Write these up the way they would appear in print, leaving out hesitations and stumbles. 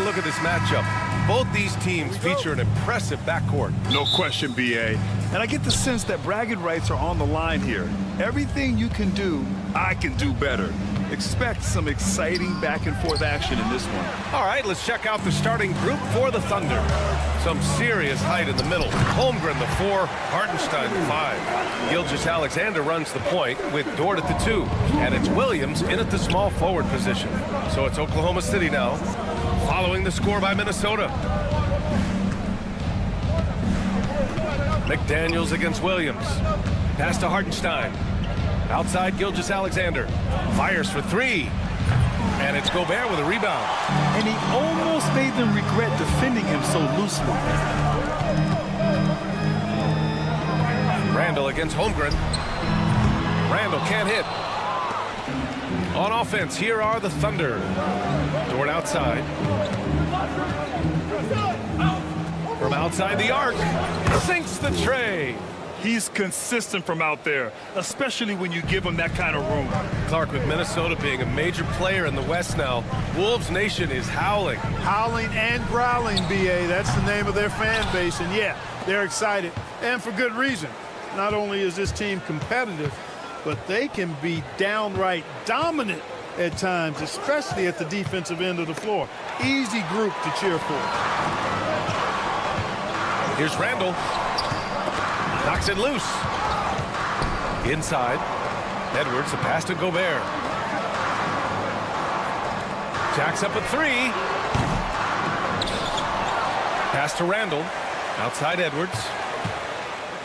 look at this matchup, both these teams feature an impressive backcourt. No question, B.A. And I get the sense that bragging rights are on the line here. Everything you can do, I can do better. Expect some exciting back-and-forth action in this one. All right, let's check out the starting group for the Thunder. Some serious height in the middle. Holmgren, the 4, Hartenstein, the 5. Gilgeous-Alexander runs the point with Dort at the 2. And it's Williams in at the small forward position. So it's Oklahoma City now, following the score by Minnesota. McDaniels against Williams. Pass to Hartenstein. Outside Gilgeous-Alexander. Fires for 3. And it's Gobert with a rebound. And he almost made them regret defending him so loosely. Randall against Holmgren. Randall can't hit. On offense, here are the Thunder. Dort outside. From outside the arc. Sinks the tray. He's consistent from out there, especially when you give him that kind of room. Clark, with Minnesota being a major player in the West now, Wolves Nation is howling. Howling and growling, B.A. That's the name of their fan base. And, yeah, they're excited, and for good reason. Not only is this team competitive, but they can be downright dominant at times, especially at the defensive end of the floor. Easy group to cheer for. Here's Randall. Knocks it loose. Inside. Edwards, the pass to Gobert. Jacks up a 3. Pass to Randall. Outside Edwards.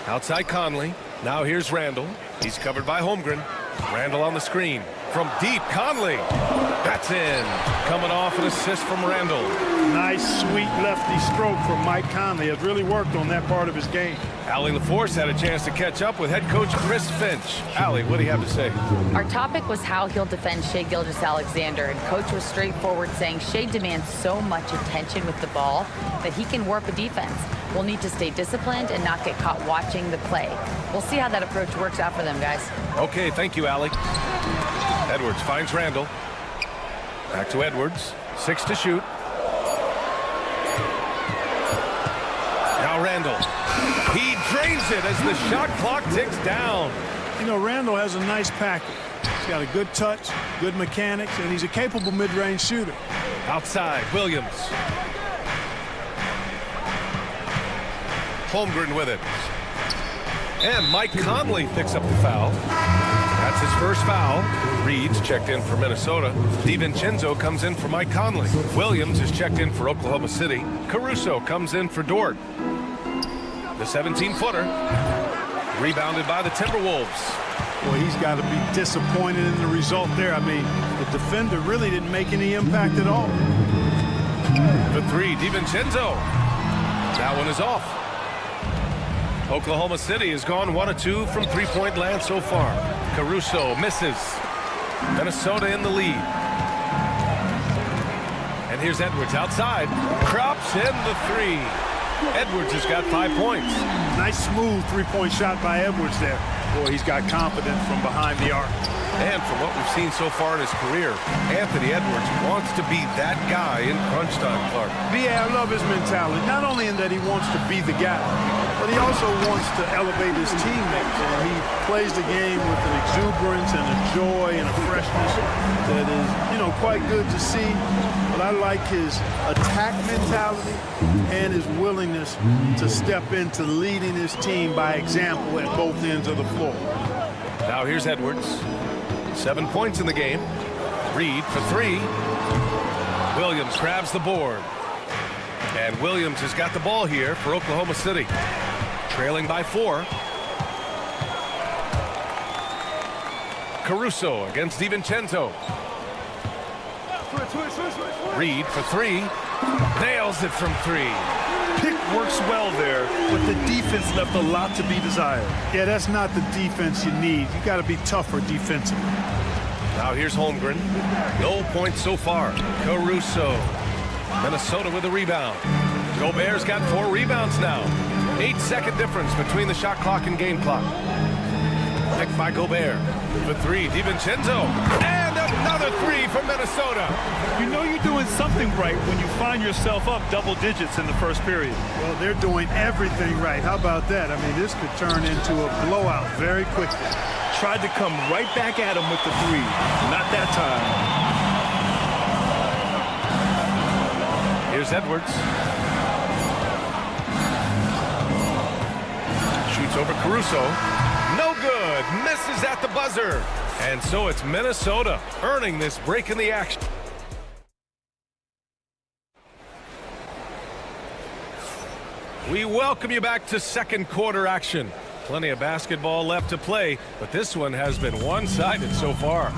Outside Conley. Now here's Randall. He's covered by Holmgren. Randall on the screen. From deep, Conley. That's in. Coming off an assist from Randall. Nice, sweet lefty stroke from Mike Conley. Has really worked on that part of his game. Allie LaForce had a chance to catch up with head coach Chris Finch. Allie, what do you have to say? Our topic was how he'll defend Shai Gilgeous-Alexander, and coach was straightforward, saying Shai demands so much attention with the ball that he can warp a defense. We'll need to stay disciplined and not get caught watching the play. We'll see how that approach works out for them, guys. Okay, thank you, Allie. Edwards finds Randall. Back to Edwards. 6 to shoot. Now Randall. He drains it as the shot clock ticks down. You know, Randall has a nice package. He's got a good touch, good mechanics, and he's a capable mid-range shooter. Outside, Williams. Holmgren with it. And Mike Conley picks up the foul. That's his first foul. Reed's checked in for Minnesota. DiVincenzo comes in for Mike Conley. Williams is checked in for Oklahoma City. Caruso comes in for Dort. The 17-footer. Rebounded by the Timberwolves. Boy, he's got to be disappointed in the result there. I mean, the defender really didn't make any impact at all. The 3, DiVincenzo. That one is off. Oklahoma City has gone 1 of 2 from three-point land so far. Caruso misses. Minnesota in the lead. And here's Edwards outside. Drops in the 3. Edwards has got 5 points. Nice smooth three-point shot by Edwards there. Boy, he's got confidence from behind the arc. And from what we've seen so far in his career, Anthony Edwards wants to be that guy in crunch time, Clark. B.A., I love his mentality. Not only in that he wants to be the guy, but he also wants to elevate his teammates. And he plays the game with an exuberance and a joy and a freshness that is, you know, quite good to see. But I like his attack mentality and his willingness to step into leading his team by example at both ends of the floor. Now here's Edwards. 7 points in the game. Reed for 3. Williams grabs the board. And Williams has got the ball here for Oklahoma City. Trailing by 4. Caruso against DiVincenzo. Reed for 3. Nails it from 3. Pick works well there, but the defense left a lot to be desired. Yeah, that's not the defense you need. You got to be tougher defensively. Now here's Holmgren. No points so far. Caruso. Minnesota with a rebound. Gobert's got 4 rebounds now. 8-second difference between the shot clock and game clock. Picked by Gobert. For 3, DiVincenzo. And another 3 from Minnesota. Minnesota. You know you're doing something right when you find yourself up double digits in the first period. Well, they're doing everything right. How about that? I mean, this could turn into a blowout very quickly. Tried to come right back at him with the three. Not that time. Here's Edwards. Shoots over Caruso. No good. Misses at the buzzer. And so it's Minnesota earning this break in the action. We welcome you back to second quarter action. Plenty of basketball left to play, but this one has been one-sided so far.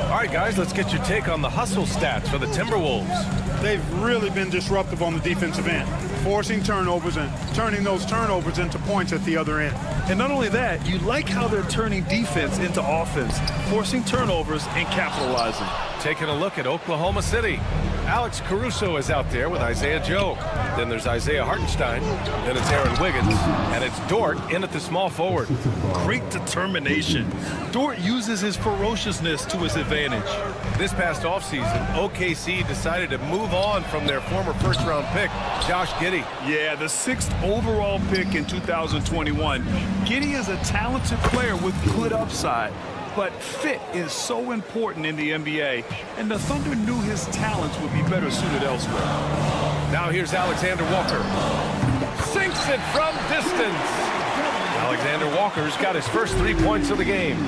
All right, guys, let's get your take on the hustle stats for the Timberwolves. They've really been disruptive on the defensive end, forcing turnovers and turning those turnovers into points at the other end. And not only that, you like how they're turning defense into offense, forcing turnovers and capitalizing. Taking a look at Oklahoma City. Alex Caruso is out there with Isaiah Joe. Then there's Isaiah Hartenstein. Then it's Aaron Wiggins. And it's Dort in at the small forward. Great determination. Dort uses his ferociousness to his advantage. This past offseason, OKC decided to move on from their former first-round pick, Josh Giddey. Yeah, the 6th overall pick in 2021. Giddey is a talented player with good upside. But fit is so important in the NBA, and the Thunder knew his talents would be better suited elsewhere. Now here's Alexander Walker. Sinks it from distance. Alexander Walker's got his first 3 points of the game.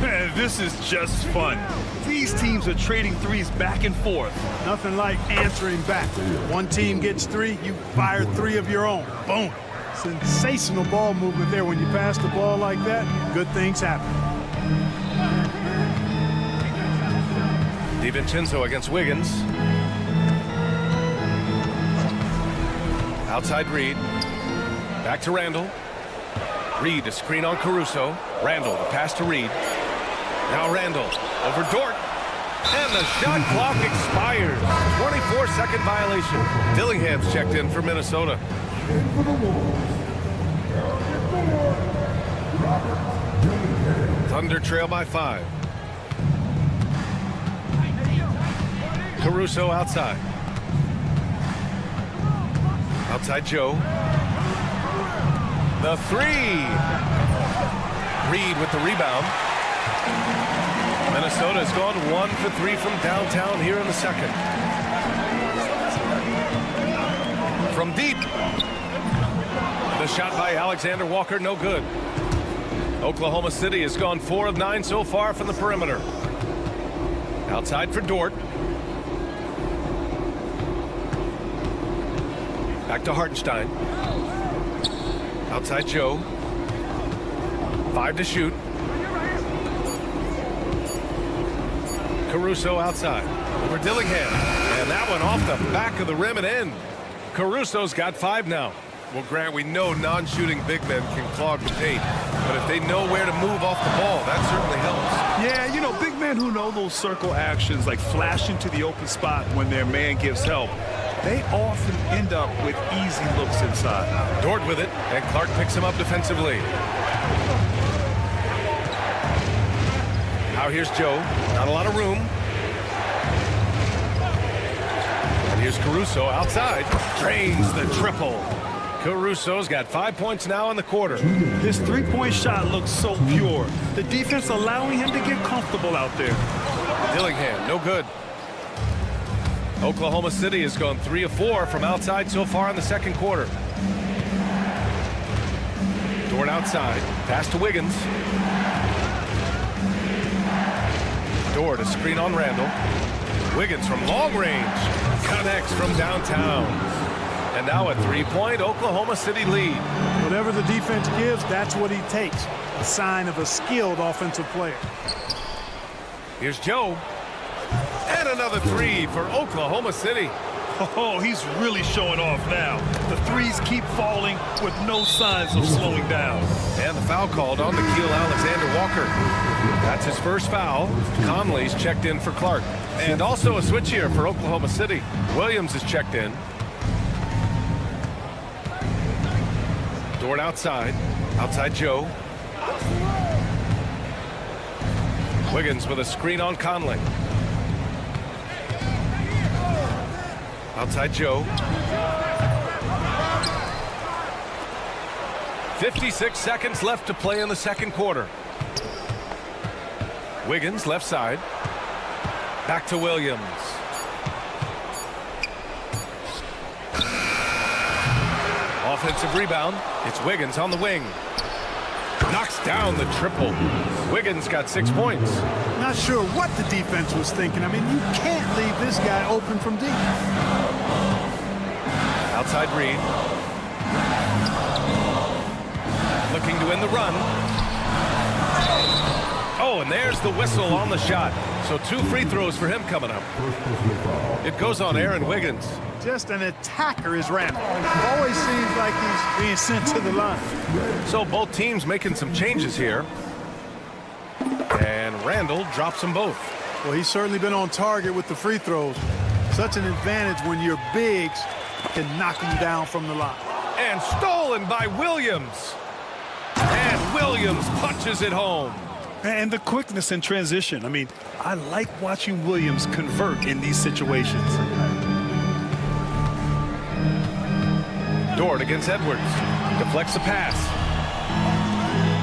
Man, this is just fun. These teams are trading threes back and forth. Nothing like answering back. One team gets 3, you fire 3 of your own. Boom. Sensational ball movement there. When you pass the ball like that, good things happen. DiVincenzo against Wiggins. Outside Reed. Back to Randall. Reed to screen on Caruso. Randall the pass to Reed. Now Randall over Dort. And the shot clock expires. 24-second violation. Dillingham's checked in for Minnesota. Thunder trail by 5. Caruso outside. Outside Joe. The 3. Reed with the rebound. Minnesota has gone 1 for 3 from downtown here in the second. From deep. The shot by Alexander Walker, no good. Oklahoma City has gone 4 of 9 so far from the perimeter. Outside for Dort. Back to Hartenstein. Outside Joe. 5 to shoot. Caruso outside. Over Dillingham. And that one off the back of the rim and in. Caruso's got 5 now. Well, Grant, we know non-shooting big men can clog the paint. But if they know where to move off the ball, that certainly helps. Yeah, you know, big men who know those circle actions, like flashing to the open spot when their man gives help, they often end up with easy looks inside. Dort with it, and Clark picks him up defensively. Now here's Joe. Not a lot of room. And here's Caruso outside. Drains the triple. Caruso's got 5 points now in the quarter. His three-point shot looks so pure. The defense allowing him to get comfortable out there. Dillingham, no good. Oklahoma City has gone 3 of 4 from outside so far in the second quarter. Dort outside. Pass to Wiggins. Dort a screen on Randall. Wiggins from long range. Connects from downtown. And now a 3-point Oklahoma City lead. Whatever the defense gives, that's what he takes. A sign of a skilled offensive player. Here's Joe. And another 3 for Oklahoma City. Oh, he's really showing off now. The threes keep falling with no signs of slowing down. And the foul called on Nickeil Alexander-Walker. That's his first foul. Conley's checked in for Clark. And also a switch here for Oklahoma City. Williams is checked in. Dort outside. Outside Joe. Wiggins with a screen on Conley. Outside Joe. 56 seconds left to play in the second quarter. Wiggins left side. Back to Williams. Offensive rebound. It's Wiggins on the wing. Knocks down the triple. Wiggins got 6 points. Not sure what the defense was thinking. I mean, you can't leave this guy open from deep. Outside Reed. Looking to win the run. Oh, and there's the whistle on the shot. So 2 free throws for him coming up. It goes on Aaron Wiggins. Just an attacker is Randall. Always seems like he's being sent to the line. So both teams making some changes here. And Randall drops them both. Well, he's certainly been on target with the free throws. Such an advantage when your bigs can knock him down from the line. And stolen by Williams. And Williams punches it home. And the quickness in transition. I mean, I like watching Williams convert in these situations. Dort against Edwards. Deflects the pass.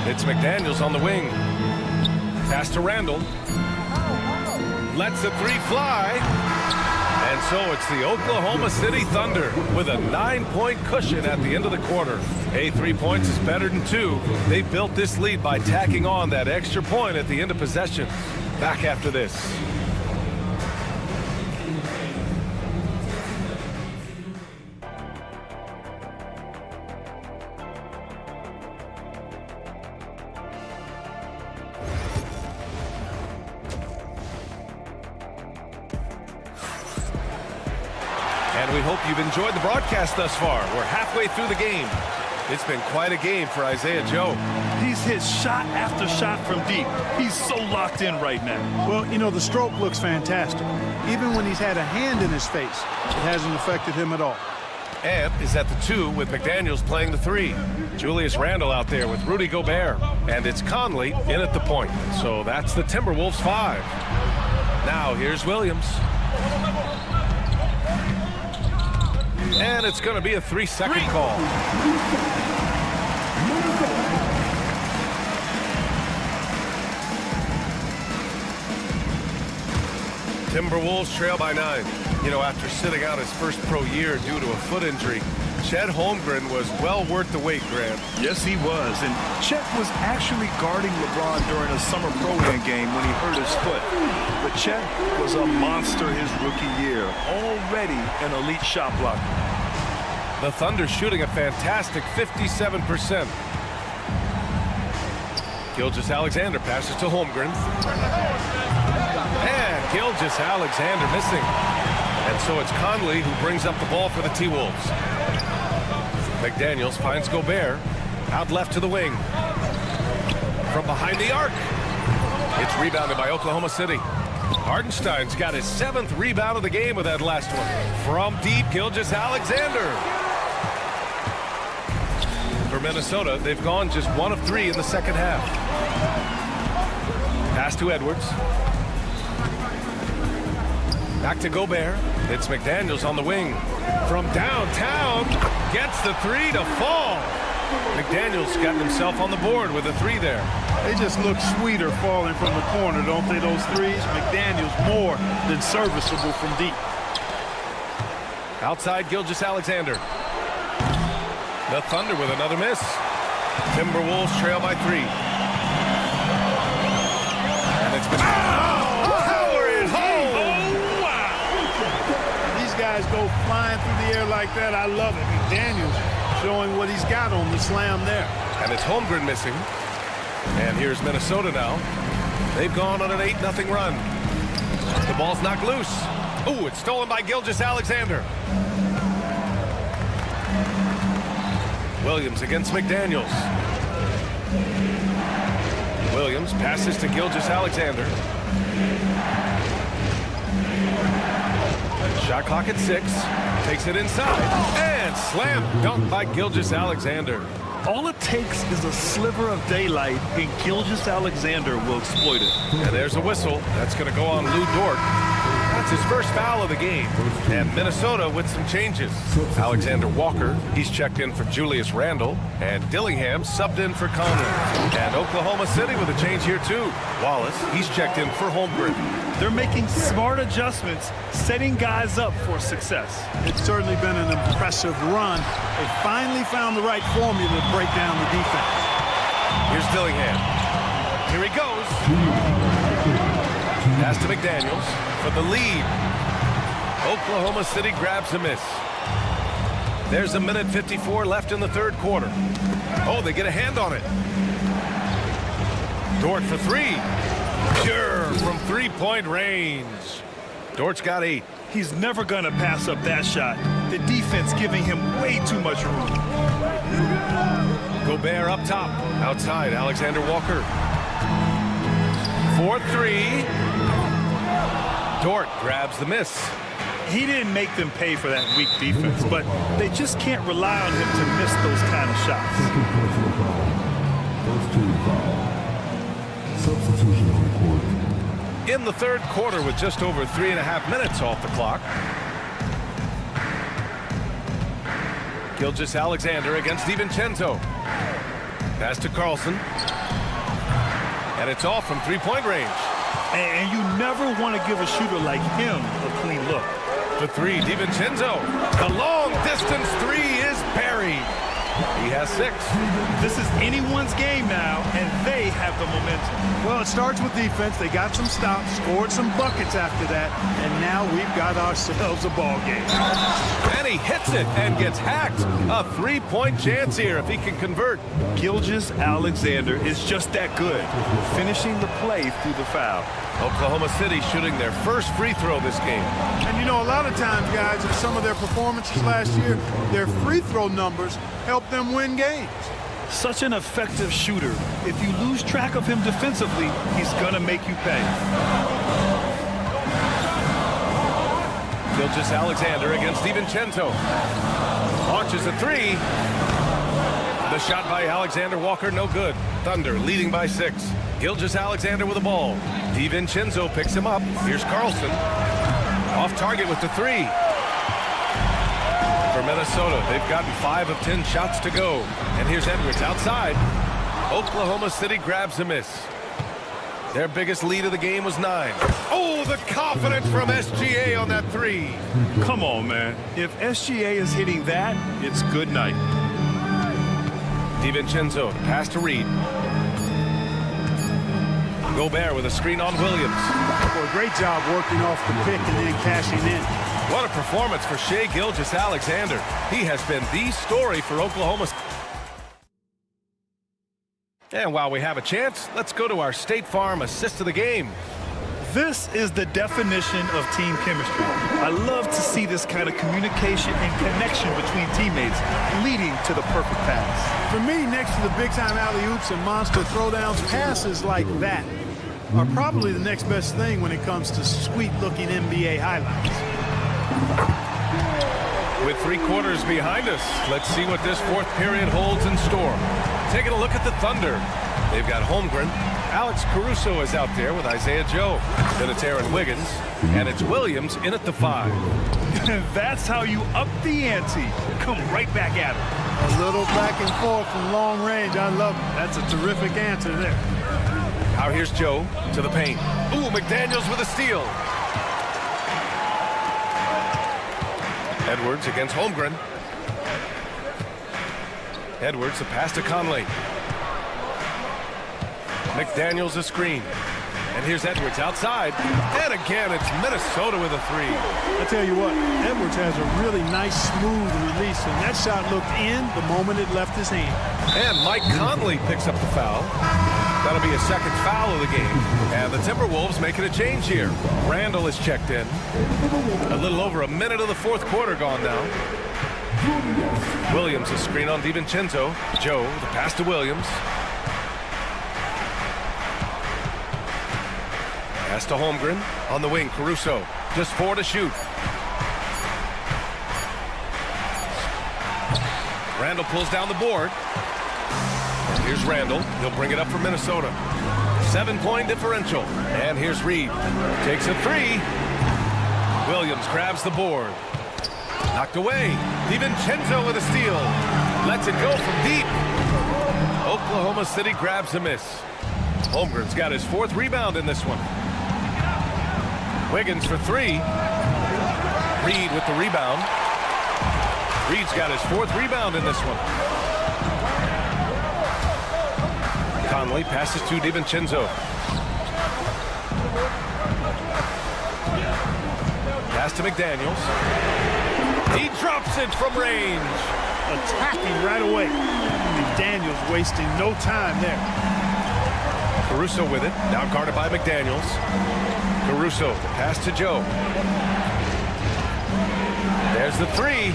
It's McDaniels on the wing. Pass to Randall. Lets the 3 fly. And so it's the Oklahoma City Thunder with a 9-point cushion at the end of the quarter. 3 points is better than 2. They built this lead by tacking on that extra point at the end of possession. Back after this. And we hope you've enjoyed the broadcast thus far. We're halfway through the game. It's been quite a game for Isaiah Joe. He's hit shot after shot from deep. He's so locked in right now. Well, you know, the stroke looks fantastic. Even when he's had a hand in his face, it hasn't affected him at all. Amp is at the 2 with McDaniels playing the 3. Julius Randle out there with Rudy Gobert. And it's Conley in at the point. So that's the Timberwolves 5. Now here's Williams. And it's going to be a 3-second call. Timberwolves trail by 9. You know, after sitting out his first pro year due to a foot injury, Chet Holmgren was well worth the wait, Grant. Yes, he was. And Chet was actually guarding LeBron during a summer pro-am game when he hurt his foot. But Chet was a monster his rookie year, already an elite shot blocker. The Thunder shooting a fantastic 57%. Gilgeous-Alexander passes to Holmgren. And Gilgeous-Alexander missing. And so it's Conley who brings up the ball for the T-Wolves. McDaniels finds Gobert. Out left to the wing. From behind the arc. It's rebounded by Oklahoma City. Hardenstein's got his 7th rebound of the game with that last one. From deep, Gilgeous-Alexander. For Minnesota, they've gone just 1 of 3 in the second half. Pass to Edwards. Back to Gobert. It's McDaniels on the wing. From downtown, gets the 3 to fall. McDaniels got himself on the board with a 3 there. They just look sweeter falling from the corner, don't they, those threes? McDaniels more than serviceable from deep. Outside Gilgeous-Alexander. The Thunder with another miss. Timberwolves trail by 3. And it's been power it home. Oh, wow. These guys go flying through the air like that. I love it. McDaniels showing what he's got on the slam there. And it's Holmgren missing. And here's Minnesota now. They've gone on an 8-0 run. The ball's knocked loose. Ooh, it's stolen by Gilgeous-Alexander. Williams against McDaniels. Williams passes to Gilgeous-Alexander. Shot clock at 6. Takes it inside. And slam dunk by Gilgeous-Alexander. All it takes is a sliver of daylight, and Gilgeous-Alexander will exploit it. And there's a whistle. That's going to go on Lou Dort. That's That's his first foul of the game. And Minnesota with some changes. Alexander Walker, he's checked in for Julius Randle. And Dillingham subbed in for Conley. And Oklahoma City with a change here too. Wallace, he's checked in for Holmgren. They're making smart adjustments, setting guys up for success. It's certainly been an impressive run. They finally found the right formula to break down the defense. Here's Dillingham. Here he goes. Pass to McDaniels for the lead. Oklahoma City grabs a miss. There's a minute 54 left in the third quarter. Oh, they get a hand on it. Dort for three. Sure, from three-point range. Dort's got 8. He's never going to pass up that shot. The defense giving him way too much room. Gobert up top. Outside, Alexander Walker. 4-3. Dort grabs the miss. He didn't make them pay for that weak defense, but they just can't rely on him to miss those kind of shots. In the third quarter with just over 3.5 minutes off the clock. Gilgeous-Alexander against DiVincenzo. Pass to Carlson. And it's off from three-point range. And you never want to give a shooter like him a clean look. For three, DiVincenzo. The long-distance three is buried. He has 6. This is anyone's game now, and they have the momentum. Well, it starts with defense. They got some stops, scored some buckets after that, and now we've got ourselves a ball game. And he hits it and gets hacked. A three-point chance here if he can convert. Gilgeous-Alexander is just that good, finishing the play through the foul. Oklahoma City shooting their first free throw this game. And you know, a lot of times, guys, in some of their performances last year, their free throw numbers helped them win games. Such an effective shooter. If you lose track of him defensively, he's going to make you pay. Gilgeous-Alexander against DiVincenzo. Launches a three. The shot by Alexander Walker, no good. Thunder leading by 6. Gilgeous-Alexander with the ball. DiVincenzo picks him up. Here's Carlson. Off target with the three. For Minnesota, they've gotten 5 of 10 shots to go. And here's Edwards outside. Oklahoma City grabs a miss. Their biggest lead of the game was 9. Oh, the confidence from SGA on that three. Come on, man. If SGA is hitting that, it's good night. DiVincenzo, pass to Reed. Gobert with a screen on Williams. Boy, great job working off the pick and then cashing in. What a performance for Shai Gilgeous-Alexander. He has been the story for Oklahoma. And while we have a chance, let's go to our State Farm assist of the game. This is the definition of team chemistry. I love to see this kind of communication and connection between teammates leading to the perfect pass. For me, next to the big-time alley-oops and monster throwdowns, passes like that are probably the next best thing when it comes to sweet-looking NBA highlights. With 3 quarters behind us, let's see what this fourth period holds in store. Taking a look at the Thunder. They've got Holmgren. Alex Caruso is out there with Isaiah Joe. Then it's Aaron Wiggins. And it's Williams in at the 5. That's how you up the ante. Come right back at it. A little back and forth from long range. I love it. That's a terrific answer there. Now here's Joe to the paint. Ooh, McDaniels with a steal. Edwards against Holmgren. Edwards, a pass to Conley. McDaniels a screen. And here's Edwards outside. And again, it's Minnesota with a 3. I tell you what, Edwards has a really nice, smooth release, and that shot looked in the moment it left his hand. And Mike Conley picks up the foul. That'll be a second foul of the game. And the Timberwolves making a change here. Randall is checked in. A little over a minute of the fourth quarter gone now. Williams a screen on DiVincenzo. Joe, the pass to Williams. Pass to Holmgren. On the wing, Caruso. Just 4 to shoot. Randall pulls down the board. Here's Randall. He'll bring it up for Minnesota. 7-point differential. And here's Reed. Takes a 3. Williams grabs the board. Knocked away. DiVincenzo with a steal. Lets it go from deep. Oklahoma City grabs a miss. Holmgren's got his 4th rebound in this one. Wiggins for 3. Reed with the rebound. Reed's got his 4th rebound in this one. Conley passes to DiVincenzo. Pass to McDaniels. He drops it from range. Attacking right away. McDaniels wasting no time there. Caruso with it. Now guarded by McDaniels. Caruso, pass to Joe. There's the 3.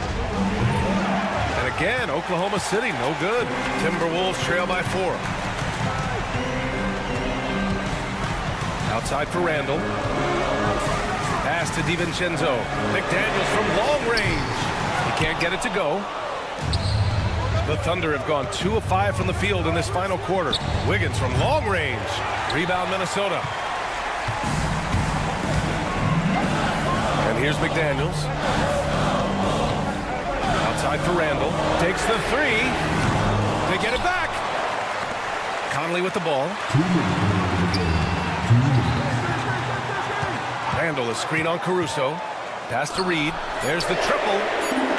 And again, Oklahoma City, no good. Timberwolves trail by 4. Outside for Randall. Pass to DiVincenzo. McDaniels from long range. He can't get it to go. The Thunder have gone 2 of 5 from the field in this final quarter. Wiggins from long range. Rebound Minnesota. And here's McDaniels. Outside for Randall. Takes the 3. They get it back. Conley with the ball. Randall is screen on Caruso. Pass to Reed. There's the triple.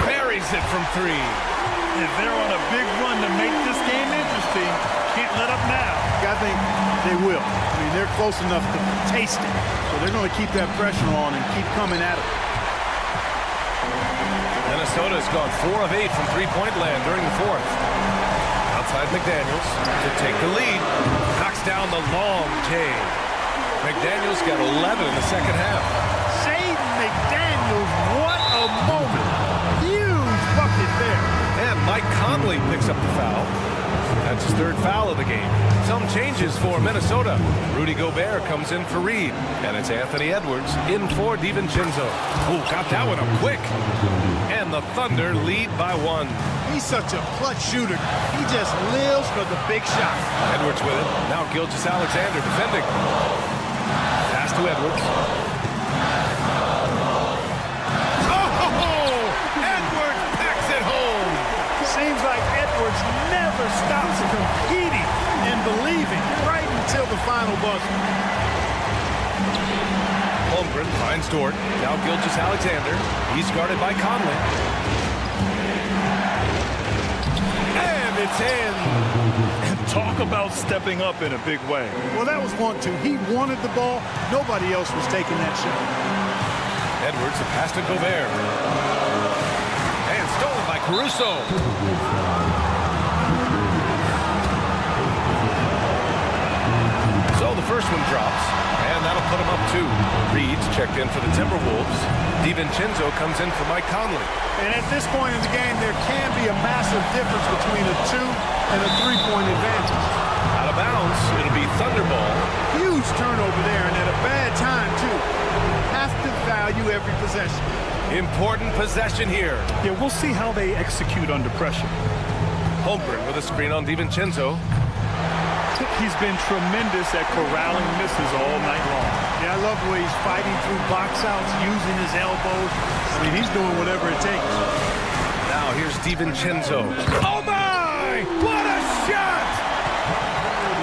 Buries it from 3. If they're on a big run to make this game interesting, can't let up now. I think they will. I mean, they're close enough to taste it. So they're going to keep that pressure on and keep coming at it. Minnesota's gone 4 of 8 from three-point land during the 4th. Outside McDaniels to take the lead. Knocks down the long J. McDaniels got 11 in the second half. Shaden McDaniels, what a moment. Huge bucket there. And Mike Conley picks up the foul. That's his 3rd foul of the game. Some changes for Minnesota. Rudy Gobert comes in for Reed. And it's Anthony Edwards in for DiVincenzo. Oh, got that one up quick. And the Thunder lead by 1. He's such a clutch shooter. He just lives for the big shot. Edwards with it. Now Gilgeous-Alexander defending. Pass to Edwards. Oh! Edwards packs it home. Seems like Edwards never stops competing and believing right until the final buzzer. Holmgren finds Dort. Now Gilgeous-Alexander. He's guarded by Conley. And it's in. And talk about stepping up in a big way. Well, that was 1-2. He wanted the ball. Nobody else was taking that shot. Edwards, a pass to Gobert. And stolen by Caruso. So the first one drops, and that'll put him up 2. Reed's checked in for the Timberwolves. DiVincenzo comes in for Mike Conley. And at this point in the game, there can be a massive difference between a 2 and a 3-point advantage. Out of bounds, it'll be Thunder ball. Huge turnover there, and at a bad time, too. Have to value every possession. Important possession here. Yeah, we'll see how they execute under pressure. Holmgren with a screen on DiVincenzo. He's been tremendous at corralling misses all night long. Yeah, I love the way he's fighting through box outs, using his elbows. I mean, he's doing whatever it takes. Now here's DiVincenzo. Oh my! What a shot!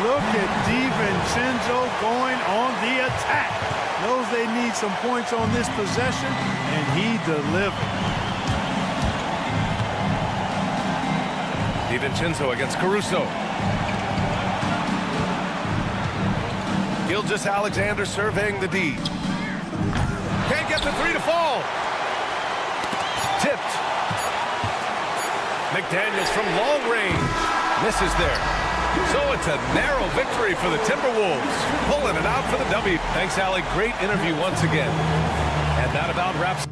Look at DiVincenzo going on the attack. Knows they need some points on this possession, and he delivered. DiVincenzo against Caruso. Gilgeous-Alexander surveying the D. Can't get the 3 to fall. Tipped. McDaniels from long range. Misses there. So it's a narrow victory for the Timberwolves. Pulling it out for the W. Thanks, Allie. Great interview once again. And that about wraps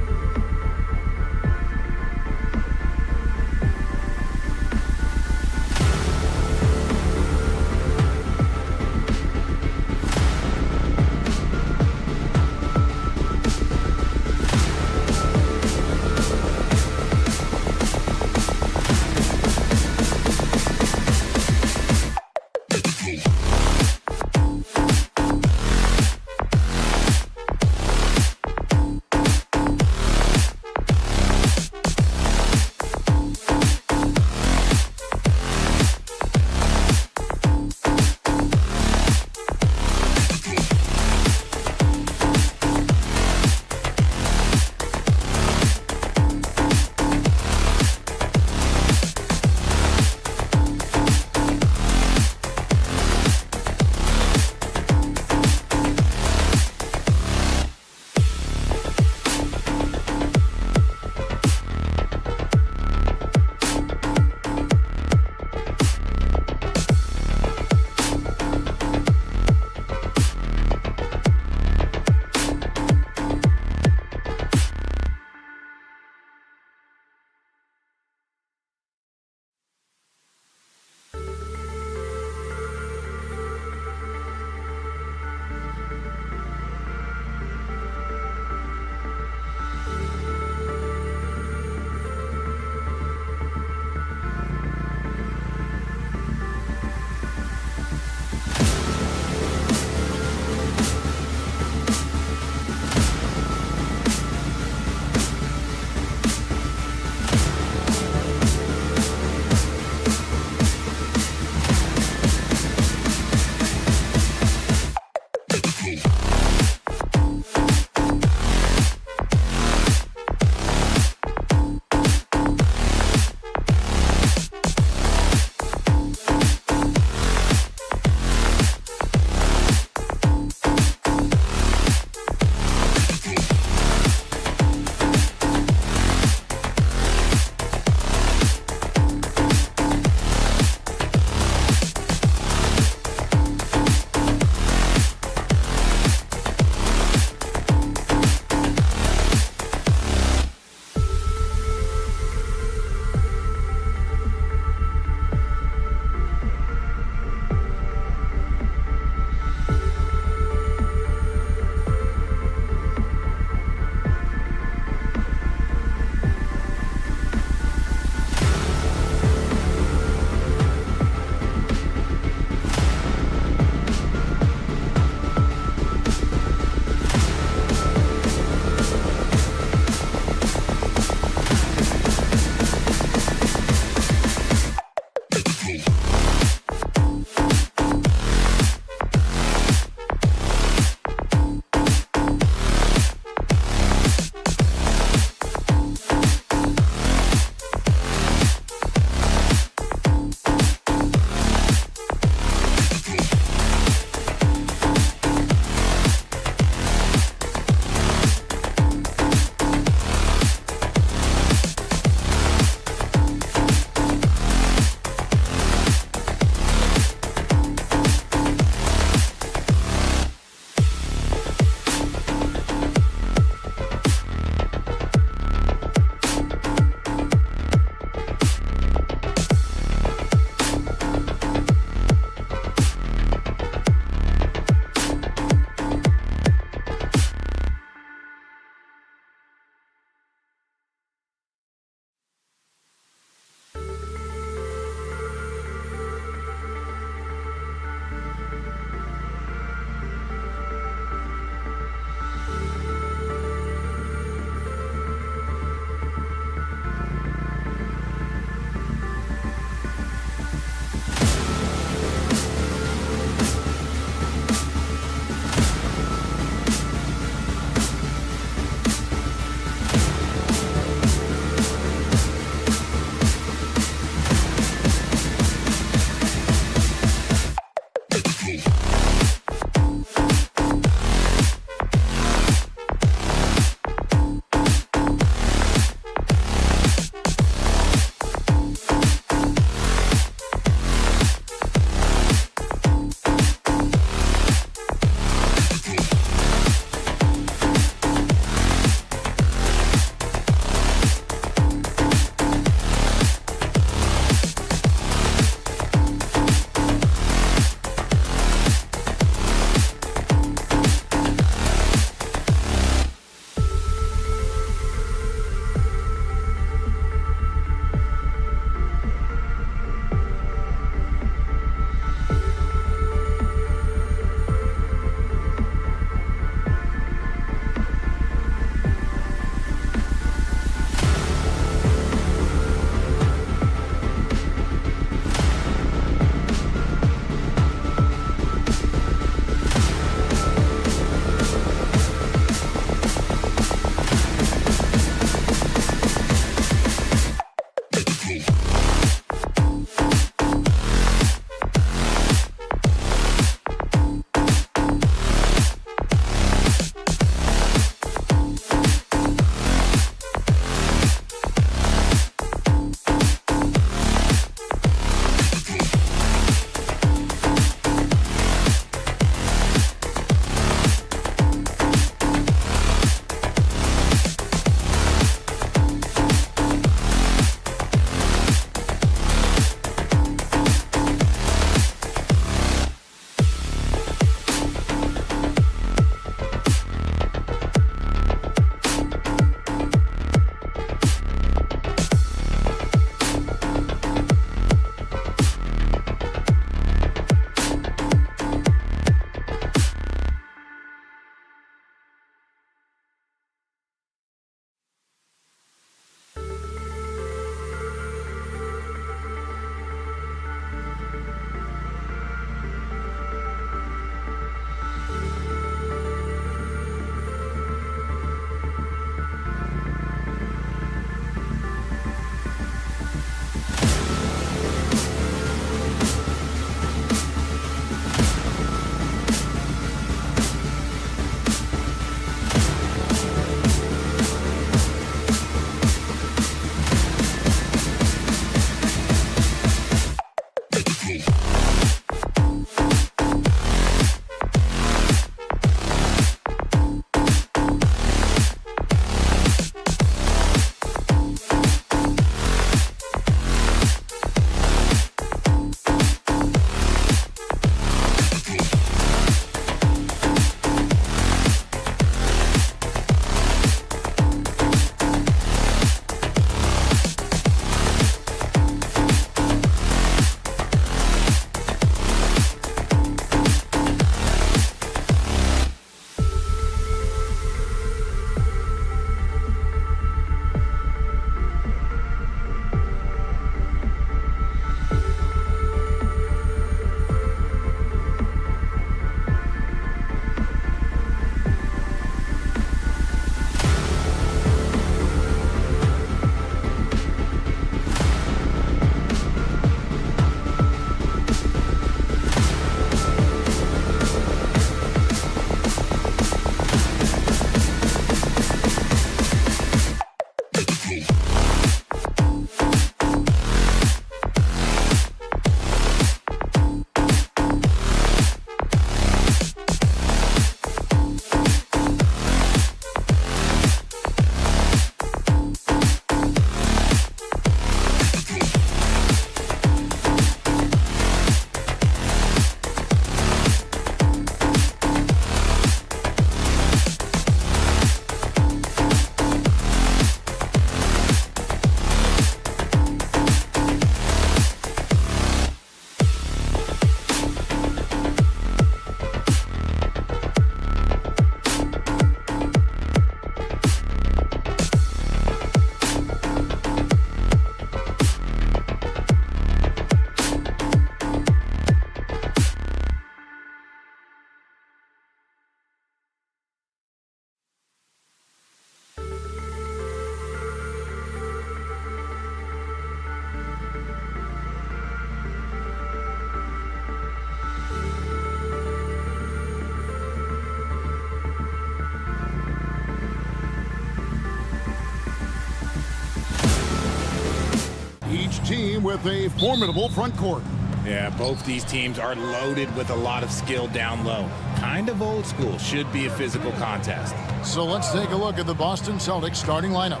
team with a formidable front court. Yeah, both these teams are loaded with a lot of skill down low. Kind of old school. Should be a physical contest. So let's take a look at the Boston Celtics starting lineup.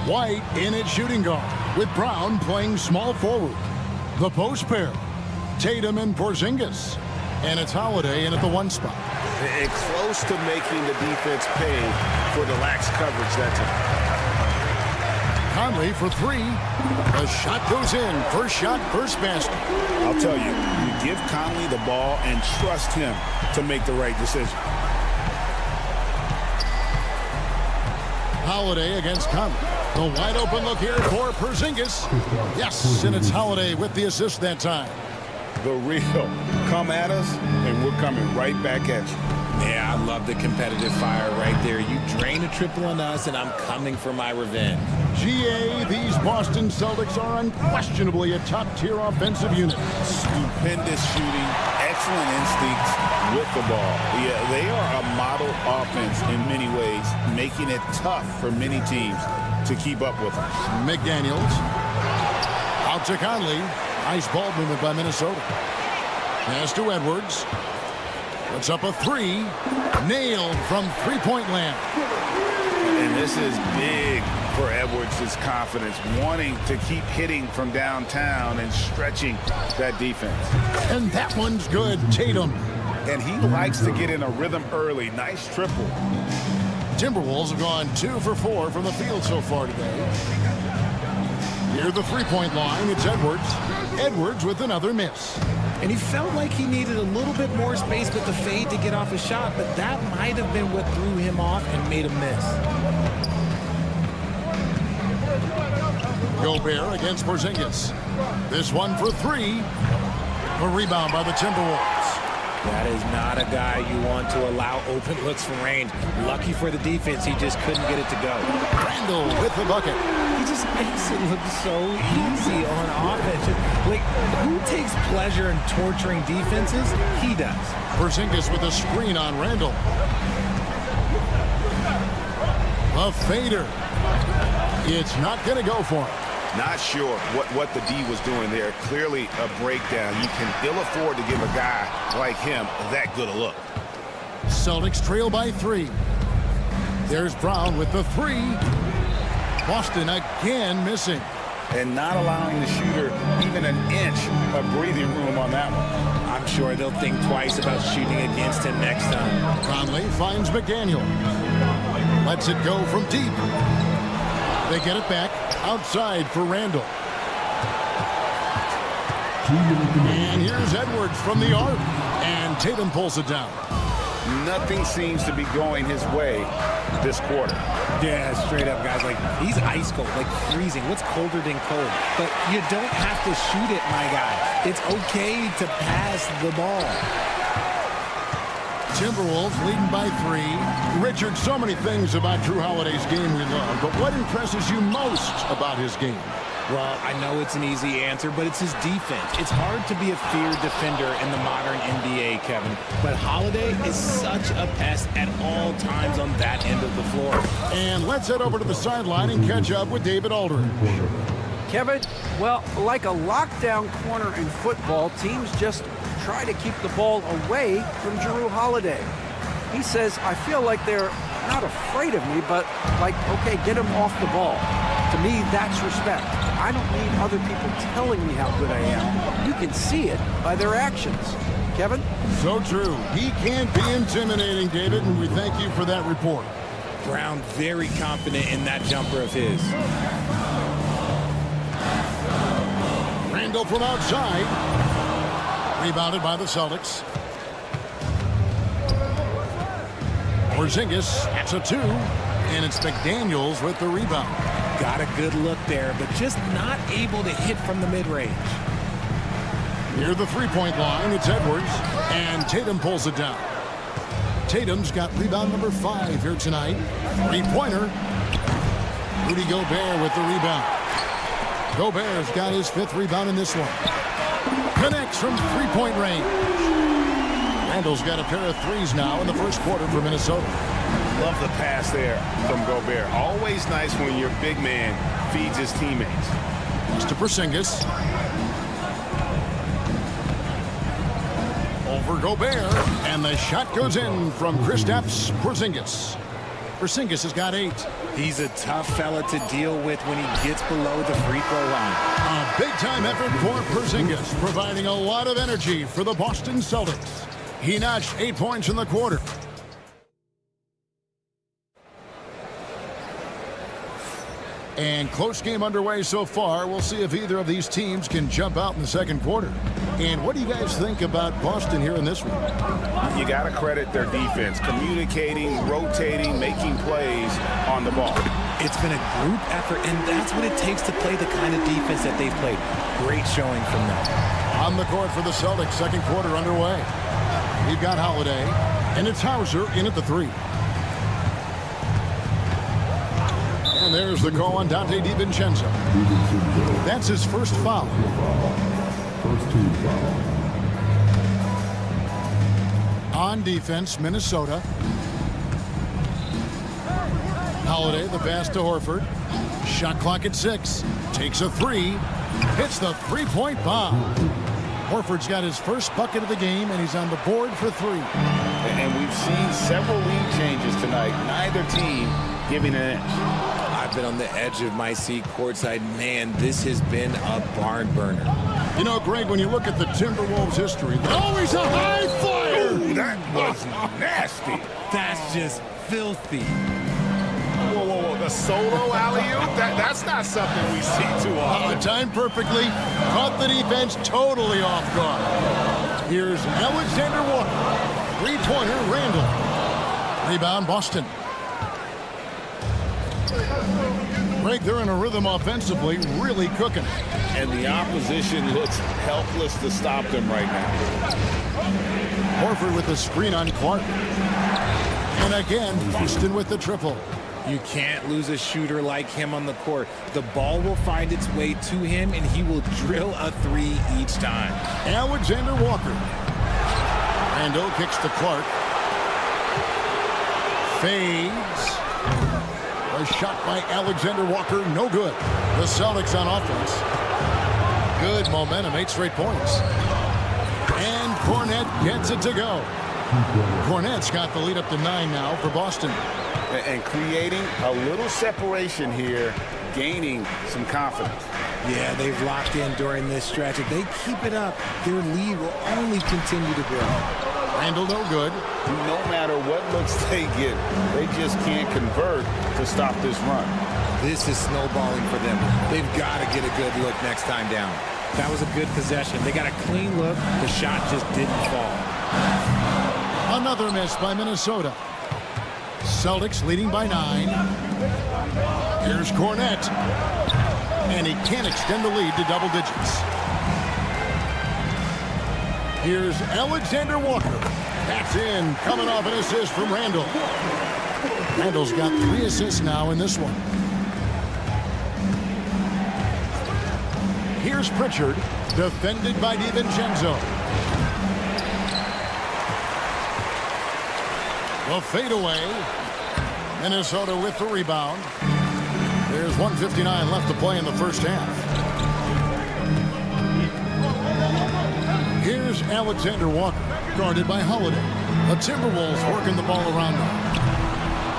White in at shooting guard, with Brown playing small forward. The post pair, Tatum and Porzingis. And it's Holiday in at the 1 spot. And close to making the defense pay for the lax coverage that time. Conley for 3. The shot goes in. First shot, first basket. I'll tell you, you give Conley the ball and trust him to make the right decision. Holiday against Conley. The wide open look here for Porzingis. Yes, and it's Holiday with the assist that time. The real. Come at us, and we're coming right back at you. Yeah, I love the competitive fire right there. You drain a triple on us, and I'm coming for my revenge. GA, these Boston Celtics are unquestionably a top-tier offensive unit. Stupendous shooting, excellent instincts with the ball. Yeah, they are a model offense in many ways, making it tough for many teams to keep up with them. McDaniels. Out to Conley. Nice ball movement by Minnesota. Pass to Edwards. Puts up a 3. Nailed from three-point land. And this is big for Edwards' confidence, wanting to keep hitting from downtown and stretching that defense. And that one's good. Tatum. And he likes to get in a rhythm early. Nice triple. Timberwolves have gone 2 for 4 from the field so far today. Near the three-point line, it's Edwards. Edwards with another miss. And he felt like he needed a little bit more space with the fade to get off his shot, but that might have been what threw him off and made him miss. Gobert against Porzingis. This one for 3. A rebound by the Timberwolves. That is not a guy you want to allow open looks from range. Lucky for the defense, he just couldn't get it to go. Randall with the bucket. He just makes it look so easy on offense. Like, who takes pleasure in torturing defenses? He does. Porzingis with a screen on Randall. A fader. It's not going to go for him. Not sure what the D was doing there. Clearly a breakdown. You can ill afford to give a guy like him that good a look. Celtics trail by 3. There's Brown with the 3. Boston again missing. And not allowing the shooter even an inch of breathing room on that one. I'm sure they'll think twice about shooting against him next time. Conley finds McDaniel. Lets it go from deep. They get it back outside for Randall. And here's Edwards from the arc. And Tatum pulls it down. Nothing seems to be going his way this quarter. Yeah, straight up, guys. Like, he's ice cold, like freezing. What's colder than cold? But you don't have to shoot it, my guy. It's okay to pass the ball. Timberwolves leading by 3. Richard, so many things about Drew Holiday's game we love, but what impresses you most about his game? Well, I know it's an easy answer, but it's his defense. It's hard to be a feared defender in the modern NBA, Kevin. But Holiday is such a pest at all times on that end of the floor. And let's head over to the sideline and catch up with David Aldridge. Kevin, well, like a lockdown corner in football, teams just try to keep the ball away from Jrue Holiday. He says, I feel like they're not afraid of me, but like, okay, get him off the ball. To me, that's respect. I don't need other people telling me how good I am. You can see it by their actions. Kevin? So true. He can't be intimidating, David, and we thank you for that report. Brown very confident in that jumper of his. Randall from outside. Rebounded by the Celtics. Porzingis, that's a 2. And it's McDaniels with the rebound. Got a good look there, but just not able to hit from the mid-range. Near the three-point line, it's Edwards. And Tatum pulls it down. Tatum's got rebound number 5 here tonight. Three-pointer. Rudy Gobert with the rebound. Gobert's got his 5th rebound in this one. Connects from three-point range. Randall's got a pair of 3s now in the first quarter for Minnesota. Love the pass there from Gobert. Always nice when your big man feeds his teammates. Kicks to Porzingis. Over Gobert. And the shot goes in from Kristaps Porzingis. Porzingis has got 8. He's a tough fella to deal with when he gets below the free throw line. A big-time effort for Porzingis, providing a lot of energy for the Boston Celtics. He notched 8 points in the quarter. And close game underway so far. We'll see if either of these teams can jump out in the second quarter. And what do you guys think about Boston here in this one? You got to credit their defense, communicating, rotating, making plays on the ball. It's been a group effort, and that's what it takes to play the kind of defense that they've played. Great showing from them. On the court for the Celtics, second quarter underway. We've got Holiday, and it's Hauser in at the 3. And there's the call on Dante DiVincenzo. That's his first foul. On defense, Minnesota. Holiday, the pass to Horford. Shot clock at 6. Takes a 3. Hits the three-point bomb. Horford's got his first bucket of the game, and he's on the board for 3. And we've seen several lead changes tonight. Neither team giving an inch. I've been on the edge of my seat courtside. Man, this has been a barn burner. You know, Greg, when you look at the Timberwolves' history, they're always a high flyer. Ooh, that was nasty. That's just filthy. Whoa, whoa, whoa. The solo alley-oop? That's not something we see too often. Timed perfectly. Caught the defense totally off guard. Here's Alexander Walker. Three-pointer, Randall. Rebound, Boston. Greg, they're in a rhythm offensively, really cooking. And the opposition looks helpless to stop them right now. Horford with the screen on Clark. And again, Boston with the triple. You can't lose a shooter like him on the court. The ball will find its way to him, and he will drill a 3 each time. Alexander Walker. Randall kicks to Clark. Fades. A shot by Alexander Walker, no good. The Celtics on offense. Good momentum, 8 straight points. And Cornette gets it to go. Cornette's got the lead up to 9 now for Boston. And creating a little separation here, gaining some confidence. Yeah, they've locked in during this stretch. If they keep it up, their lead will only continue to grow. Randall, no good. No matter what looks they get, they just can't convert to stop this run. This is snowballing for them. They've got to get a good look next time down. That was a good possession. They got a clean look. The shot just didn't fall. Another miss by Minnesota. Celtics leading by 9. Here's Cornette. And he can't extend the lead to double digits. Here's Alexander Walker. That's in, coming off an assist from Randall. Randall's got 3 assists now in this one. Here's Pritchard, defended by DiVincenzo. The fadeaway. Minnesota with the rebound. There's 1:59 left to play in the first half. Here's Alexander Walker, guarded by Holiday. The Timberwolves working the ball around him.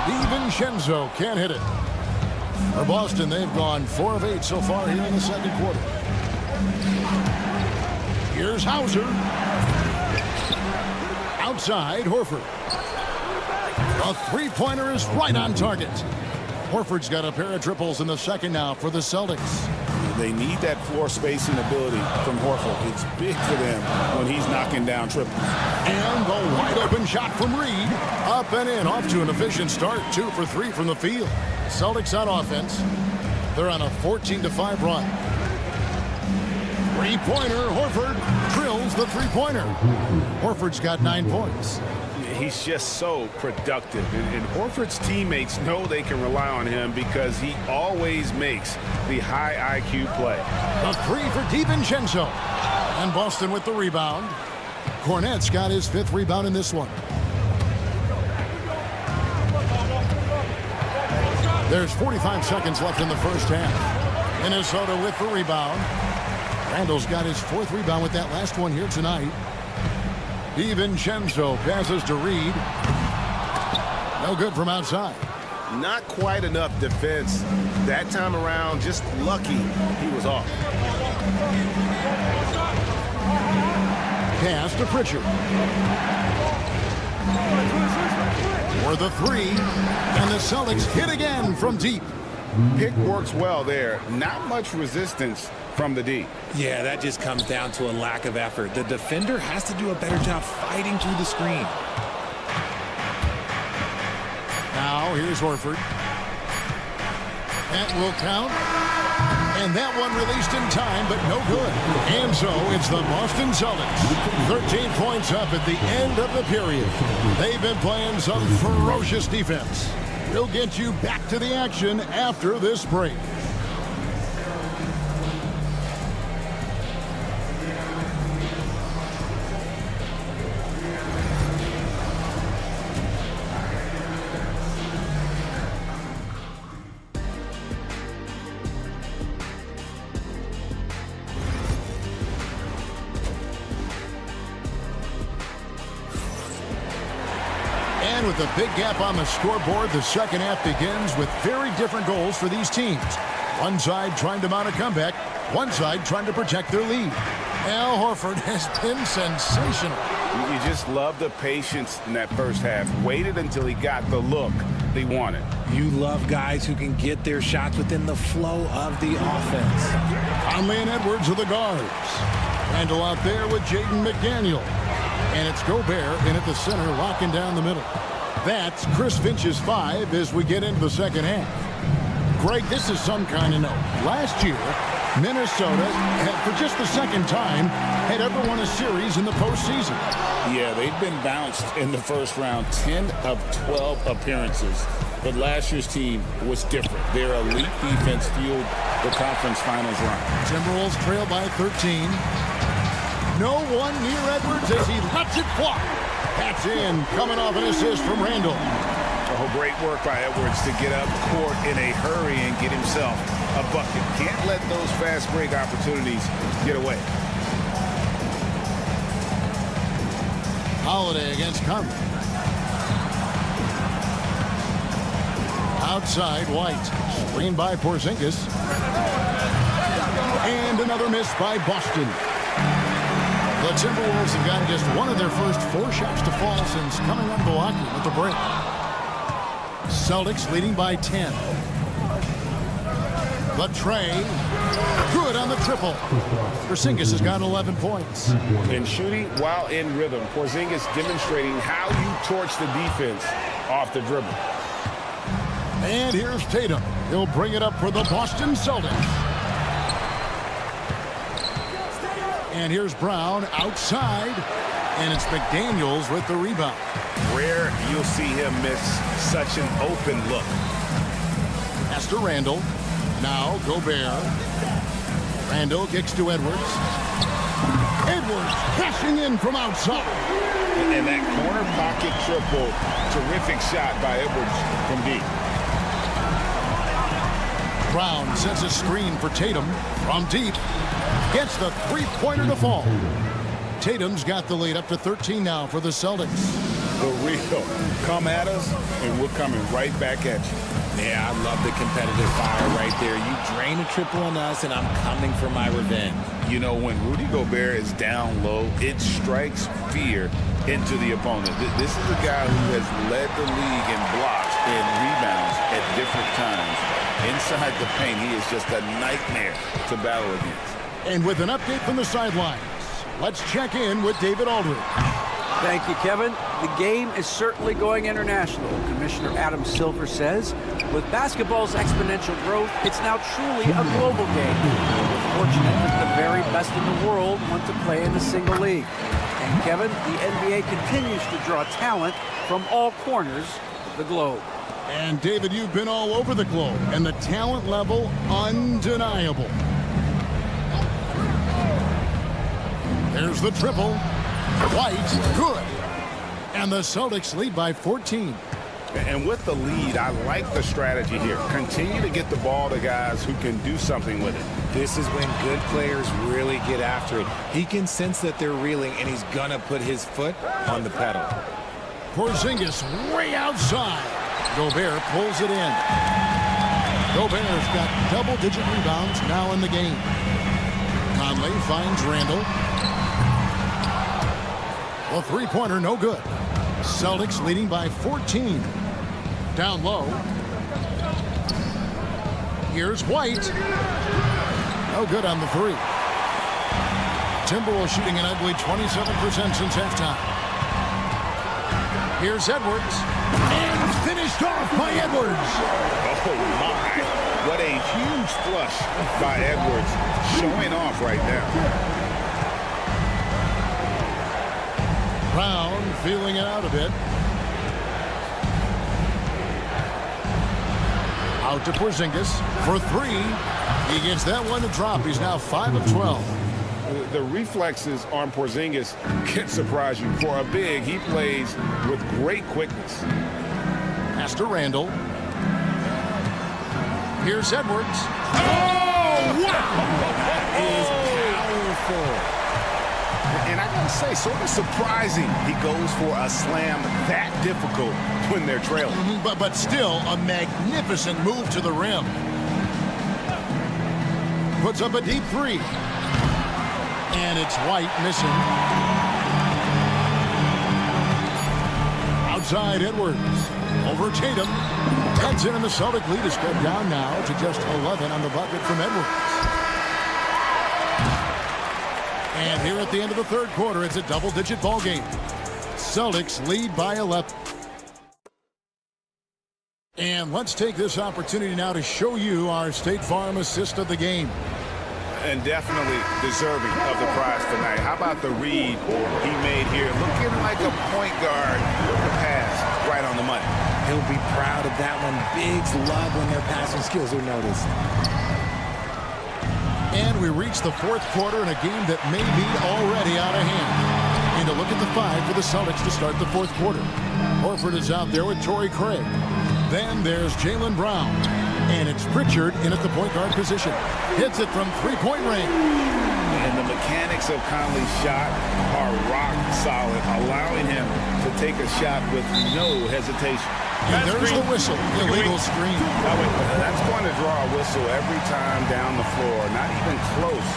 DiVincenzo can't hit it. For Boston, they've gone 4 of 8 so far here in the second quarter. Here's Hauser. Outside, Horford. A three-pointer is right on target. Horford's got a pair of triples in the second now for the Celtics. They need that floor spacing ability from Horford. It's big for them when he's knocking down triples. And the wide-open shot from Reed. Up and in, off to an efficient start. 2 for 3 from the field. Celtics on offense. They're on a 14-5 run. Three-pointer, Horford drills the three-pointer. Horford's got 9 points. He's just so productive. And Horford's teammates know they can rely on him because he always makes the high IQ play. A 3 for DiVincenzo. And Boston with the rebound. Cornette's got his 5th rebound in this one. There's 45 seconds left in the first half. Minnesota with the rebound. Randall's got his 4th rebound with that last one here tonight. DiVincenzo passes to Reed. No good from outside. Not quite enough defense that time around. Just lucky he was off. Pass to Pritchard. For the 3. And the Celtics hit again from deep. Pick works well there. Not much resistance from the D. Yeah, that just comes down to a lack of effort. The defender has to do a better job fighting through the screen. Now here's Horford. That will count. And that one released in time, but no good. And so it's the Boston Celtics. 13 points up at the end of the period. They've been playing some ferocious defense. We'll get you back to the action after this break. And with a big gap on the scoreboard, the second half begins with very different goals for these teams. One side trying to mount a comeback, one side trying to protect their lead. Al Horford has been sensational. You just love the patience in that first half. Waited until he got the look they wanted. You love guys who can get their shots within the flow of the offense. Conley and Edwards are the guards. Randall out there with Jaden McDaniel. And it's Gobert in at the center, locking down the middle. That's Chris Finch's 5 as we get into the second half. Greg, this is some kind of note. Last year, Minnesota, for just the second time, had ever won a series in the postseason. Yeah, they've been bounced in the first round, 10 of 12 appearances. But last year's team was different. Their elite defense fueled the conference finals run. Timberwolves trail by 13. No one near Edwards as he lets it fly. That's in, coming off an assist from Randall. Oh, great work by Edwards to get up court in a hurry and get himself a bucket. Can't let those fast break opportunities get away. Holiday against Conley. Outside, White. Screened by Porzingis. And another miss by Boston. The Timberwolves have gotten just one of their first 4 shots to fall since coming out of the locker room at the break. Celtics leading by 10. The tray. Good on the triple. Porzingis has got 11 points. In shooting while in rhythm, Porzingis demonstrating how you torch the defense off the dribble. And here's Tatum. He'll bring it up for the Boston Celtics. And here's Brown outside. And it's McDaniels with the rebound. Rare you'll see him miss such an open look. Pass to Randall. Now Gobert. Randall kicks to Edwards. Edwards cashing in from outside. And that corner pocket triple. Terrific shot by Edwards from deep. Brown sets a screen for Tatum from deep. Gets the three-pointer to fall. Tatum's got the lead up to 13 now for the Celtics. The real. Come at us, and we're coming right back at you. Yeah, I love the competitive fire right there. You drain a triple on us, and I'm coming for my revenge. You know, when Rudy Gobert is down low, it strikes fear into the opponent. This is a guy who has led the league in blocks and rebounds at different times. Inside the paint, he is just a nightmare to battle against. And with an update from the sidelines, let's check in with David Aldridge. Thank you, Kevin. The game is certainly going international. Commissioner Adam Silver says, with basketball's exponential growth, it's now truly a global game. We're fortunate that the very best in the world want to play in a single league. And Kevin, the NBA continues to draw talent from all corners of the globe. And David, you've been all over the globe, and the talent level undeniable. There's the triple. White, good. And the Celtics lead by 14. And with the lead, I like the strategy here. Continue to get the ball to guys who can do something with it. This is when good players really get after it. He can sense that they're reeling, and he's going to put his foot on the pedal. Porzingis way outside. Gobert pulls it in. Gobert's got double-digit rebounds now in the game. Conley finds Randall. A three-pointer, no good. Celtics leading by 14. Down low. Here's White. No good on the three. Timberwolves shooting an ugly 27% since halftime. Here's Edwards. And finished off by Edwards. Oh, my. What a huge flush by Edwards. Showing off right now. Brown feeling it out a bit. Out to Porzingis for three. He gets that one to drop. He's now 5 of 12. The reflexes on Porzingis can surprise you. For a big, he plays with great quickness. Pass to Randall. Here's Edwards. Oh, wow! Is powerful. And I gotta say, sort of surprising he goes for a slam that difficult when they're trailing. But still a magnificent move to the rim. Puts up a deep three. And it's White missing. Outside Edwards. Over Tatum. Cuts in, and the Celtic lead is cut down now to just 11 on the bucket from Edwards. And here at the end of the third quarter, it's a double-digit ball game. Celtics lead by 11. And let's take this opportunity now to show you our State Farm assist of the game. And definitely deserving of the prize tonight. How about the read he made here? Looking like a point guard with the pass right on the money. He'll be proud of that one. Bigs love when their passing skills are noticed. And we reach the fourth quarter in a game that may be already out of hand. And a look at the five for the Celtics to start the fourth quarter. Horford is out there with Torrey Craig. Then there's Jaylen Brown. And it's Pritchard in at the point guard position. Hits it from three-point range. And the mechanics of Conley's shot are rock solid, allowing him to take a shot with no hesitation. And there's the whistle. Illegal screen. That's going to draw a whistle every time down the floor. Not even close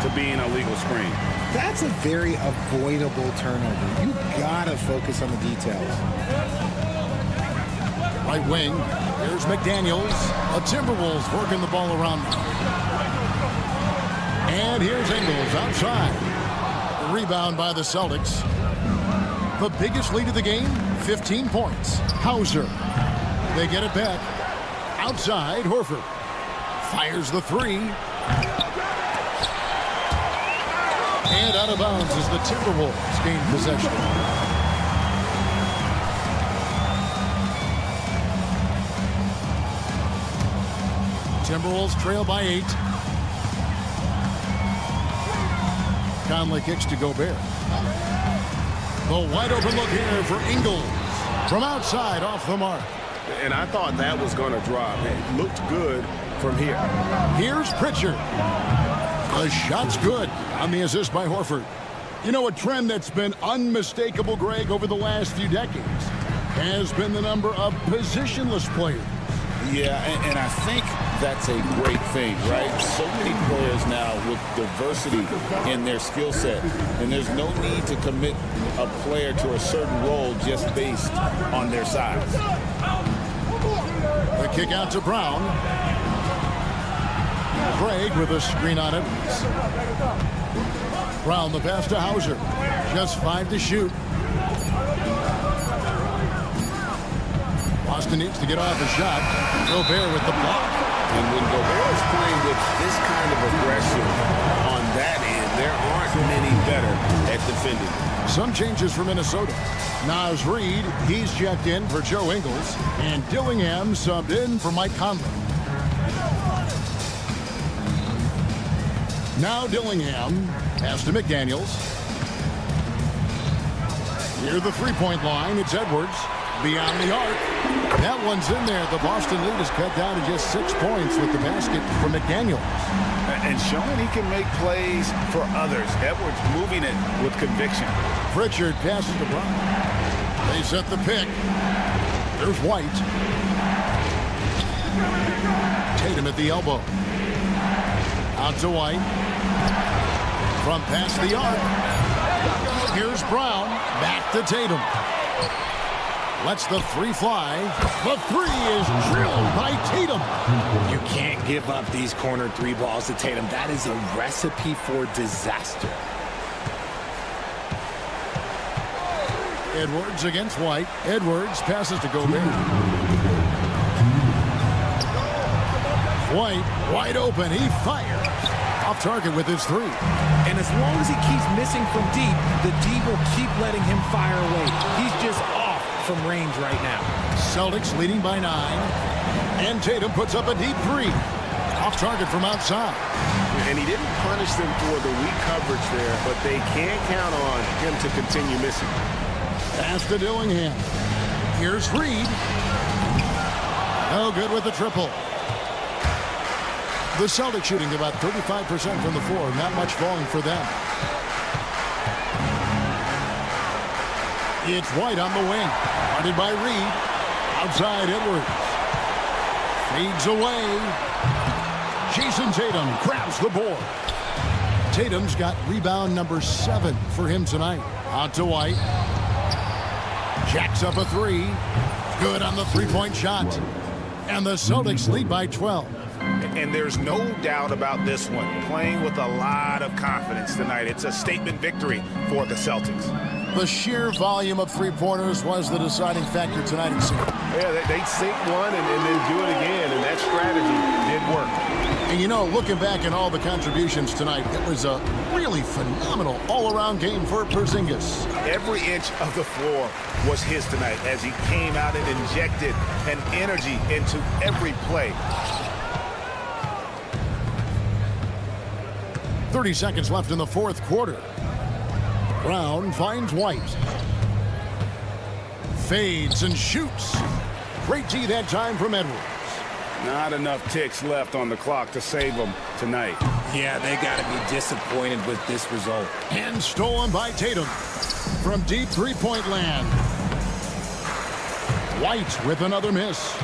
to being a legal screen. That's a very avoidable turnover. You gotta focus on the details. Right wing. Here's McDaniels. A Timberwolves working the ball around now. And here's Ingles outside. The rebound by the Celtics. The biggest lead of the game, 15 points. Hauser. They get it back. Outside, Horford. Fires the three. And out of bounds as the Timberwolves gain possession. Timberwolves trail by 8. Conley kicks to Gobert. The wide open look here for Ingles. From outside, off the mark. And I thought that was going to drop. It looked good from here. Here's Pritchard. The shot's good on the assist by Horford. You know, a trend that's been unmistakable, Greg, over the last few decades has been the number of positionless players. Yeah, and I think that's a great thing, right? So many players now with diversity in their skill set, and there's no need to commit a player to a certain role just based on their size. The kick out to Brown. Craig with a screen on it. Brown the pass to Hauser. Just 5 to shoot. Boston needs to get off a shot. Gobert with the block. And when Gobert is playing with this kind of aggression on that end, there aren't many better at defending. Some changes for Minnesota. Naz Reid, he's checked in for Joe Ingles. And Dillingham subbed in for Mike Conley. Now Dillingham. Pass to McDaniels. Near the three-point line, it's Edwards. Beyond the arc. That one's in there. The Boston lead is cut down to just 6 points with the basket from McDaniels. And showing he can make plays for others. Edwards moving it with conviction. Pritchard passes to Brown. They set the pick. There's White. Tatum at the elbow. Out to White. From past the arc. Here's Brown. Back to Tatum. Lets the three fly. The three is drilled by Tatum. You can't give up these corner three balls to Tatum. That is a recipe for disaster. Edwards against White. Edwards passes to Gobert. White wide open. He fires. Off target with his three. And as long as he keeps missing from deep, the D will keep letting him fire away. He's just off from range right now. Celtics leading by 9. And Tatum puts up a deep three. Off target from outside. And he didn't punish them for the weak coverage there, but they can't count on him to continue missing. Pass to Dillingham. Here's Reed. No good with the triple. The Celtics shooting about 35% from the floor. Not much falling for them. It's White on the wing. Guarded by Reed. Outside Edwards. Fades away. Jason Tatum grabs the board. Tatum's got rebound number 7 for him tonight. Out to White. Jacks up a three. Good on the three-point shot. And the Celtics lead by 12. And there's no doubt about this one. Playing with a lot of confidence tonight. It's a statement victory for the Celtics. The sheer volume of three-pointers was the deciding factor tonight, it seemed. Yeah, they'd sink one and then do it again, and that strategy did work. And you know, looking back at all the contributions tonight, it was a really phenomenal all-around game for Porzingis. Every inch of the floor was his tonight as he came out and injected an energy into every play. 30 seconds left in the fourth quarter. Brown finds White. Fades and shoots. Great D that time from Edwards. Not enough ticks left on the clock to save them tonight. Yeah, they got to be disappointed with this result. And stolen by Tatum from deep three-point land. White with another miss.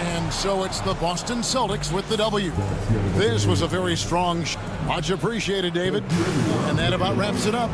And so it's the Boston Celtics with the W. This was a very strong much appreciated, David. And that about wraps it up.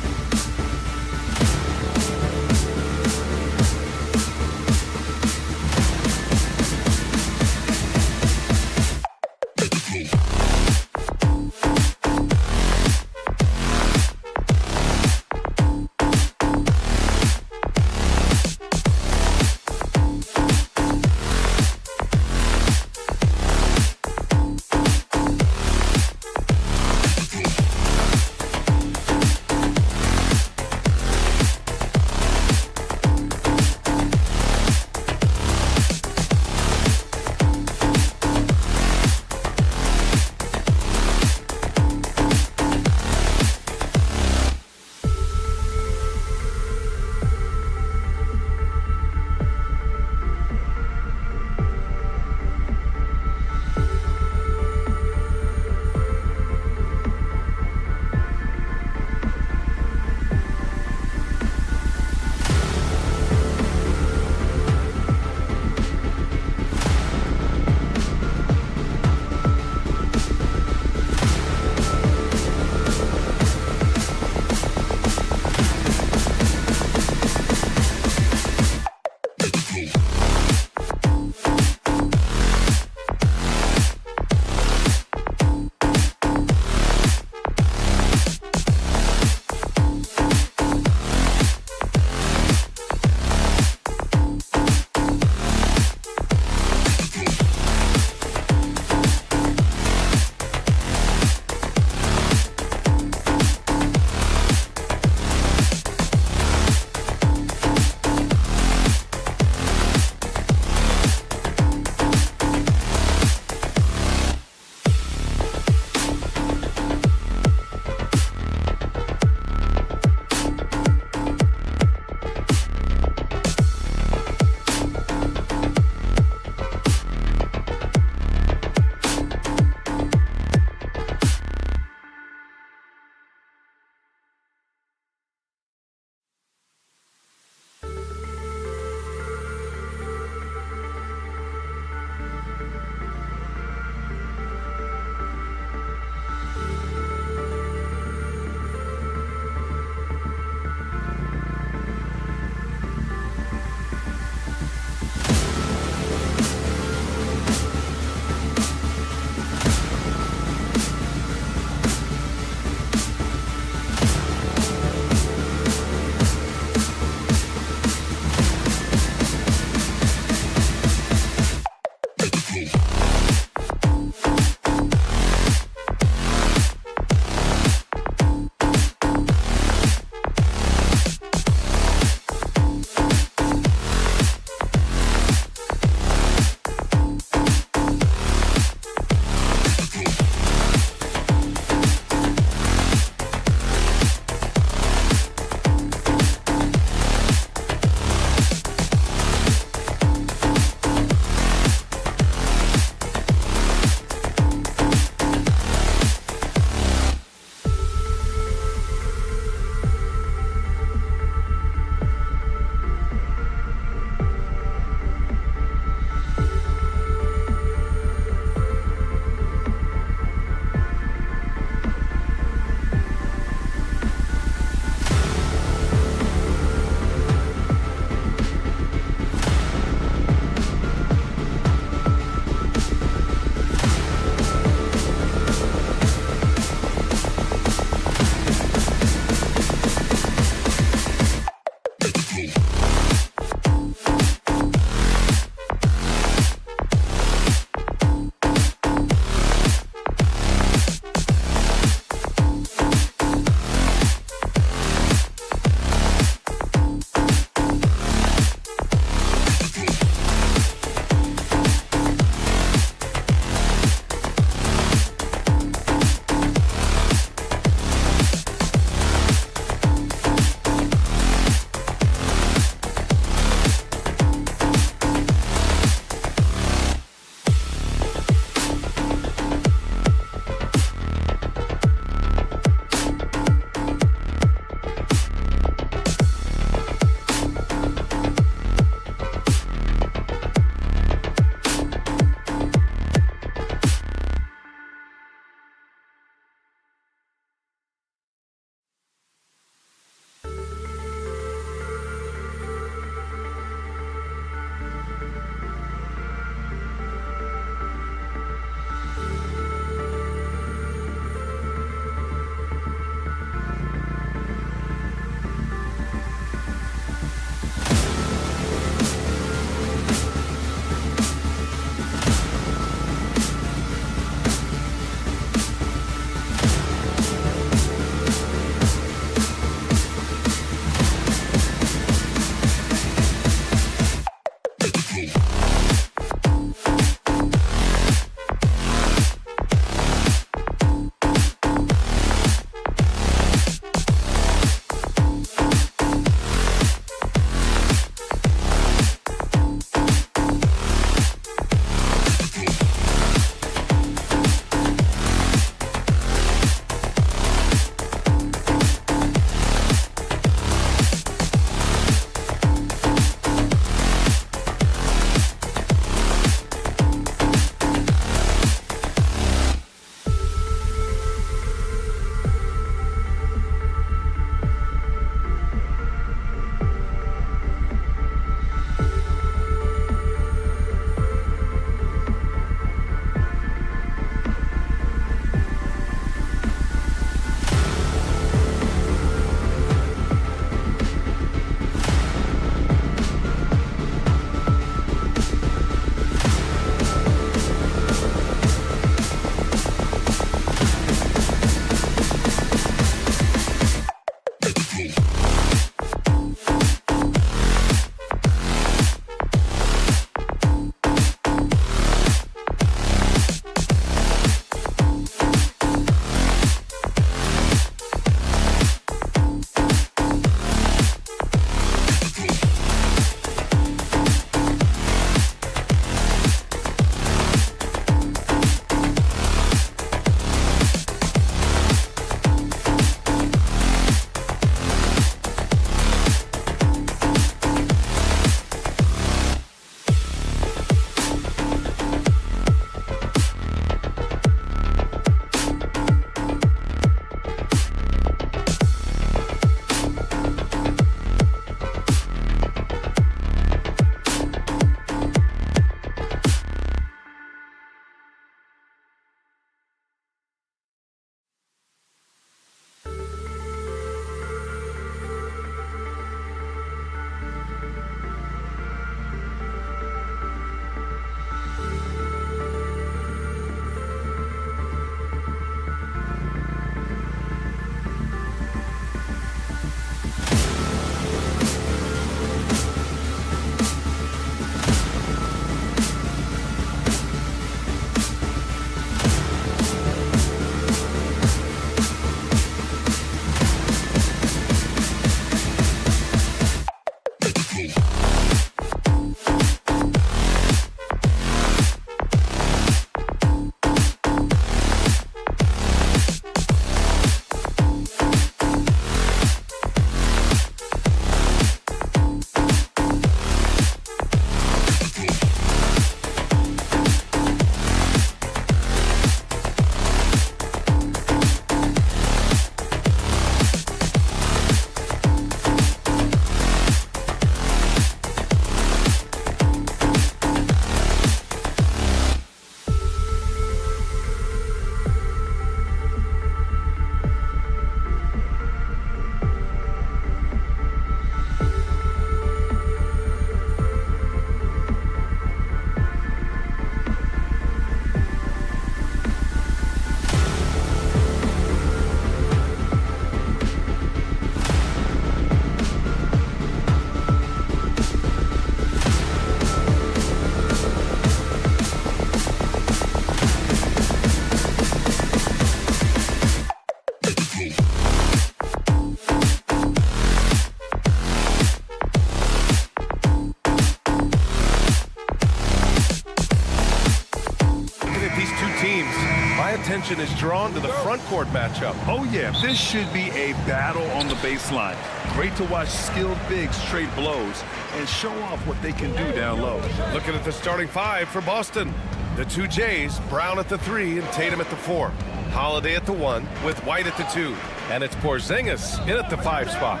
attention is drawn to the front court matchup. Oh, yeah, this should be a battle on the baseline. Great to watch skilled bigs trade blows and show off what they can do down low. Looking at the starting five for Boston. The two Jays, Brown at the 3 and Tatum at the 4. Holiday at the 1 with White at the 2. And it's Porzingis in at the 5 spot.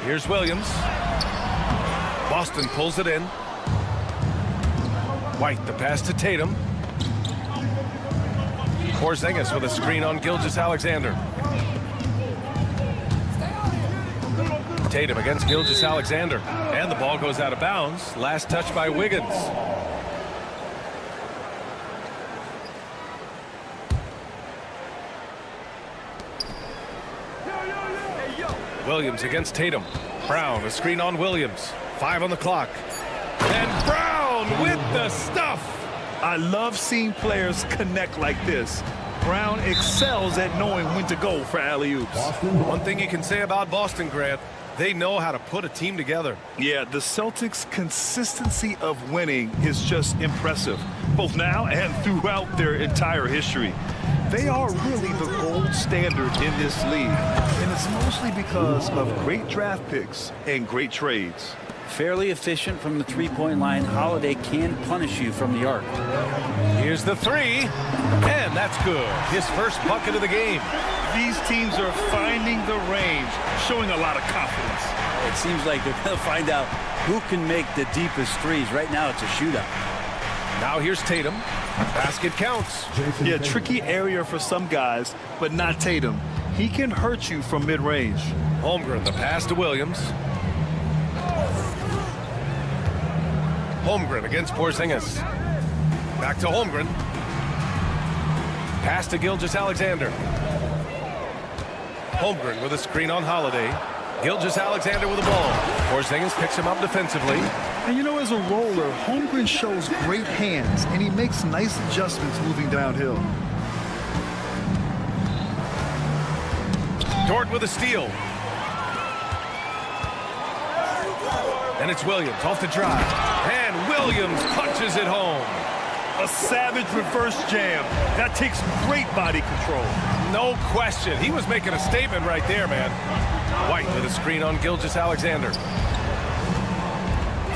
Here's Williams. Boston pulls it in. White, the pass to Tatum. Porzingis with a screen on Gilgeous-Alexander. Tatum against Gilgeous-Alexander. And the ball goes out of bounds. Last touch by Wiggins. Williams against Tatum. Brown, a screen on Williams. 5 on the clock. And Brown with the stuff. I love seeing players connect like this. Brown excels at knowing when to go for alley-oops. One thing you can say about Boston, Grant, they know how to put a team together. Yeah, the Celtics' consistency of winning is just impressive, both now and throughout their entire history. They are really the gold standard in this league, and it's mostly because of great draft picks and great trades. Fairly efficient from the three-point line. Holiday can punish you from the arc. Here's the 3, and that's good. His first bucket of the game. These teams are finding the range, showing a lot of confidence. It seems like they're going to find out who can make the deepest threes. Right now, it's a shootout. Now here's Tatum. Basket counts. Yeah, tricky area for some guys, but not Tatum. He can hurt you from mid-range. Holmgren, the pass to Williams. Holmgren against Porzingis. Back to Holmgren. Pass to Gilgeous-Alexander. Holmgren with a screen on Holiday. Gilgeous-Alexander with the ball. Porzingis picks him up defensively. And you know, as a roller, Holmgren shows great hands, and he makes nice adjustments moving downhill. Dort with a steal. And it's Williams off the drive. And Williams punches it home. A savage reverse jam. That takes great body control. No question. He was making a statement right there, man. White with a screen on Gilgeous-Alexander.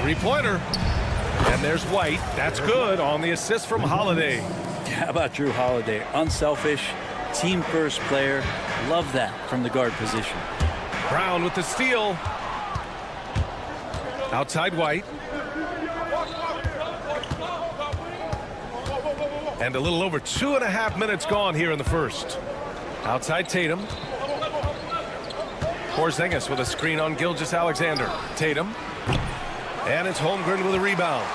Three-pointer. And there's White. That's good on the assist from Holiday. How about Drew Holiday? Unselfish, team-first player. Love that from the guard position. Brown with the steal. Outside White. And a little over 2.5 minutes gone here in the first. Outside Tatum. Porzingis with a screen on Gilgeous-Alexander. Tatum. And it's Holmgren with a rebound.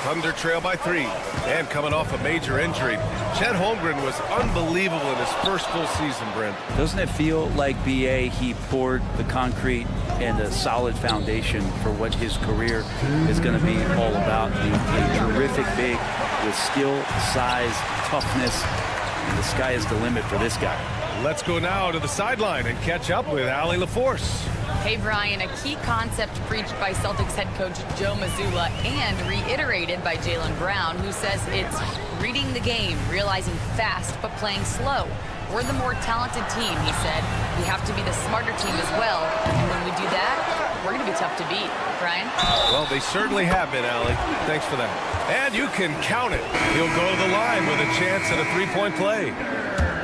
Thunder trail by 3. And coming off a major injury. Chet Holmgren was unbelievable in his first full season, Brent. Doesn't it feel like, B.A., he poured the concrete and a solid foundation for what his career is going to be all about? A terrific big with skill, size, toughness, and the sky is the limit for this guy. Let's go now to the sideline and catch up with Allie LaForce. Hey, Brian, a key concept preached by Celtics head coach Joe Mazzulla and reiterated by Jaylen Brown, who says it's reading the game, realizing fast but playing slow. We're the more talented team, he said. We have to be the smarter team as well. And when we do that, we're going to be tough to beat. Brian? Well, they certainly have been, Allie. Thanks for that. And you can count it. He'll go to the line with a chance at a three-point play.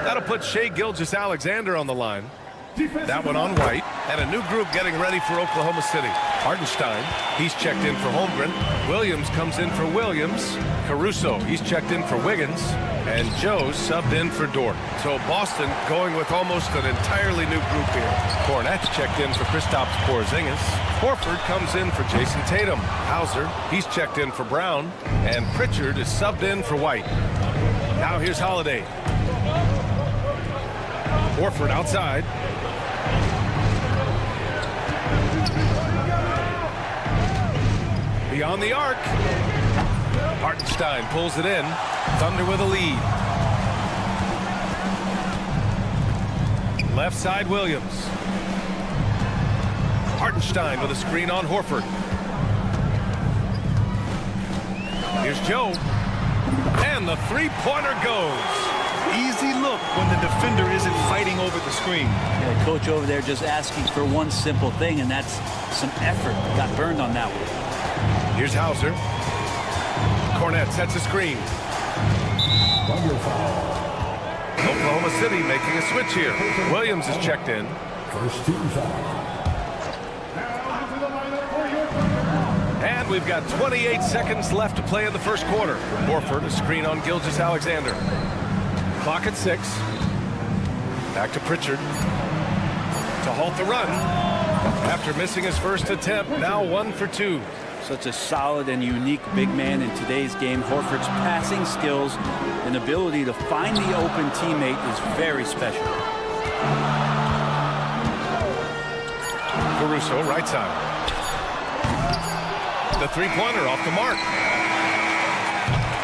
That'll put Shai Gilgeous-Alexander on the line. That one on White. And a new group getting ready for Oklahoma City. Hartenstein, he's checked in for Holmgren. Williams comes in for Williams. Caruso, he's checked in for Wiggins. And Joe subbed in for Dort. So Boston going with almost an entirely new group here. Kornet's checked in for Kristaps Porzingis. Horford comes in for Jason Tatum. Hauser, he's checked in for Brown. And Pritchard is subbed in for White. Now here's Holiday. Horford outside. Beyond the arc. Hartenstein pulls it in. Thunder with a lead. Left side Williams. Hartenstein with a screen on Horford. Here's Joe. And the three-pointer goes. Easy look when the defender isn't fighting over the screen. Yeah, coach over there just asking for one simple thing, and that's some effort. Got burned on that one. Here's Hauser. Cornette sets a screen. Oklahoma City making a switch here. Williams is checked in. And we've got 28 seconds left to play in the first quarter. Horford, a screen on Gilgeous-Alexander. Clock at 6. Back to Pritchard to halt the run. After missing his first attempt, now 1 for 2. Such a solid and unique big man in today's game. Horford's passing skills and ability to find the open teammate is very special. Caruso, right side. The three-pointer off the mark.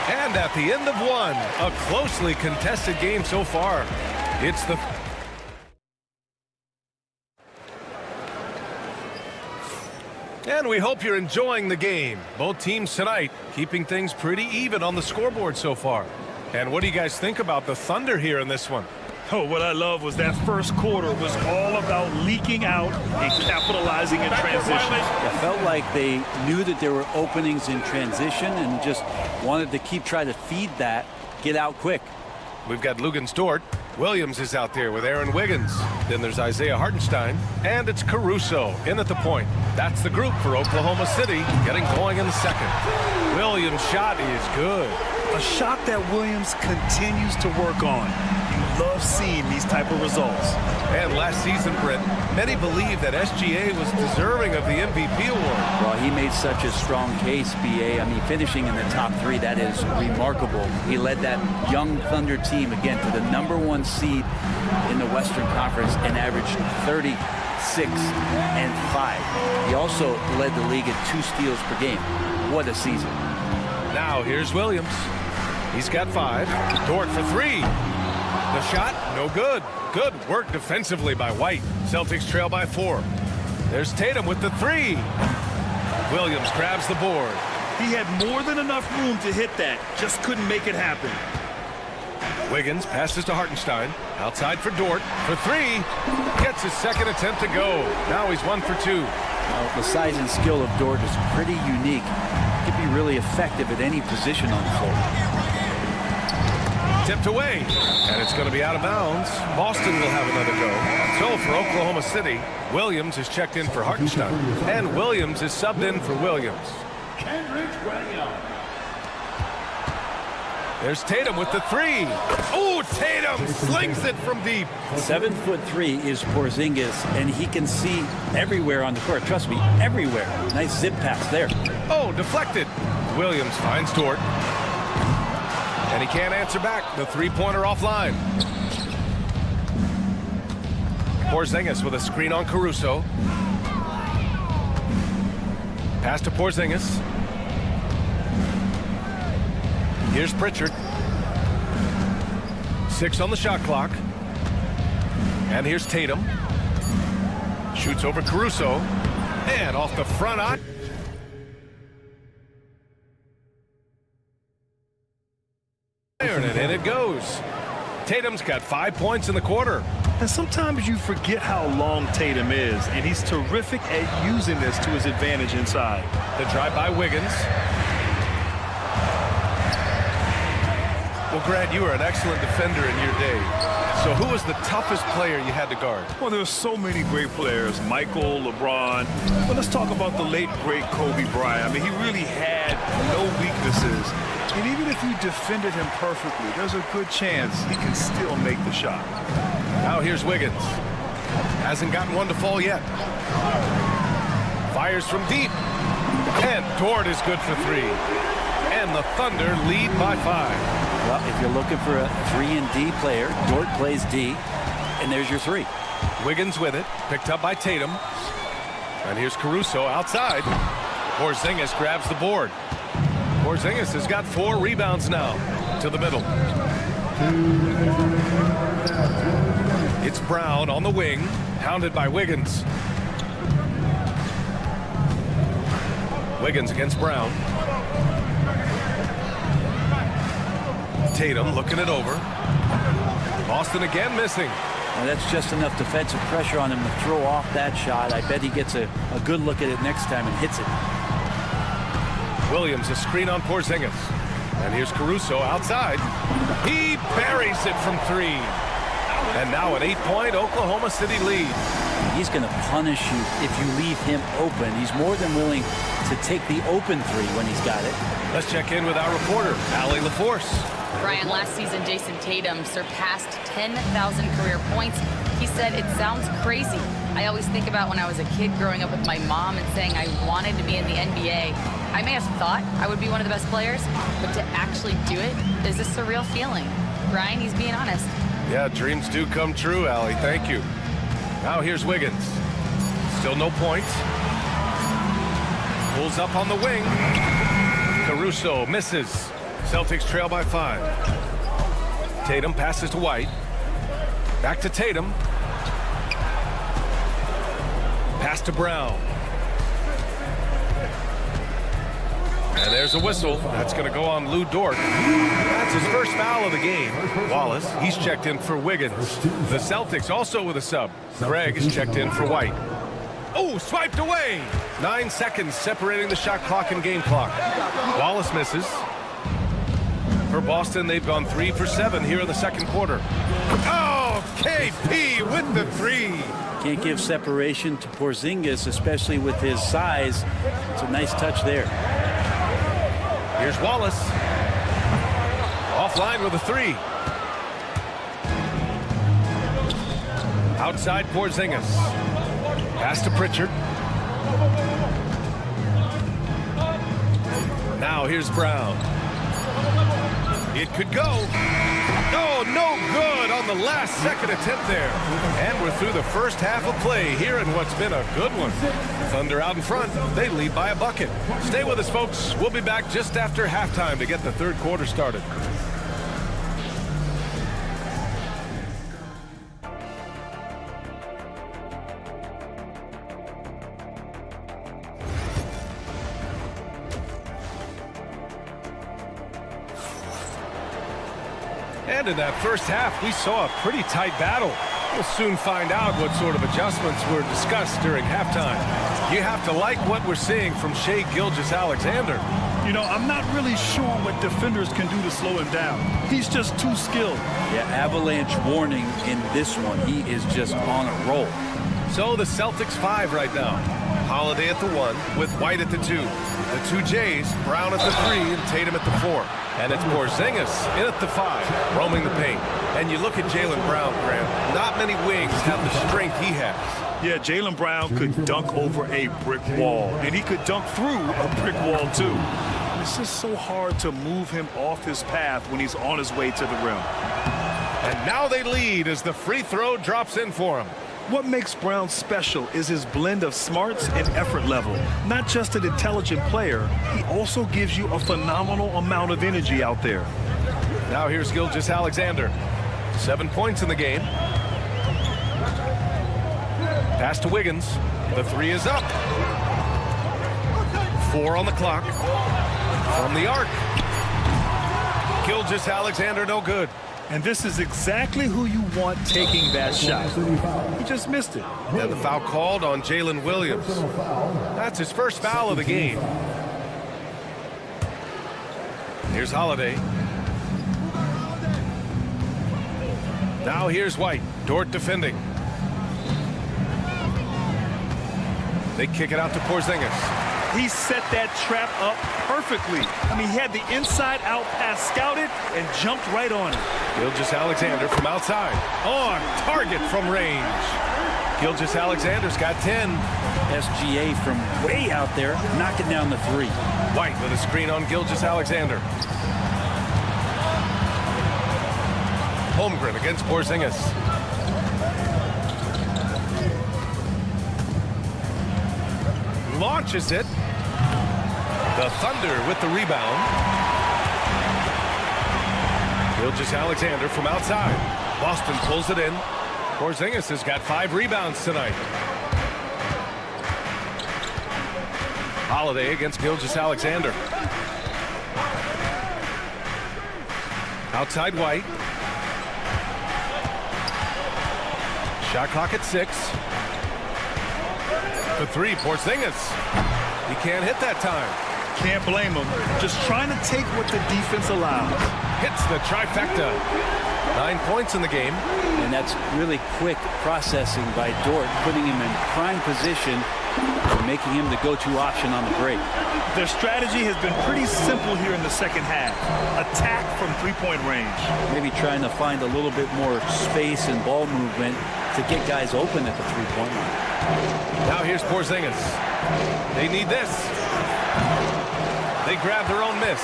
And at the end of one, a closely contested game so far. It's the... And we hope you're enjoying the game. Both teams tonight keeping things pretty even on the scoreboard so far. And what do you guys think about the Thunder here in this one? Oh, what I love was that first quarter was all about leaking out and capitalizing in transition. It felt like they knew that there were openings in transition and just wanted to keep trying to feed that, get out quick. We've got Lugens Dort. Williams is out there with Aaron Wiggins. Then there's Isaiah Hartenstein. And it's Caruso in at the point. That's the group for Oklahoma City getting going in the second. Williams' shot is good. A shot that Williams continues to work on. You love seeing these type of results. And last season, Brent, many believe that SGA was deserving of the MVP award. Well, he made such a strong case, BA. I mean, finishing in the top 3, that is remarkable. He led that young Thunder team, again, to the #1 seed in the Western Conference and averaged 36 and 5. He also led the league in 2 steals per game. What a season. Now here's Williams. He's got 5. Dort for 3. The shot, no good. Good work defensively by White. Celtics trail by 4. There's Tatum with the 3. Williams grabs the board. He had more than enough room to hit that. Just couldn't make it happen. Wiggins passes to Hartenstein. Outside for Dort for 3. Gets his second attempt to go. Now he's 1 for 2. Well, the size and skill of Dort is pretty unique. He could be really effective at any position on the floor. Tipped away, and it's going to be out of bounds. Boston will have another go. So for Oklahoma City, Williams is checked in for Hartenstein, and Williams is subbed in for Williams. There's Tatum with the 3. Oh, Tatum slings it from deep. 7'3" is Porzingis, and he can see everywhere on the court. Trust me, everywhere. Nice zip pass there. Oh, deflected. Williams finds Dort. And he can't answer back. The three-pointer offline. Porzingis with a screen on Caruso. Pass to Porzingis. Here's Pritchard. 6 on the shot clock. And here's Tatum. Shoots over Caruso. And off the front eye. And in it goes. Tatum's got 5 points in the quarter. And sometimes you forget how long Tatum is, and he's terrific at using this to his advantage inside. The drive by Wiggins. Well, Grant, you were an excellent defender in your day. So who was the toughest player you had to guard? Well, there were so many great players. Michael, LeBron. But let's talk about the late, great Kobe Bryant. I mean, he really had no weaknesses. And even if you defended him perfectly, there's a good chance he can still make the shot. Now here's Wiggins. Hasn't gotten one to fall yet. Fires from deep. And Dort is good for 3. And the Thunder lead by 5. Well, if you're looking for a 3 and D player, Dort plays D, and there's your 3. Wiggins with it, picked up by Tatum. And here's Caruso outside. Porzingis grabs the board. Porzingis has got 4 rebounds now to the middle. It's Brown on the wing, hounded by Wiggins. Wiggins against Brown. Tatum looking it over. Boston again missing. And that's just enough defensive pressure on him to throw off that shot. I bet he gets a good look at it next time and hits it. Williams, a screen on Porzingis. And here's Caruso outside. He buries it from 3. And now an 8-point Oklahoma City lead. He's going to punish you if you leave him open. He's more than willing to take the open 3 when he's got it. Let's check in with our reporter, Allie LaForce. Brian, last season, Jason Tatum surpassed 10,000 career points. He said, "It sounds crazy. I always think about when I was a kid growing up with my mom and saying I wanted to be in the NBA. I may have thought I would be one of the best players, but to actually do it is a surreal feeling." Brian, he's being honest. Yeah, dreams do come true, Allie. Thank you. Now here's Wiggins. Still no points. Pulls up on the wing. Caruso misses. Celtics trail by 5. Tatum passes to White. Back to Tatum. Pass to Brown. And there's a whistle. That's going to go on Lou Dort. That's his first foul of the game. Wallace, he's checked in for Wiggins. The Celtics also with a sub. Greg is checked in for White. Oh, swiped away. 9 seconds separating the shot clock and game clock. Wallace misses. For Boston, they've gone 3 for 7 here in the second quarter. Oh, KP with the 3. Can't give separation to Porzingis, especially with his size. It's a nice touch there. Here's Wallace. Offline with a 3. Outside Porzingis. Pass to Pritchard. Now here's Brown. It could go. Oh, no good on the last second attempt there. And we're through the first half of play here in what's been a good one. Thunder out in front. They lead by a bucket. Stay with us, folks. We'll be back just after halftime to get the third quarter started. And in that first half, we saw a pretty tight battle. We'll soon find out what sort of adjustments were discussed during halftime. You have to like what we're seeing from Shai Gilgeous-Alexander. You know, I'm not really sure what defenders can do to slow him down. He's just too skilled. Yeah, avalanche warning in this one. He is just on a roll. So the Celtics 5 right now. Holiday at the 1 with White at the 2. The 2 Jays, Brown at the 3 and Tatum at the 4. And it's Porzingis in at the 5, roaming the paint. And you look at Jaylen Brown, Grant. Not many wings have the strength he has. Yeah, Jaylen Brown could dunk over a brick wall, and he could dunk through a brick wall too. It's just so hard to move him off his path when he's on his way to the rim. And now they lead as the free throw drops in for him. What makes Brown special is his blend of smarts and effort level. Not just an intelligent player, he also gives you a phenomenal amount of energy out there. Now here's Gilgeous-Alexander. 7 points in the game. Pass to Wiggins. The 3 is up. 4 on the clock. From the arc. Gilgeous-Alexander no good. And this is exactly who you want taking that shot. He just missed it. And the foul called on Jalen Williams. That's his first foul of the game. Here's Holiday. Now here's White. Dort defending. They kick it out to Porzingis. He set that trap up perfectly. I mean, he had the inside-out pass scouted and jumped right on it. Gilgeous-Alexander from outside. On target from range. Gilgeous-Alexander's got 10. SGA from way out there, knocking down the 3. White with a screen on Gilgeous-Alexander. Holmgren against Porzingis. Launches it. The Thunder with the rebound. Gilgeous-Alexander from outside. Boston pulls it in. Porzingis has got 5 rebounds tonight. Holiday against Gilgeous-Alexander. Outside White. Shot clock at 6. The 3, Porzingis. He can't hit that time. Can't blame him. Just trying to take what the defense allows. Hits the trifecta. 9 points in the game. And that's really quick processing by Dort, putting him in prime position and making him the go-to option on the break. Their strategy has been pretty simple here in the second half. Attack from three-point range. Maybe trying to find a little bit more space and ball movement to get guys open at the three-point line. Now here's Porzingis. They need this. They grab their own miss.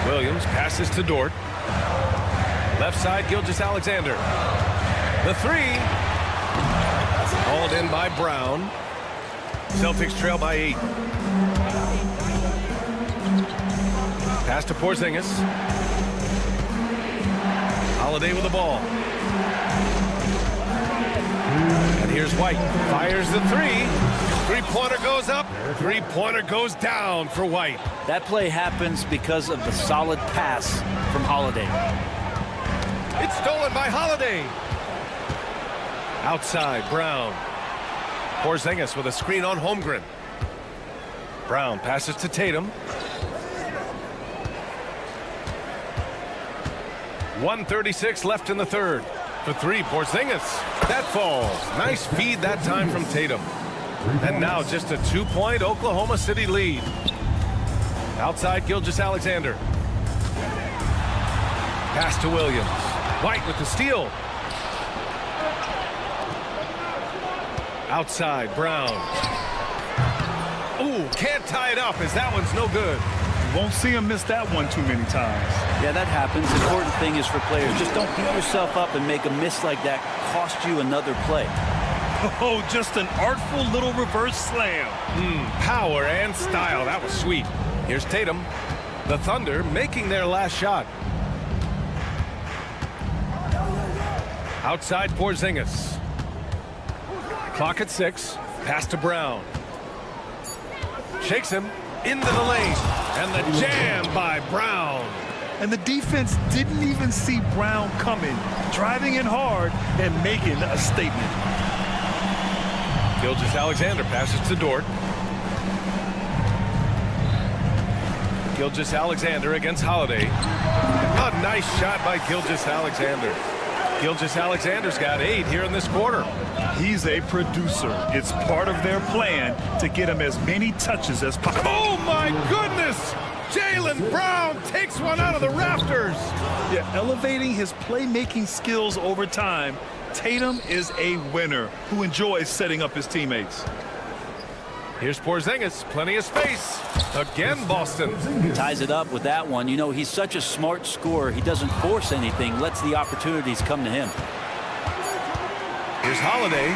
Williams passes to Dort. Left side, Gilgeous-Alexander. The 3. Hauled in by Brown. Celtics trail by 8. Pass to Porzingis. Holiday with the ball. And here's White. Fires the 3. Three-pointer goes up. Three-pointer goes down for White. That play happens because of the solid pass from Holiday. It's stolen by Holiday. Outside, Brown. Porzingis with a screen on Holmgren. Brown passes to Tatum. 1:36 left in the third. For 3, Porzingis. That falls. Nice feed that time from Tatum. And now just a 2-point Oklahoma City lead. Outside, Gilgeous-Alexander. Pass to Williams. White with the steal. Outside, Brown. Ooh, can't tie it up as that one's no good. Won't see him miss that one too many times. Yeah, that happens. The important thing is for players, just don't beat yourself up and make a miss like that cost you another play. Oh, just an artful little reverse slam. Power and style. That was sweet. Here's Tatum. The Thunder making their last shot. Outside, Porzingis. Clock at 6. Pass to Brown. Shakes him into the lane. And the jam by Brown. And the defense didn't even see Brown coming, driving in hard and making a statement. Gilgeous-Alexander passes to Dort. Gilgeous-Alexander against Holiday. A nice shot by Gilgeous-Alexander. Gilgeous-Alexander's got 8 here in this quarter. He's a producer. It's part of their plan to get him as many touches as possible. Oh, my goodness! Jaylen Brown takes one out of the rafters. Yeah, elevating his playmaking skills over time, Tatum is a winner who enjoys setting up his teammates. Here's Porzingis, plenty of space. Again, Boston. Ties it up with that one. You know, he's such a smart scorer. He doesn't force anything, lets the opportunities come to him. Here's Holiday.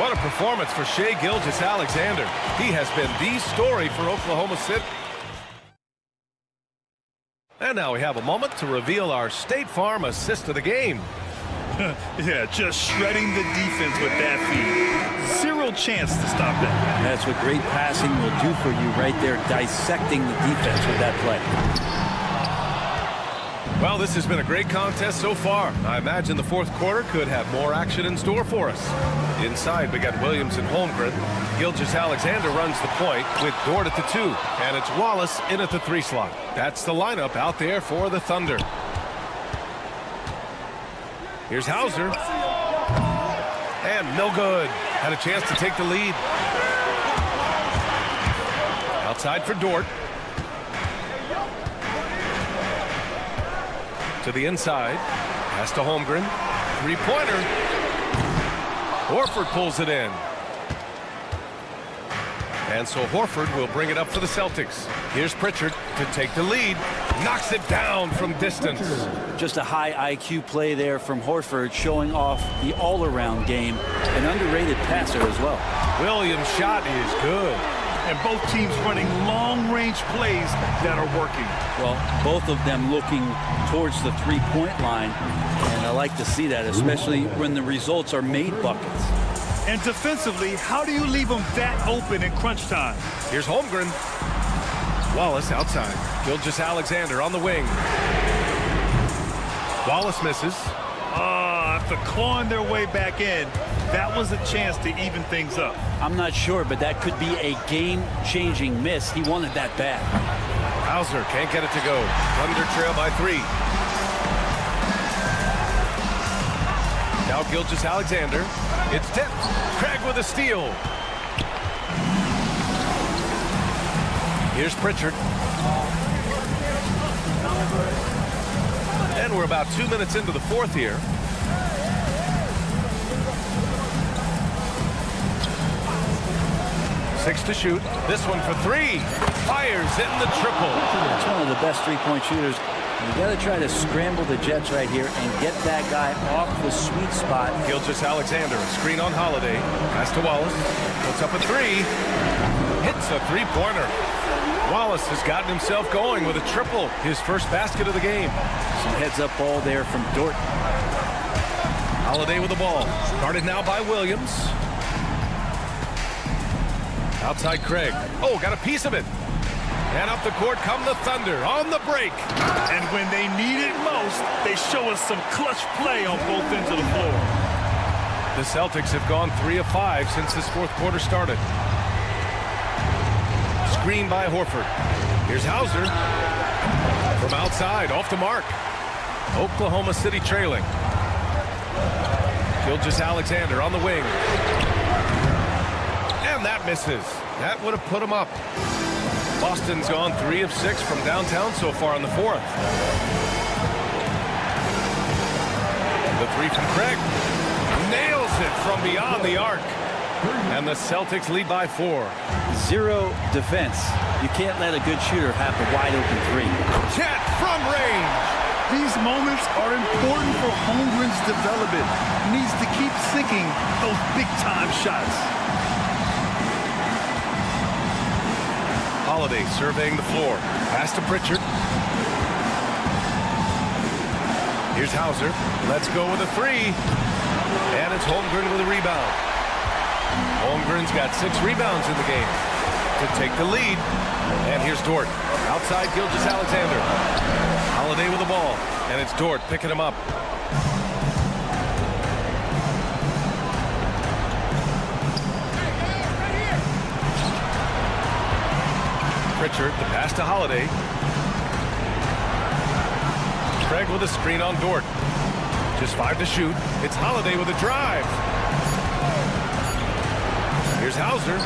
What a performance for Shai Gilgeous-Alexander. He has been the story for Oklahoma City. And now we have a moment to reveal our State Farm assist of the game. Yeah, just shredding the defense with that feed. Zero chance to stop that. That's what great passing will do for you right there, dissecting the defense with that play. Well, this has been a great contest so far. I imagine the fourth quarter could have more action in store for us. Inside, we got Williams and Holmgren. Gilgeous-Alexander runs the point with Dort at the 2. And it's Wallace in at the 3 slot. That's the lineup out there for the Thunder. Here's Hauser. And no good. Had a chance to take the lead. Outside for Dort. To the inside. Pass to Holmgren. 3-pointer. Horford pulls it in. And so Horford will bring it up for the Celtics. Here's Pritchard to take the lead. Knocks it down from distance. Just a high IQ play there from Horford, showing off the all-around game. An underrated passer as well. Williams' shot is good. And both teams running long-range plays that are working. Well, both of them looking towards the three-point line. And I like to see that, especially when the results are made buckets. And defensively, how do you leave them that open in crunch time? Here's Holmgren. Wallace outside. Gilgeous-Alexander on the wing. Wallace misses. After clawing their way back in, that was a chance to even things up. I'm not sure, but that could be a game-changing miss. He wanted that bad. Hauser can't get it to go. Thunder trail by 3. Now Gilgeous-Alexander. It's tipped. Craig with a steal. Here's Pritchard. And we're about 2 minutes into the fourth here. Six to shoot. This one for 3. Fires in the triple. It's one of the best three-point shooters. You got to try to scramble the Jets right here and get that guy off the sweet spot. Gilgeous-Alexander, a screen on Holiday. Pass to Wallace. Puts up a 3. Hits a three-pointer. Wallace has gotten himself going with a triple. His first basket of the game. Some heads-up ball there from Dort. Holiday with the ball. Guarded now by Williams. Outside Craig. Oh, got a piece of it. And up the court come the Thunder on the break. And when they need it most, they show us some clutch play on both ends of the floor. The Celtics have gone 3 of 5 since this fourth quarter started. Screen by Horford. Here's Hauser. From outside, off the mark. Oklahoma City trailing. Gilgeous-Alexander on the wing. And that misses. That would have put him up. Boston's gone 3 of 6 from downtown so far in the fourth. The 3 from Craig. Nails it from beyond the arc. And the Celtics lead by 4. Zero defense. You can't let a good shooter have the wide open 3. Chet from range. These moments are important for Holmgren's development. He needs to keep sinking those big-time shots. Holiday surveying the floor. Pass to Pritchard. Here's Hauser. Let's go with a 3. And it's Holmgren with a rebound. Holmgren's got 6 rebounds in the game to take the lead. And here's Dort. Outside Gilgeous-Alexander. Holiday with the ball. And it's Dort picking him up. Pritchard, the pass to Holiday. Craig with a screen on Dort. Just 5 to shoot. It's Holiday with a drive. Here's Hauser.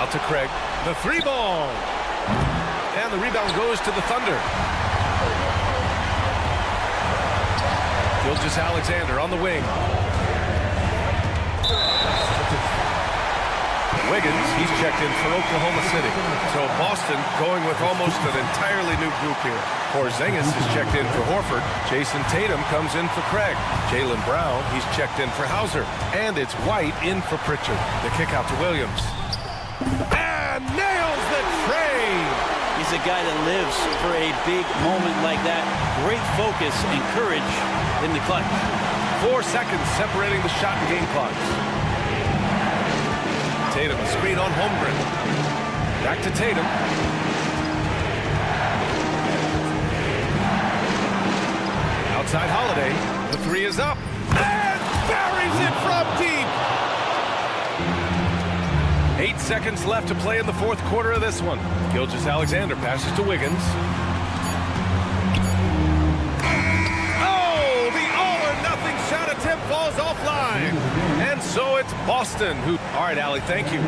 Out to Craig. The 3-ball. And the rebound goes to the Thunder. Gilgeous-Alexander on the wing. Wiggins, he's checked in for Oklahoma City. So Boston going with almost an entirely new group here. Porzingis is checked in for Horford. Jason Tatum comes in for Craig. Jaylen Brown, he's checked in for Hauser. And it's White in for Pritchard. The kick out to Williams. And nails the tray! He's a guy that lives for a big moment like that. Great focus and courage in the clutch. 4 seconds separating the shot and game clocks. Tatum, screen on Holmgren. Back to Tatum. Outside Holiday. The 3 is up. And buries it from deep. 8 seconds left to play in the fourth quarter of this one. Gilgeous-Alexander passes to Wiggins. Oh, the all-or-nothing shot attempt falls offline. And so it's Boston who... All right, Allie, thank you.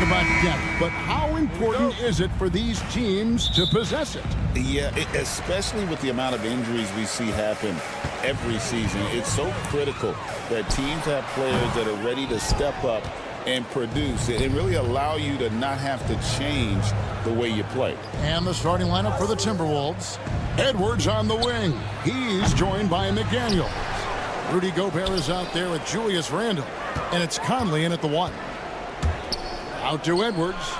about depth, but how important is it for these teams to possess it? Yeah, especially with the amount of injuries we see happen every season. It's so critical that teams have players that are ready to step up and produce and really allow you to not have to change the way you play. And the starting lineup for the Timberwolves. Edwards on the wing. He's joined by McDaniels. Rudy Gobert is out there with Julius Randle. And it's Conley in at the 1. Out to Edwards.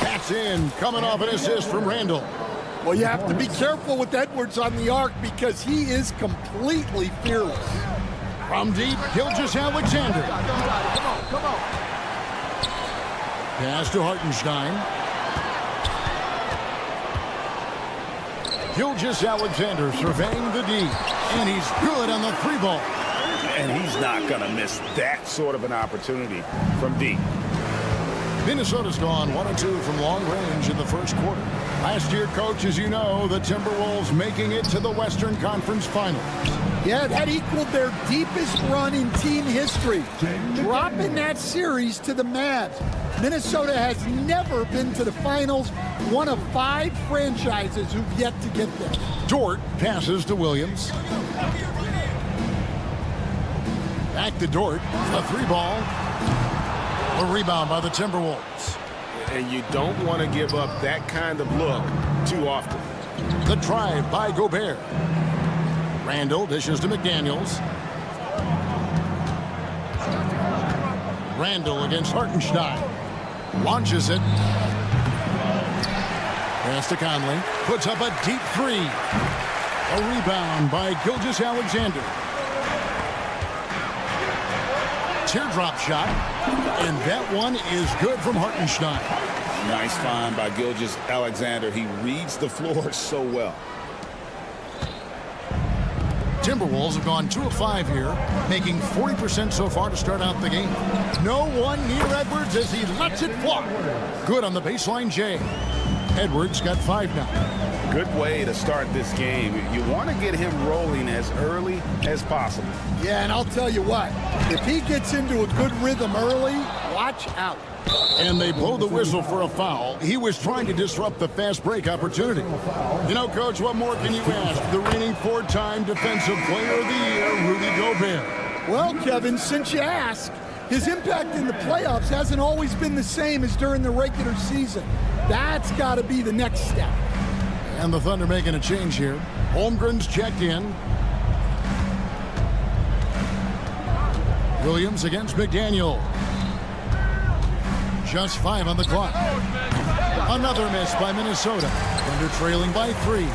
That's in, coming off an assist from Randle. Well, you have to be careful with Edwards on the arc because he is completely fearless. From deep, Gilgeous-Alexander. Come on. Pass to Hartenstein. Gilgeous-Alexander surveying the D. And he's good on the 3-ball. And he's not going to miss that sort of an opportunity from deep. Minnesota's gone 1-2 from long range in the first quarter. Last year, Coach, as you know, the Timberwolves making it to the Western Conference Finals. Yeah, that equaled their deepest run in team history, dropping that series to the Mavs. Minnesota has never been to the finals, one of 5 franchises who've yet to get there. Dort passes to Williams. Back to Dort, a 3-ball. A rebound by the Timberwolves. And you don't want to give up that kind of look too often. The drive by Gobert. Randle dishes to McDaniels. Randle against Hartenstein. Launches it. Pass to Conley. Puts up a deep 3. A rebound by Gilgeous-Alexander. Teardrop shot. And that one is good from Hartenstein. Nice find by Gilgeous-Alexander. He reads the floor so well. Timberwolves have gone 2 of 5 here, making 40% so far to start out the game. No one near Edwards as he lets it fly. Good on the baseline, Jay. Edwards got 5 now. Good way to start this game. You want to get him rolling as early as possible. Yeah, and I'll tell you what, if he gets into a good rhythm early, watch out. And they blow the whistle for a foul. He was trying to disrupt the fast break opportunity. You know, Coach, what more can you ask? The reigning 4-time Defensive Player of the Year, Rudy Gobert. Well, Kevin, since you ask, his impact in the playoffs hasn't always been the same as during the regular season. That's got to be the next step. And the Thunder making a change here. Holmgren's checked in. Williams against McDaniel. Just 5 on the clock. Another miss by Minnesota. Thunder trailing by 3.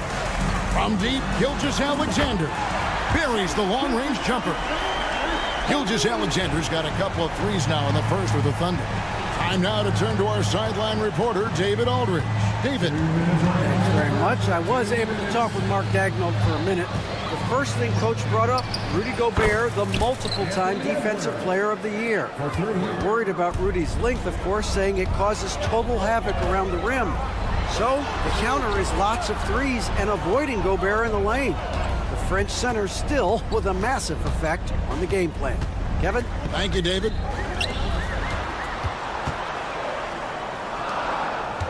From deep, Gilgeous-Alexander buries the long-range jumper. Gilgeous-Alexander's got a couple of 3s now in the first for the Thunder. Time now to turn to our sideline reporter, David Aldridge. David. Thanks very much. I was able to talk with Mark Dagnall for a minute. The first thing Coach brought up, Rudy Gobert, the multiple-time Defensive Player of the Year. Worried about Rudy's length, of course, saying it causes total havoc around the rim. So the counter is lots of 3s and avoiding Gobert in the lane. The French center still with a massive effect on the game plan. Kevin? Thank you, David.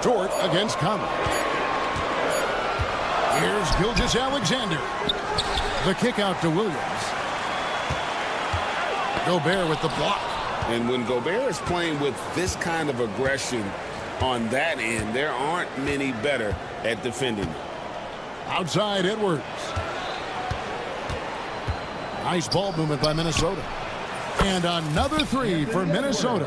Dort against Conley. Here's Gilgeous-Alexander. The kick out to Williams. Gobert with the block. And when Gobert is playing with this kind of aggression on that end, there aren't many better at defending. Outside Edwards. Nice ball movement by Minnesota. And another 3 for Minnesota.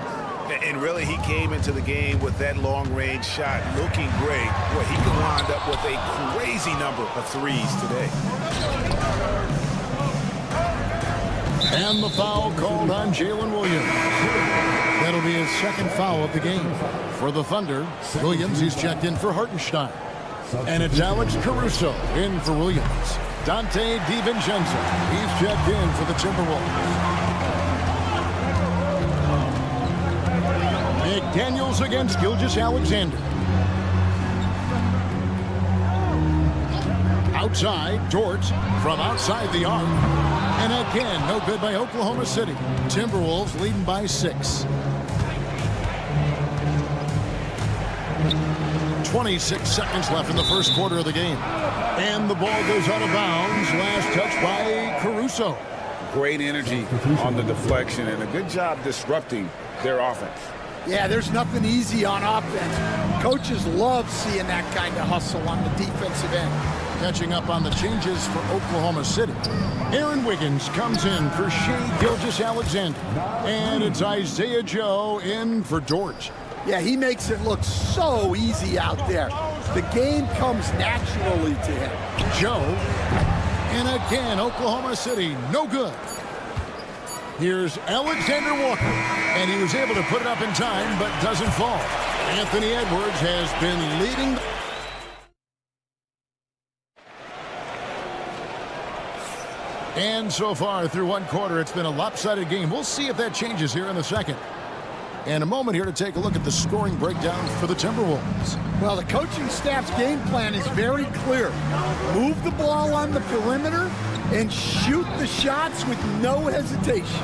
And really, he came into the game with that long-range shot looking great. Boy, he can wind up with a crazy number of 3s today. And the foul called on Jalen Williams. That'll be his second foul of the game. For the Thunder, Williams, he's checked in for Hartenstein. And it's Alex Caruso in for Williams. Dante DiVincenzo, he's checked in for the Timberwolves. McDaniels against Gilgeous-Alexander. Outside, Dort from outside the arc. And again, no good by Oklahoma City. Timberwolves leading by 6. .26 seconds left in the first quarter of the game. And the ball goes out of bounds. Last touch by Caruso. Great energy on the deflection and a good job disrupting their offense. Yeah, there's nothing easy on offense. Coaches love seeing that kind of hustle on the defensive end. Catching up on the changes for Oklahoma City. Aaron Wiggins comes in for Shai Gilgeous-Alexander. And it's Isaiah Joe in for Dort. Yeah, he makes it look so easy out there. The game comes naturally to him. Joe. And again, Oklahoma City, no good. Here's Alexander Walker. And he was able to put it up in time, but doesn't fall. Anthony Edwards has been leading. And so far through one quarter, it's been a lopsided game. We'll see if that changes here in the second. And a moment here to take a look at the scoring breakdown for the Timberwolves. Well, the coaching staff's game plan is very clear. Move the ball on the perimeter and shoot the shots with no hesitation.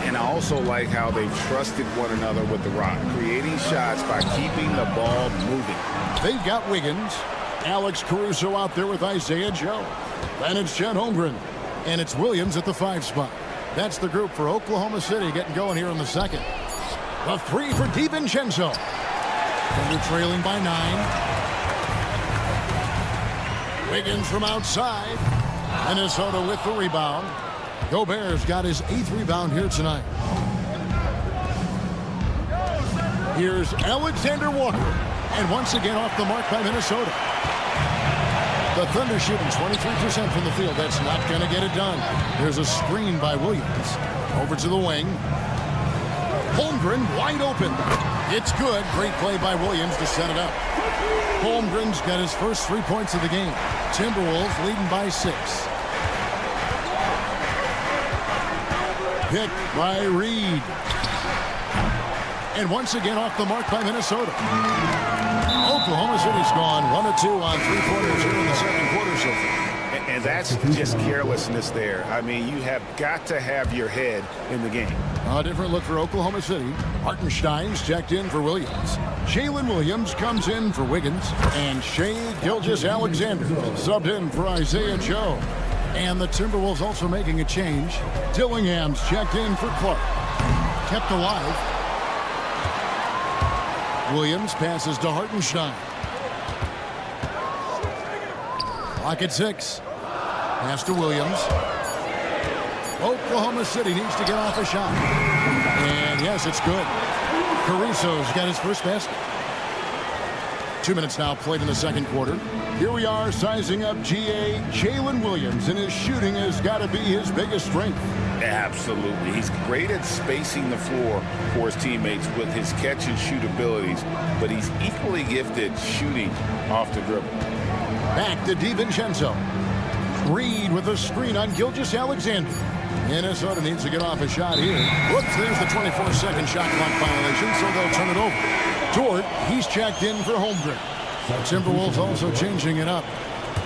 And I also like how they've trusted one another with the rock, creating shots by keeping the ball moving. They've got Wiggins, Alex Caruso out there with Isaiah Joe. Then it's Chet Holmgren, and it's Williams at the 5 spot. That's the group for Oklahoma City getting going here in the second. The 3 for DiVincenzo. Thunder trailing by 9. Wiggins from outside. Minnesota with the rebound. Gobert's got his 8th rebound here tonight. Here's Alexander Walker. And once again off the mark by Minnesota. The Thunder shooting 23% from the field. That's not going to get it done. There's a screen by Williams. Over to the wing. Holmgren wide open. It's good. Great play by Williams to set it up. Holmgren's got his first 3 points of the game. Timberwolves leading by 6. Pick by Reed. And once again off the mark by Minnesota. Oklahoma City's gone 1 of 2 on 3-pointers here in the second quarter so far. And that's just carelessness there. I mean, you have got to have your head in the game. A different look for Oklahoma City. Hartenstein's checked in for Williams. Jalen Williams comes in for Wiggins. And Shai Gilgeous-Alexander subbed in for Isaiah Joe. And the Timberwolves also making a change. Dillingham's checked in for Clark. Kept alive. Williams passes to Hartenstein. Clock at 6. Pass to Williams. Oklahoma City needs to get off a shot. And yes, it's good. Caruso's got his first basket. 2 minutes now played in the second quarter. Here we are sizing up GA Jalen Williams, and his shooting has got to be his biggest strength. Absolutely. He's great at spacing the floor for his teammates with his catch and shoot abilities, but he's equally gifted shooting off the dribble. Back to DiVincenzo. Reed with a screen on Gilgeous-Alexander. Minnesota needs to get off a shot here. Whoops, there's the 24-second shot clock violation, so they'll turn it over. Dort, he's checked in for Holmgren. Timberwolves also changing it up.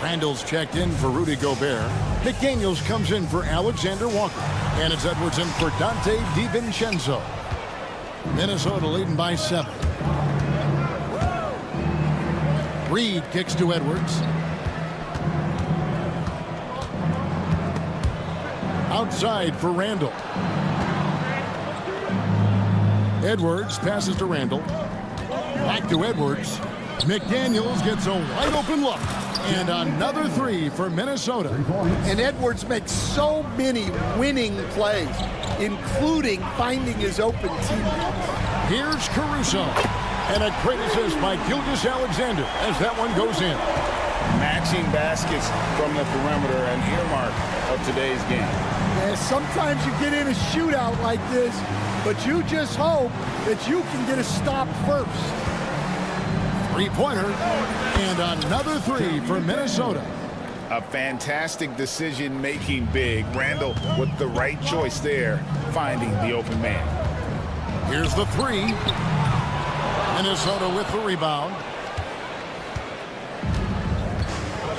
Randall's checked in for Rudy Gobert. McDaniels comes in for Alexander Walker. And it's Edwards in for Dante DiVincenzo. Minnesota leading by 7. Reed kicks to Edwards. Outside for Randall. Edwards passes to Randall. Back to Edwards. McDaniels gets a wide open look. And another 3 for Minnesota. And Edwards makes so many winning plays, including finding his open teammates. Here's Caruso. And a great assist by Gilgeous-Alexander as that one goes in. Matching baskets from the perimeter, an earmark of today's game. Yeah, sometimes you get in a shootout like this, but you just hope that you can get a stop first. 3-pointer. And another 3 for Minnesota. A fantastic decision-making big. Randall with the right choice there, finding the open man. Here's the 3. Minnesota with the rebound.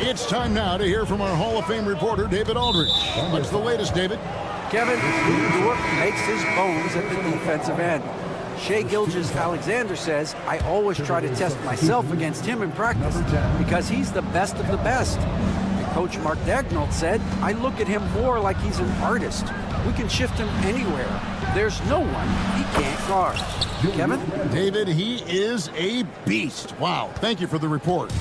It's time now to hear from our Hall of Fame reporter, David Aldridge. What's the latest, David? Kevin, Dort makes his bones at the defensive end. Shai Gilgeous-Alexander says, I always try to test myself against him in practice because he's the best of the best. And Coach Mark Daigneault said, I look at him more like he's an artist. We can shift him anywhere. There's no one he can't guard. Kevin? David, he is a beast. Wow. Thank you for the report.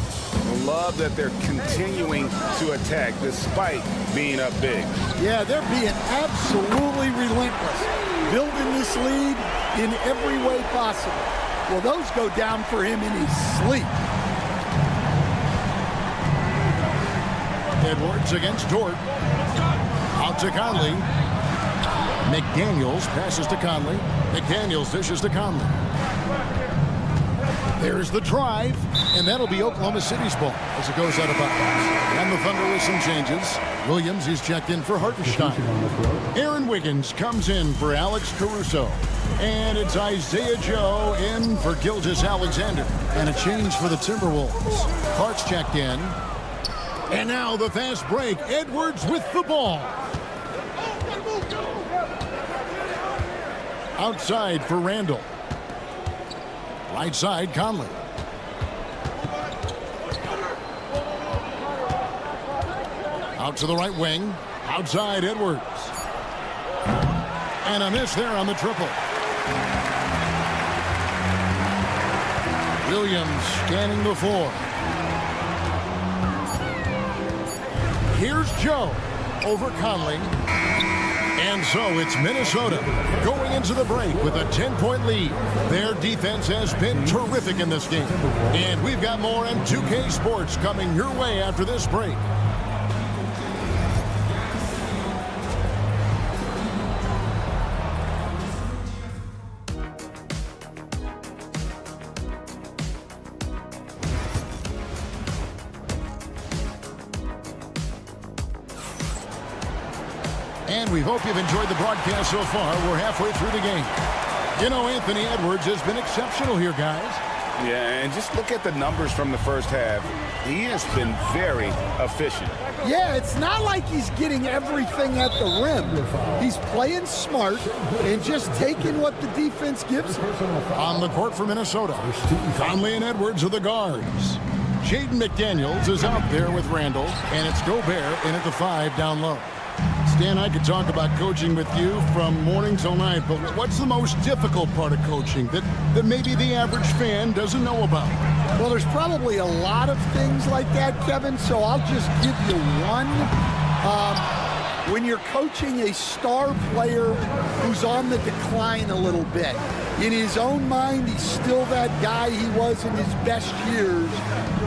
Love that they're continuing to attack despite being up big. Yeah, they're being absolutely relentless, building this lead in every way possible. Well, those go down for him in his sleep. Edwards against Dort. Out to Conley. McDaniels passes to Conley. McDaniels dishes to Conley. There's the drive, and that'll be Oklahoma City's ball as it goes out of bounds. And the Thunder with some changes. Williams, he's checked in for Hartenstein. Aaron Wiggins comes in for Alex Caruso. And it's Isaiah Joe in for Gilgeous-Alexander. And a change for the Timberwolves. Clark's checked in. And now the fast break. Edwards with the ball. Outside for Randall. Right side, Conley. Out to the right wing. Outside, Edwards. And a miss there on the triple. Williams scanning the floor. Here's Joe over Conley. And so it's Minnesota going into the break with a 10-point lead. Their defense has been terrific in this game. And we've got more on 2K Sports coming your way after this break. And we hope you've enjoyed the broadcast so far. We're halfway through the game. You know, Anthony Edwards has been exceptional here, guys. Yeah, and just look at the numbers from the first half. He has been very efficient. Yeah, it's not like he's getting everything at the rim. He's playing smart and just taking what the defense gives him. On the court for Minnesota, Conley and Edwards are the guards. Jaden McDaniels is out there with Randall, and it's Gobert in at the 5 down low. Stan, I could talk about coaching with you from morning till night, but what's the most difficult part of coaching that maybe the average fan doesn't know about? Well, there's probably a lot of things like that, Kevin, so I'll just give you one. When you're coaching a star player who's on the decline a little bit, in his own mind, he's still that guy he was in his best years,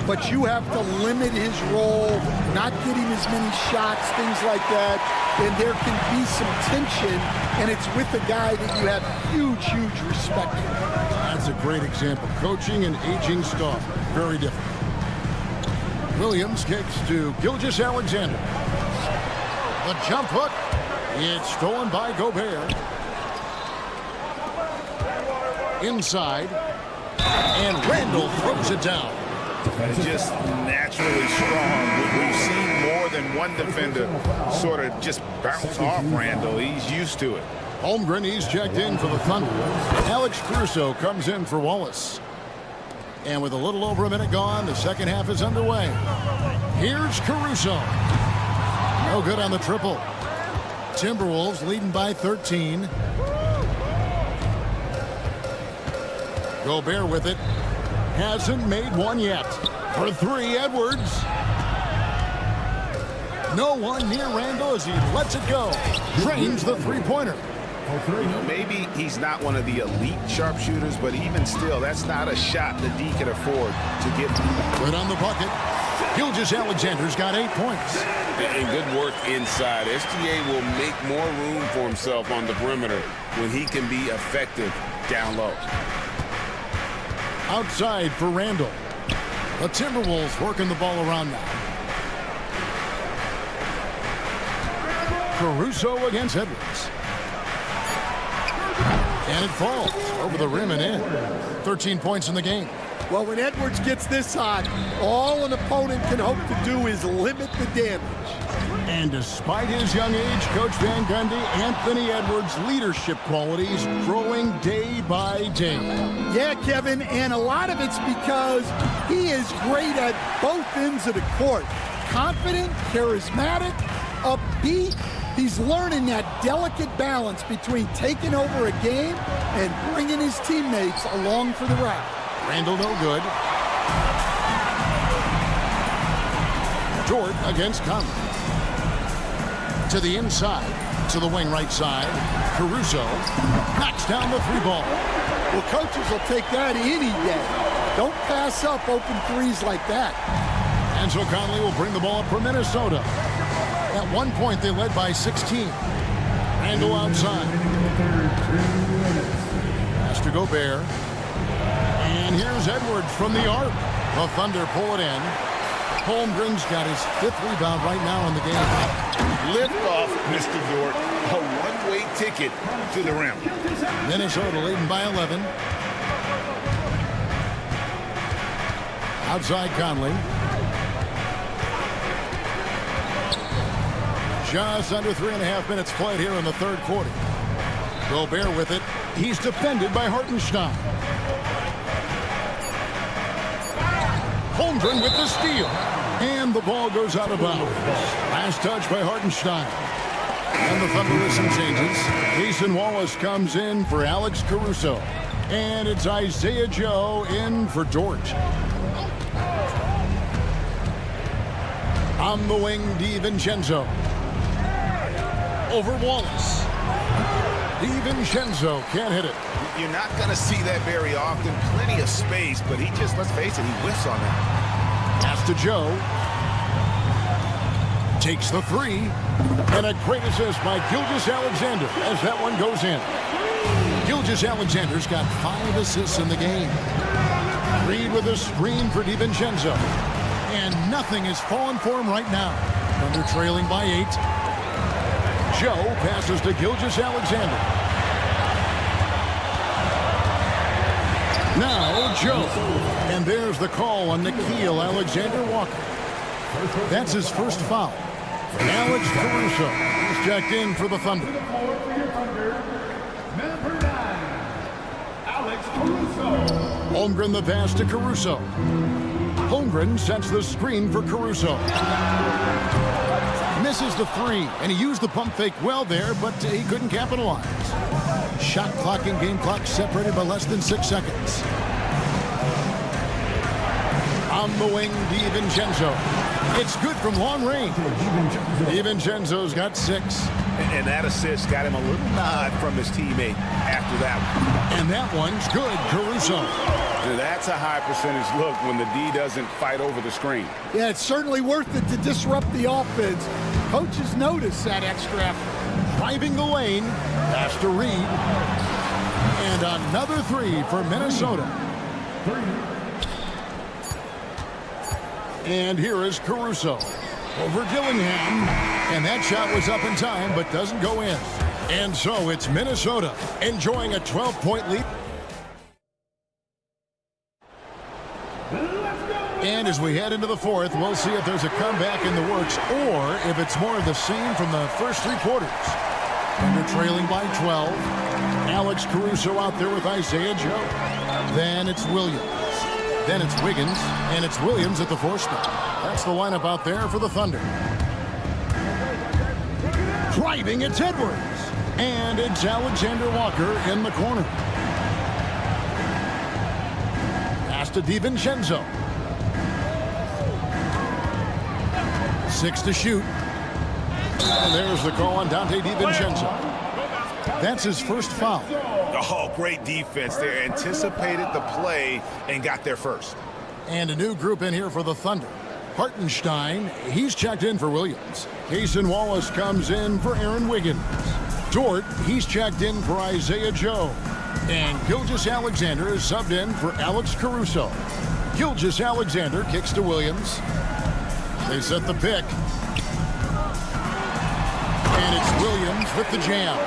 but you have to limit his role, not get him as many shots, things like that, and there can be some tension, and it's with a guy that you have huge respect for. That's a great example. Coaching an aging star, very different. Williams kicks to Gilgeous-Alexander. The jump hook. It's stolen by Gobert. Inside. And Randall throws it down. Just naturally strong. We've seen more than one defender sort of just bounce off Randall. He's used to it. Holmgren, he's checked in for the Thunder. Alex Caruso comes in for Wallace. And with a little over a minute gone, the second half is underway. Here's Caruso. No good on the triple. Timberwolves leading by 13. Gobert with it. Hasn't made one yet. For 3, Edwards. No one near Randall as he lets it go. Drains the three-pointer. You know, maybe he's not one of the elite sharpshooters, but even still, that's not a shot that D can afford to get. Good on the bucket. Gilgeous-Alexander's got 8 points. And good work inside. SGA will make more room for himself on the perimeter when he can be effective down low. Outside for Randall. The Timberwolves working the ball around now. Caruso against Edwards. And it falls over the rim and in. 13 points in the game. Well, when Edwards gets this hot, all an opponent can hope to do is limit the damage. And despite his young age, Coach Van Gundy, Anthony Edwards' leadership qualities growing day by day. Yeah, Kevin, and a lot of it's because he is great at both ends of the court. Confident, charismatic, upbeat. He's learning that delicate balance between taking over a game and bringing his teammates along for the ride. Randall no good. Dort against Conley. To the inside, to the wing right side. Caruso knocks down the three ball. Well, coaches will take that any day. Don't pass up open threes like that. And so Conley will bring the ball up for Minnesota. At one point, they led by 16. Randall outside. Pass to Gobert. And here's Edwards from the arc. The Thunder pull it in. Holmgren's got his 5th rebound right now in the game. Lift off, Mr. Dort. A one-way ticket to the rim. Minnesota leading by 11. Outside Conley. Just under 3.5 minutes played here in the third quarter. Gobert with it. He's defended by Hartenstein. Holmgren with the steal. And the ball goes out of bounds. Last touch by Hartenstein. And the Thunder with some changes. Jason Wallace comes in for Alex Caruso. And it's Isaiah Joe in for Dort. On the wing, DiVincenzo. Over Wallace. DiVincenzo can't hit it. You're not going to see that very often. Plenty of space, but he just, let's face it, he whiffs on that. Pass to Joe. Takes the three. And a great assist by Gilgeous-Alexander as that one goes in. Gilgeous-Alexander's got 5 assists in the game. Reed with a screen for DiVincenzo. And nothing has fallen for him right now. Thunder trailing by 8. Joe passes to Gilgeous-Alexander. Now Joe. And there's the call on Nickeil Alexander-Walker. That's his first foul. Alex Caruso is checked in for the Thunder. Number 9, Alex Caruso. Holmgren the pass to Caruso. Holmgren sets the screen for Caruso. Misses the three, and he used the pump fake well there, but he couldn't capitalize. Shot clock and game clock separated by less than 6 seconds. On the wing, DiVincenzo. It's good from long range. DiVincenzo's got 6. And that assist got him a little nod from his teammate after that one. And that one's good, Caruso. That's a high percentage look when the D doesn't fight over the screen. Yeah, it's certainly worth it to disrupt the offense. Coaches notice that extra effort. Driving the lane, pass to Reed. And another 3 for Minnesota. And here is Caruso over Dillingham. And that shot was up in time, but doesn't go in. And so it's Minnesota enjoying a 12-point lead. And as we head into the fourth, we'll see if there's a comeback in the works or if it's more of the same from the first 3 quarters. Thunder trailing by 12. Alex Caruso out there with Isaiah Joe. Then it's Williams. Then it's Wiggins. And it's Williams at the 4 spot. That's the lineup out there for the Thunder. Driving, it's Edwards. And it's Alexander Walker in the corner. Pass to DiVincenzo. 6 to shoot. And there's the call on Dante DiVincenzo. That's his first foul. Oh, great defense there. Anticipated the play and got there first. And a new group in here for the Thunder. Hartenstein, he's checked in for Williams. Jason Wallace comes in for Aaron Wiggins. Dort, he's checked in for Isaiah Joe. And Gilgeous-Alexander is subbed in for Alex Caruso. Gilgeous-Alexander kicks to Williams. They set the pick. And it's Williams with the jam.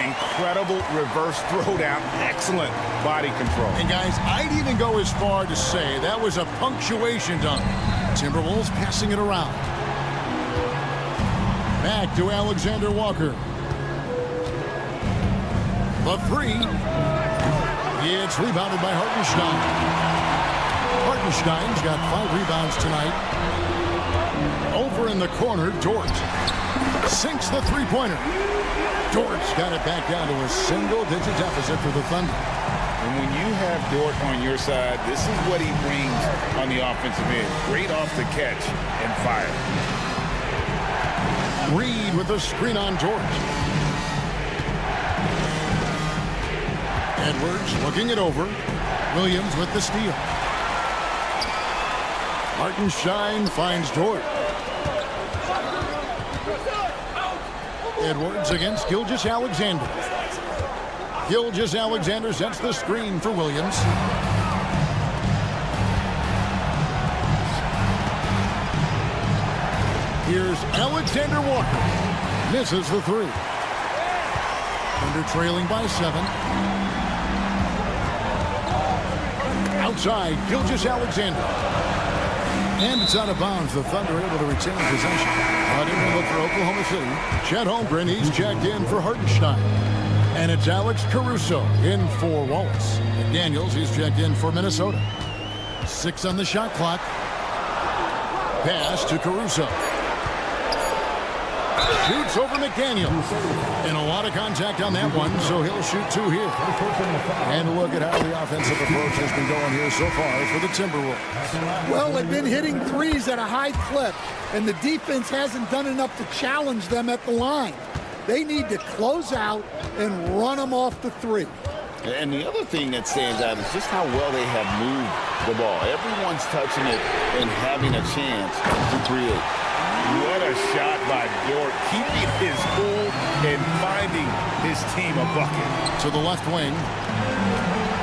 Incredible reverse throwdown. Excellent body control. And guys, I'd even go as far to say that was a punctuation dunk. Timberwolves passing it around. Back to Alexander Walker. The three. It's rebounded by Hartenstein. Hartenstein's got 5 rebounds tonight. Over in the corner, Dort sinks the three-pointer. Dort's got it back down to a single-digit deficit for the Thunder. And when you have Dort on your side, this is what he brings on the offensive end. Great off the catch and fire. Reed with a screen on Dort. Edwards looking it over. Williams with the steal. Hartenstein finds Dort. Edwards against Gilgeous-Alexander. Gilgeous-Alexander sets the screen for Williams. Here's Alexander Walker. Misses the three. Thunder trailing by 7. Outside, Gilgeous-Alexander. And it's out of bounds. The Thunder able to retain possession. Out in the look for Oklahoma City. Chet Holmgren, he's checked in for Hartenstein. And it's Alex Caruso in for Wallace. McDaniels, he's checked in for Minnesota. 6 on the shot clock. Pass to Caruso. Shoots over McDaniels. And a lot of contact on that one, so he'll shoot 2 here. And look at how the offensive approach has been going here so far for the Timberwolves. Well, they've been hitting threes at a high clip, and the defense hasn't done enough to challenge them at the line. They need to close out and run them off the three. And the other thing that stands out is just how well they have moved the ball. Everyone's touching it and having a chance to create. What a shot by Dort, keeping his cool and finding his team a bucket. To the left wing.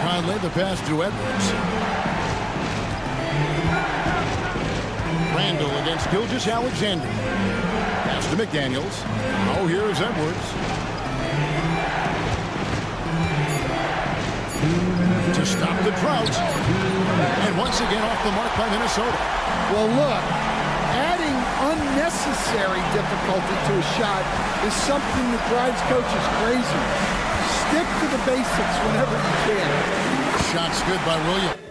Conley the pass to Edwards. Randall against Gilgeous-Alexander. Pass to McDaniels. Oh, here's Edwards. To stop the drought. And once again off the mark by Minnesota. Well, look, adding unnecessary difficulty to a shot is something that drives coaches crazy. Stick to the basics whenever you can. Shot's good by Williams.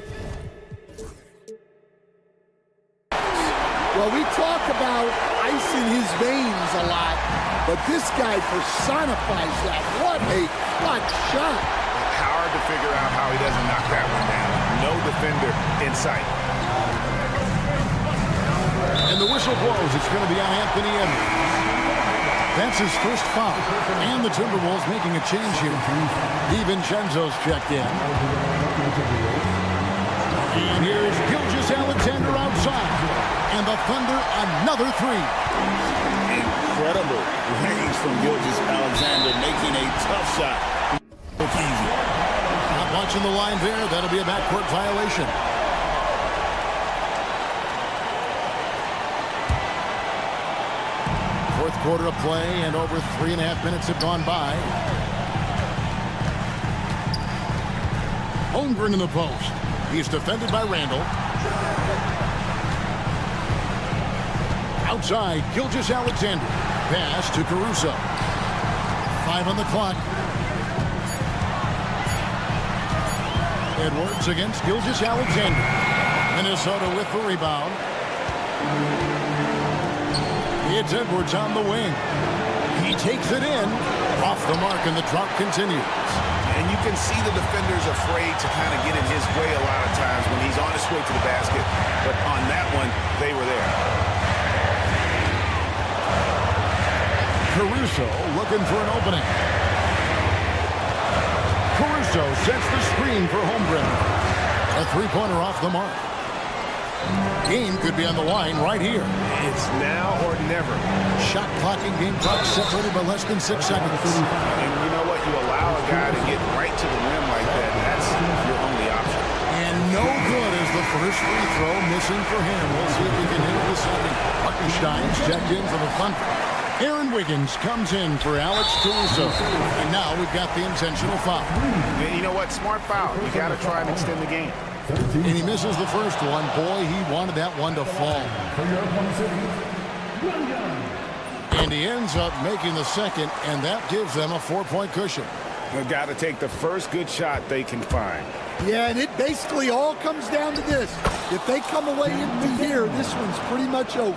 Well, we talk about ice in his veins a lot, but this guy personifies that. What a clutch shot. Hard to figure out how he doesn't knock that one down. No defender in sight. And the whistle blows. It's going to be on Anthony Edwards. That's his first foul. And the Timberwolves making a change here. DiVincenzo's checked in. And here's Gilgeous-Alexander outside. And the Thunder another three. Incredible range from Gilgeous-Alexander, making a tough shot. Look easy. Not watching the line there. That'll be a backcourt violation. Fourth quarter of play, and over 3.5 minutes have gone by. Holmgren in the post. He's defended by Randall. Outside, Gilgeous-Alexander. Pass to Caruso. 5 on the clock. Edwards against Gilgeous-Alexander. Minnesota with the rebound. It's Edwards on the wing. He takes it in. Off the mark, and the drought continues. And you can see the defenders afraid to kind of get in his way a lot of times when he's on his way to the basket. But on that one, they were there. Caruso looking for an opening. Caruso sets the screen for Holmgren. A three-pointer off the mark. Game could be on the line right here. It's now or never. Shot clock and game clock separated by less than 6 seconds. And you know what? You allow a guy to get right to the rim like that. That's your only option. And no good as the first free throw missing for him. We'll see if he can hit the second. Hartenstein's checked in for the Thunder. Aaron Wiggins comes in for Alex Caruso. And now we've got the intentional foul. You know what? Smart foul. You got to try and extend the game. And he misses the first one. Boy, he wanted that one to fall. And he ends up making the second, and that gives them a 4-point cushion. They've got to take the first good shot they can find. Yeah, and it basically all comes down to this. If they come away empty here, this one's pretty much over.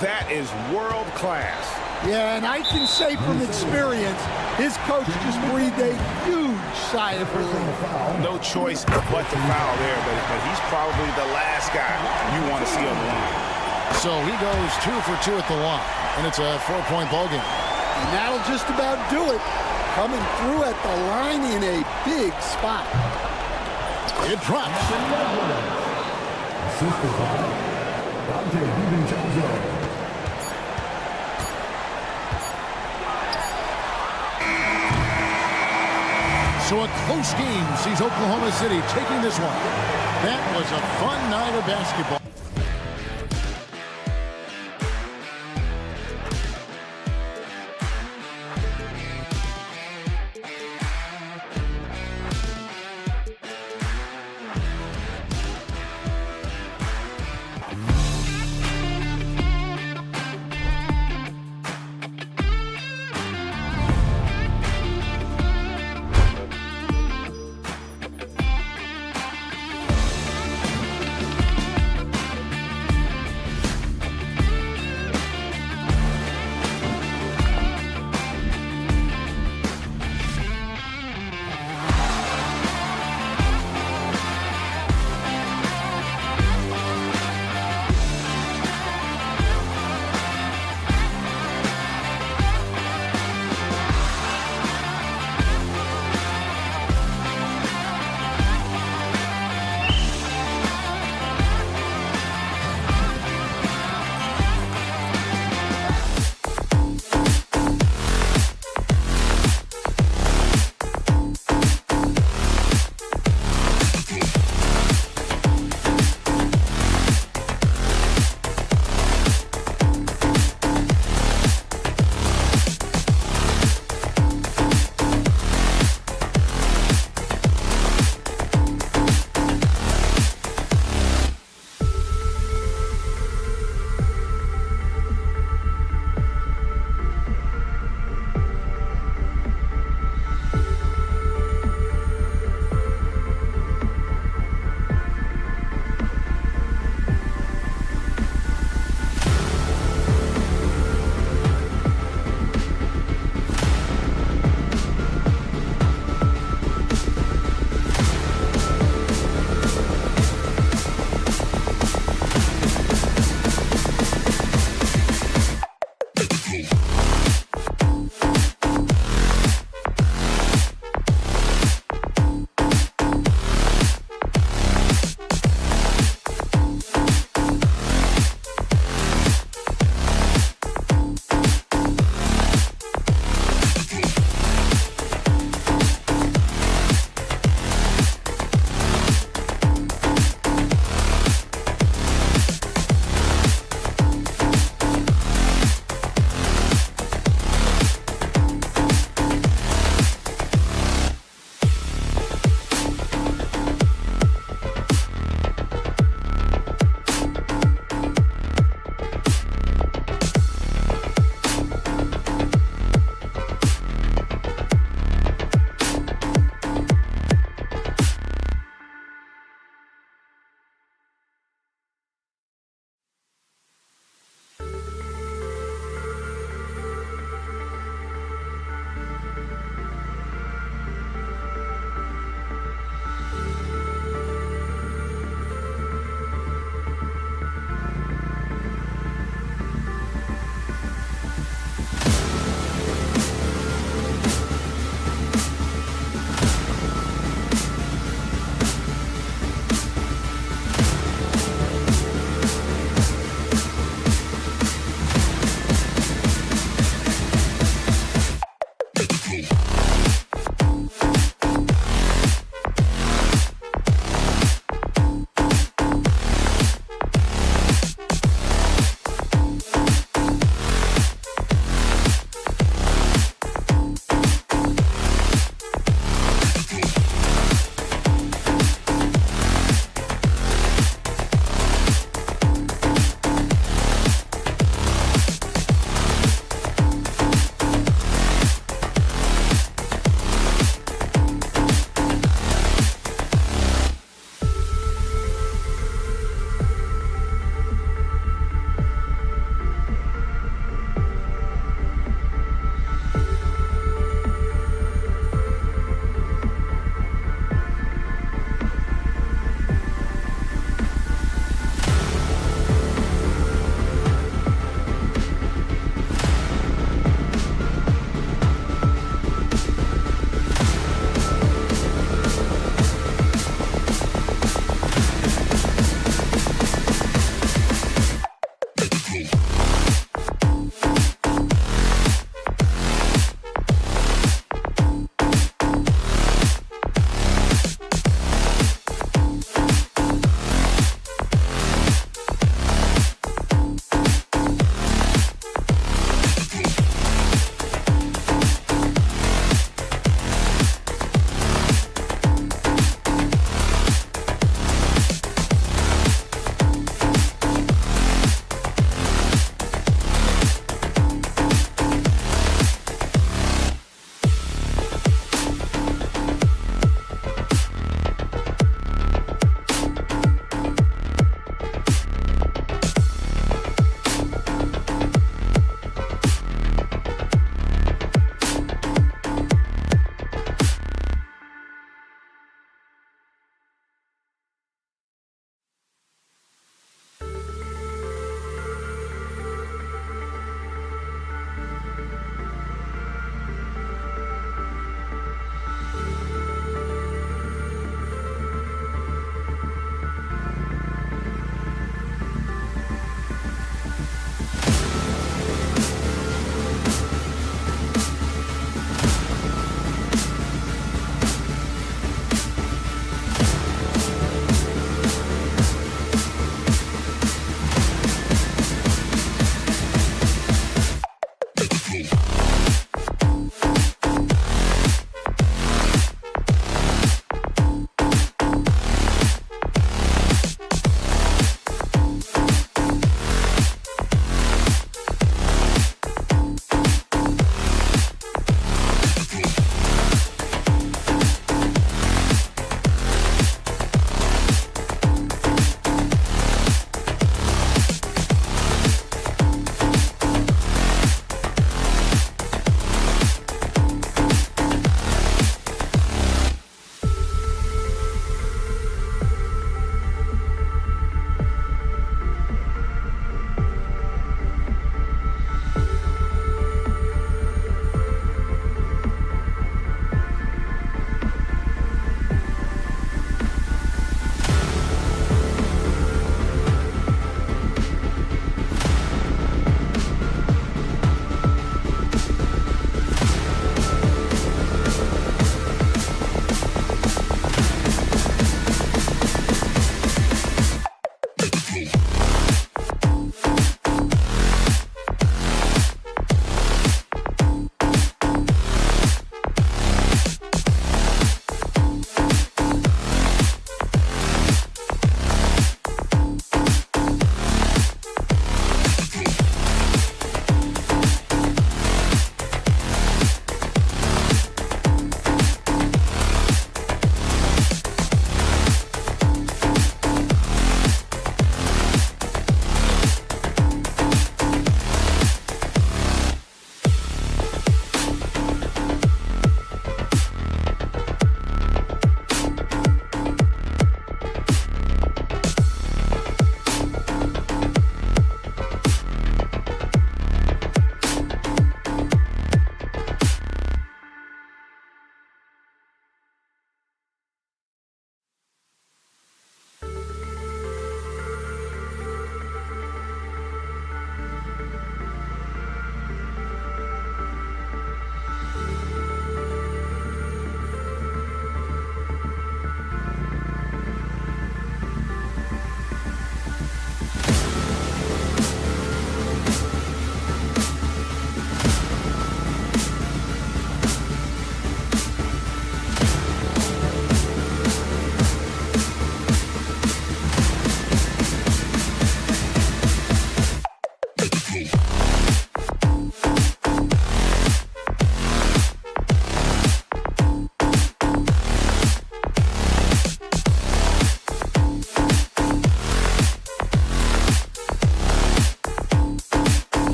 That is world class. Yeah, and I can say from experience, his coach just breathed a huge sigh of relief. No choice but to foul there, but he's probably the last guy you want to see on the line. So he goes 2 for 2 at the line, and it's a 4-point ball game. And that'll just about do it. Coming through at the line in a big spot. It drops. So a close game sees Oklahoma City taking this one. That was a fun night of basketball.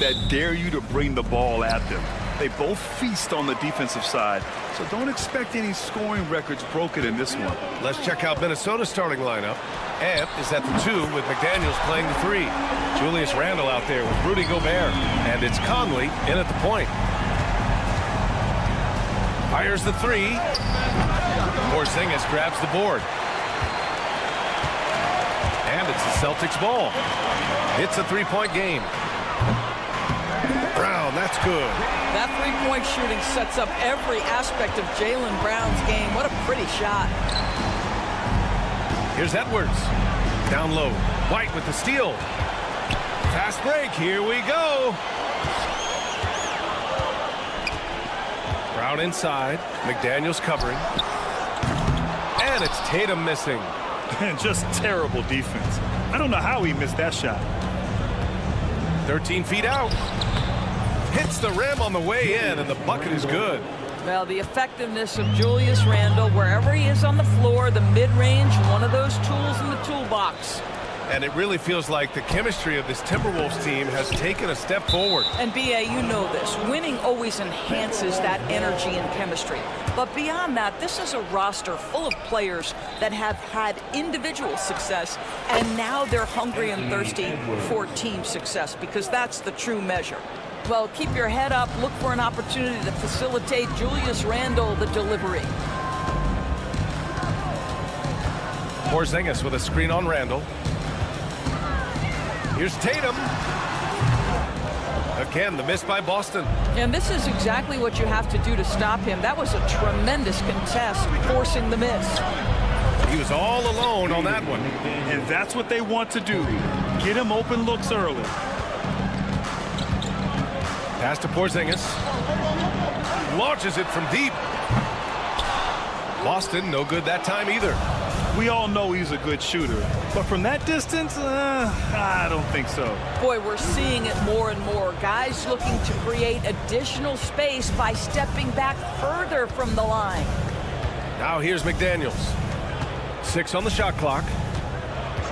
that dare you to bring the ball at them. They both feast on the defensive side, so don't expect any scoring records broken in this one. Let's check out Minnesota's starting lineup. Ant is at the 2 with McDaniels playing the 3. Julius Randle out there with Rudy Gobert. And it's Conley in at the point. Fires the 3. Porzingis grabs the board. And it's the Celtics ball. It's a 3-point game. Brown, that's good. That three-point shooting sets up every aspect of Jaylen Brown's game. What a pretty shot. Here's Edwards. Down low. White with the steal. Fast break. Here we go. Brown inside. McDaniels covering. And it's Tatum missing. And just terrible defense. I don't know how he missed that shot. 13 feet out. Hits the rim on the way in, and the bucket is good. Well, the effectiveness of Julius Randle, wherever he is on the floor, the mid-range, one of those tools in the toolbox. And it really feels like the chemistry of this Timberwolves team has taken a step forward. And B.A., you know this. Winning always enhances that energy and chemistry. But beyond that, this is a roster full of players that have had individual success, and now they're hungry and thirsty for team success, because that's the true measure. Well, keep your head up. Look for an opportunity to facilitate Julius Randle the delivery. Porzingis with a screen on Randle. Here's Tatum. Again, the miss by Boston. And this is exactly what you have to do to stop him. That was a tremendous contest, forcing the miss. He was all alone on that one. And that's what they want to do. Get him open looks early. Pass to Porzingis. Launches it from deep. Boston, no good that time either. We all know he's a good shooter, but from that distance, I don't think so. Boy, we're seeing it more and more. Guys looking to create additional space by stepping back further from the line. Now here's McDaniels. 6 on the shot clock.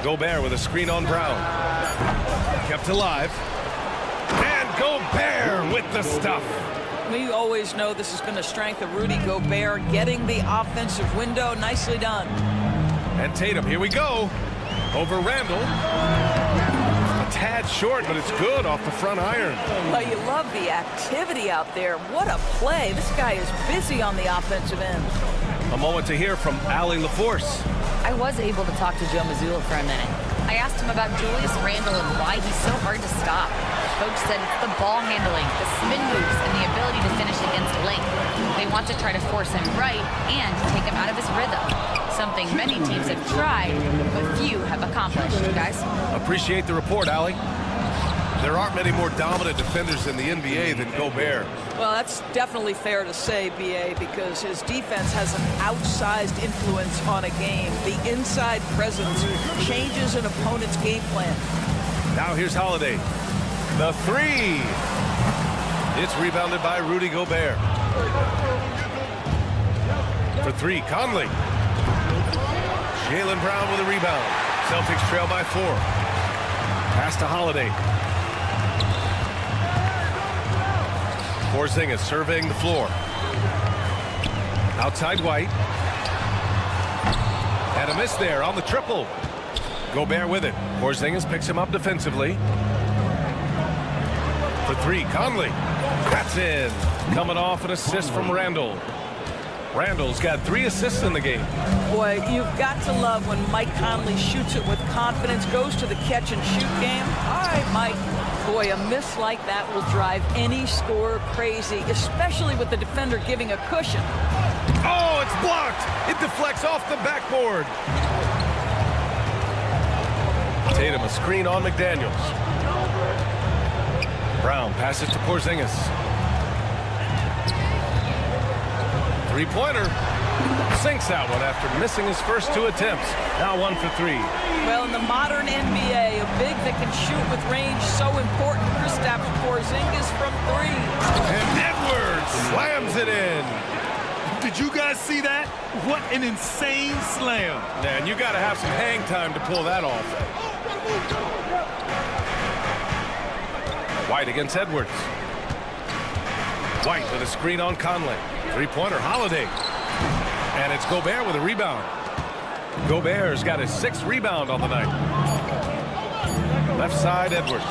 Gobert with a screen on Brown. Kept alive. And Gobert with the stuff. We always know this has been a strength of Rudy Gobert, getting the offensive window. Nicely done. And Tatum, here we go. Over Randle. A tad short, but it's good off the front iron. Well, you love the activity out there. What a play. This guy is busy on the offensive end. A moment to hear from Allie LaForce. I was able to talk to Joe Mazzulla for a minute. I asked him about Julius Randle and why he's so hard to stop. Coach said it's the ball handling, the spin moves, and the ability to finish against length. They want to try to force him right and take him out of his rhythm. Something many teams have tried, but few have accomplished, guys. Appreciate the report, Allie. There aren't many more dominant defenders in the NBA than Gobert. Well, that's definitely fair to say, B.A., because his defense has an outsized influence on a game. The inside presence changes an opponent's game plan. Now here's Holiday. The 3. It's rebounded by Rudy Gobert. For 3, Conley. Jaylen Brown with a rebound. Celtics trail by 4. Pass to Holiday. Porzingis surveying the floor. Outside White. And a miss there on the triple. Gobert with it. Porzingis picks him up defensively. For 3, Conley. That's in. Coming off an assist from Randle. Randle's got 3 assists in the game. Boy, you've got to love when Mike Conley shoots it with confidence, goes to the catch and shoot game. All right, Mike. Boy, a miss like that will drive any scorer crazy, especially with the defender giving a cushion. Oh, it's blocked. It deflects off the backboard. Tatum, a screen on McDaniels. Brown passes to Porzingis. 3-pointer. Sinks that one after missing his first 2 attempts. Now 1 for 3. Well, in the modern NBA, a big that can shoot with range so important. Kristaps Porzingis from 3. And Edwards slams it in. Did you guys see that? What an insane slam. Man, you got to have some hang time to pull that off. White against Edwards. White with a screen on Conley. Three-pointer, Holiday. And it's Gobert with a rebound. Gobert's got his 6th rebound on the night. Left side, Edwards.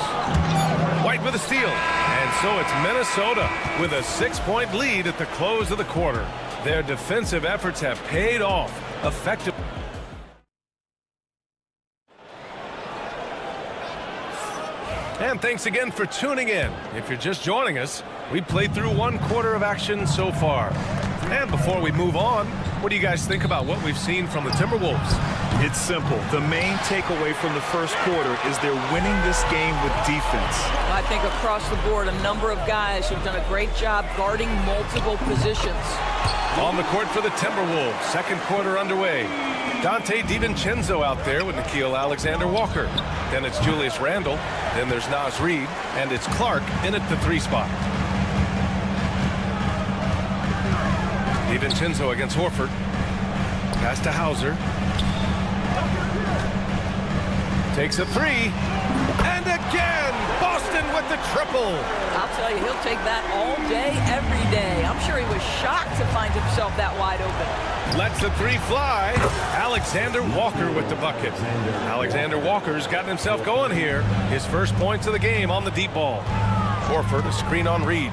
White with a steal. And so it's Minnesota with a 6-point lead at the close of the quarter. Their defensive efforts have paid off. Effective. And thanks again for tuning in. If you're just joining us, we played through 1 quarter of action so far. And before we move on, what do you guys think about what we've seen from the Timberwolves? It's simple. The main takeaway from the first quarter is they're winning this game with defense. I think across the board, a number of guys who've done a great job guarding multiple positions. On the court for the Timberwolves, second quarter underway. Dante DiVincenzo out there with Nickeil Alexander-Walker. Then it's Julius Randle. Then there's Naz Reid. And it's Clark in at the 3 spot. DiVincenzo against Horford. Pass to Hauser. Takes a 3. And again, Boston with the triple. I'll tell you, he'll take that all day, every day. I'm sure he was shocked to find himself that wide open. Lets the 3 fly. Alexander Walker with the bucket. Alexander Walker's gotten himself going here. His first points of the game on the deep ball. Horford, a screen on Reid.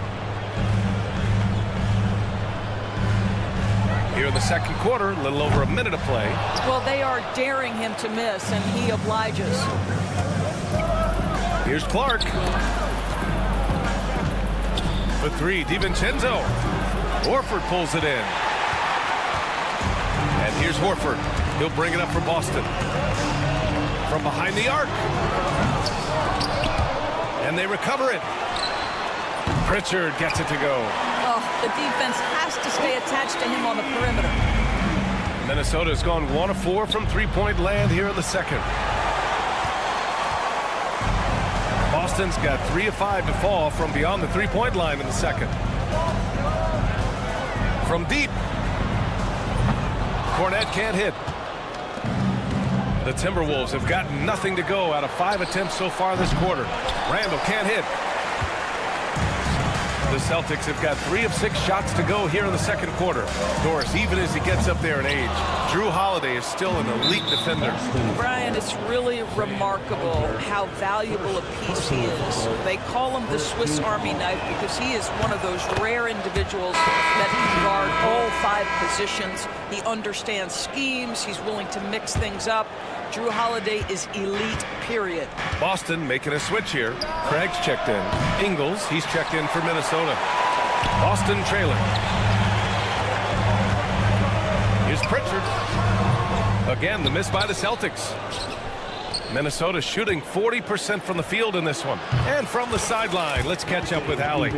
Here in the second quarter, a little over a minute of play. Well, they are daring him to miss, and he obliges. Here's Clark. For 3, DiVincenzo. Horford pulls it in. And here's Horford. He'll bring it up for Boston. From behind the arc. And they recover it. Pritchard gets it to go. Oh, the defense has to stay attached to him on the perimeter. Minnesota's gone 1 of 4 from 3-point land here in the second. Boston's got 3 of 5 to fall from beyond the 3-point line in the second. From deep. Cornette can't hit. The Timberwolves have gotten nothing to go out of 5 attempts so far this quarter. Randle can't hit. The Celtics have got 3 of 6 shots to go here in the second quarter. Of course, even as he gets up there in age, Drew Holiday is still an elite defender. Brian, it's really remarkable how valuable a piece he is. They call him the Swiss Army knife because he is one of those rare individuals that can guard all 5 positions. He understands schemes. He's willing to mix things up. Drew Holiday is elite, period. Boston making a switch here. Craig's checked in. Ingles, he's checked in for Minnesota. Boston trailing. Here's Pritchard. Again, the miss by the Celtics. Minnesota shooting 40% from the field in this one. And from the sideline, let's catch up with Allie.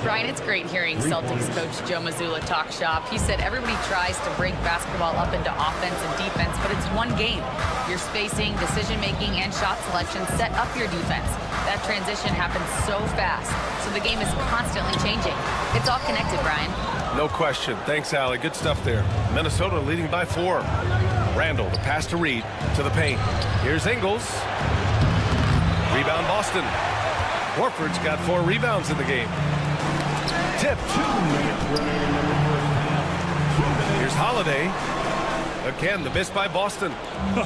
Brian, it's great hearing Celtics coach Joe Mazzulla talk shop. He said everybody tries to break basketball up into offense and defense, but it's one game. Your spacing, decision-making, and shot selection set up your defense. That transition happens so fast, so the game is constantly changing. It's all connected, Brian. No question. Thanks, Allie. Good stuff there. Minnesota leading by 4. Randle, the pass to Reid, to the paint. Here's Ingles. Rebound Boston. Horford's got 4 rebounds in the game. Tip. Here's Holiday. Again, the miss by Boston.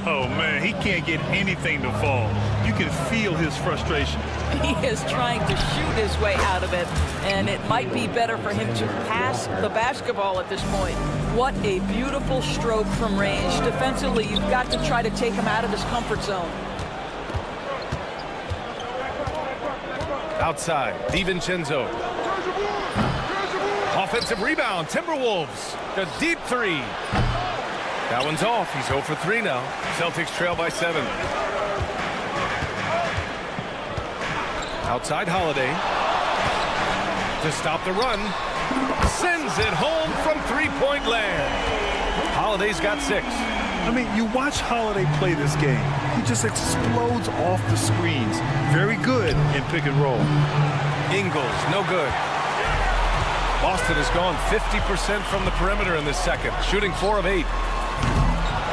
Oh, man, he can't get anything to fall. You can feel his frustration. He is trying to shoot his way out of it, and it might be better for him to pass the basketball at this point. What a beautiful stroke from range. Defensively, you've got to try to take him out of his comfort zone. Outside, DiVincenzo. Offensive rebound, Timberwolves. A deep 3. That one's off. He's 0 for 3 now. Celtics trail by 7. Outside Holiday. To stop the run. Sends it home from 3-point land. Holiday's got 6. I mean, you watch Holiday play this game. He just explodes off the screens. Very good in pick and roll. Ingles, no good. Boston has gone 50% from the perimeter in this second, shooting 4 of 8.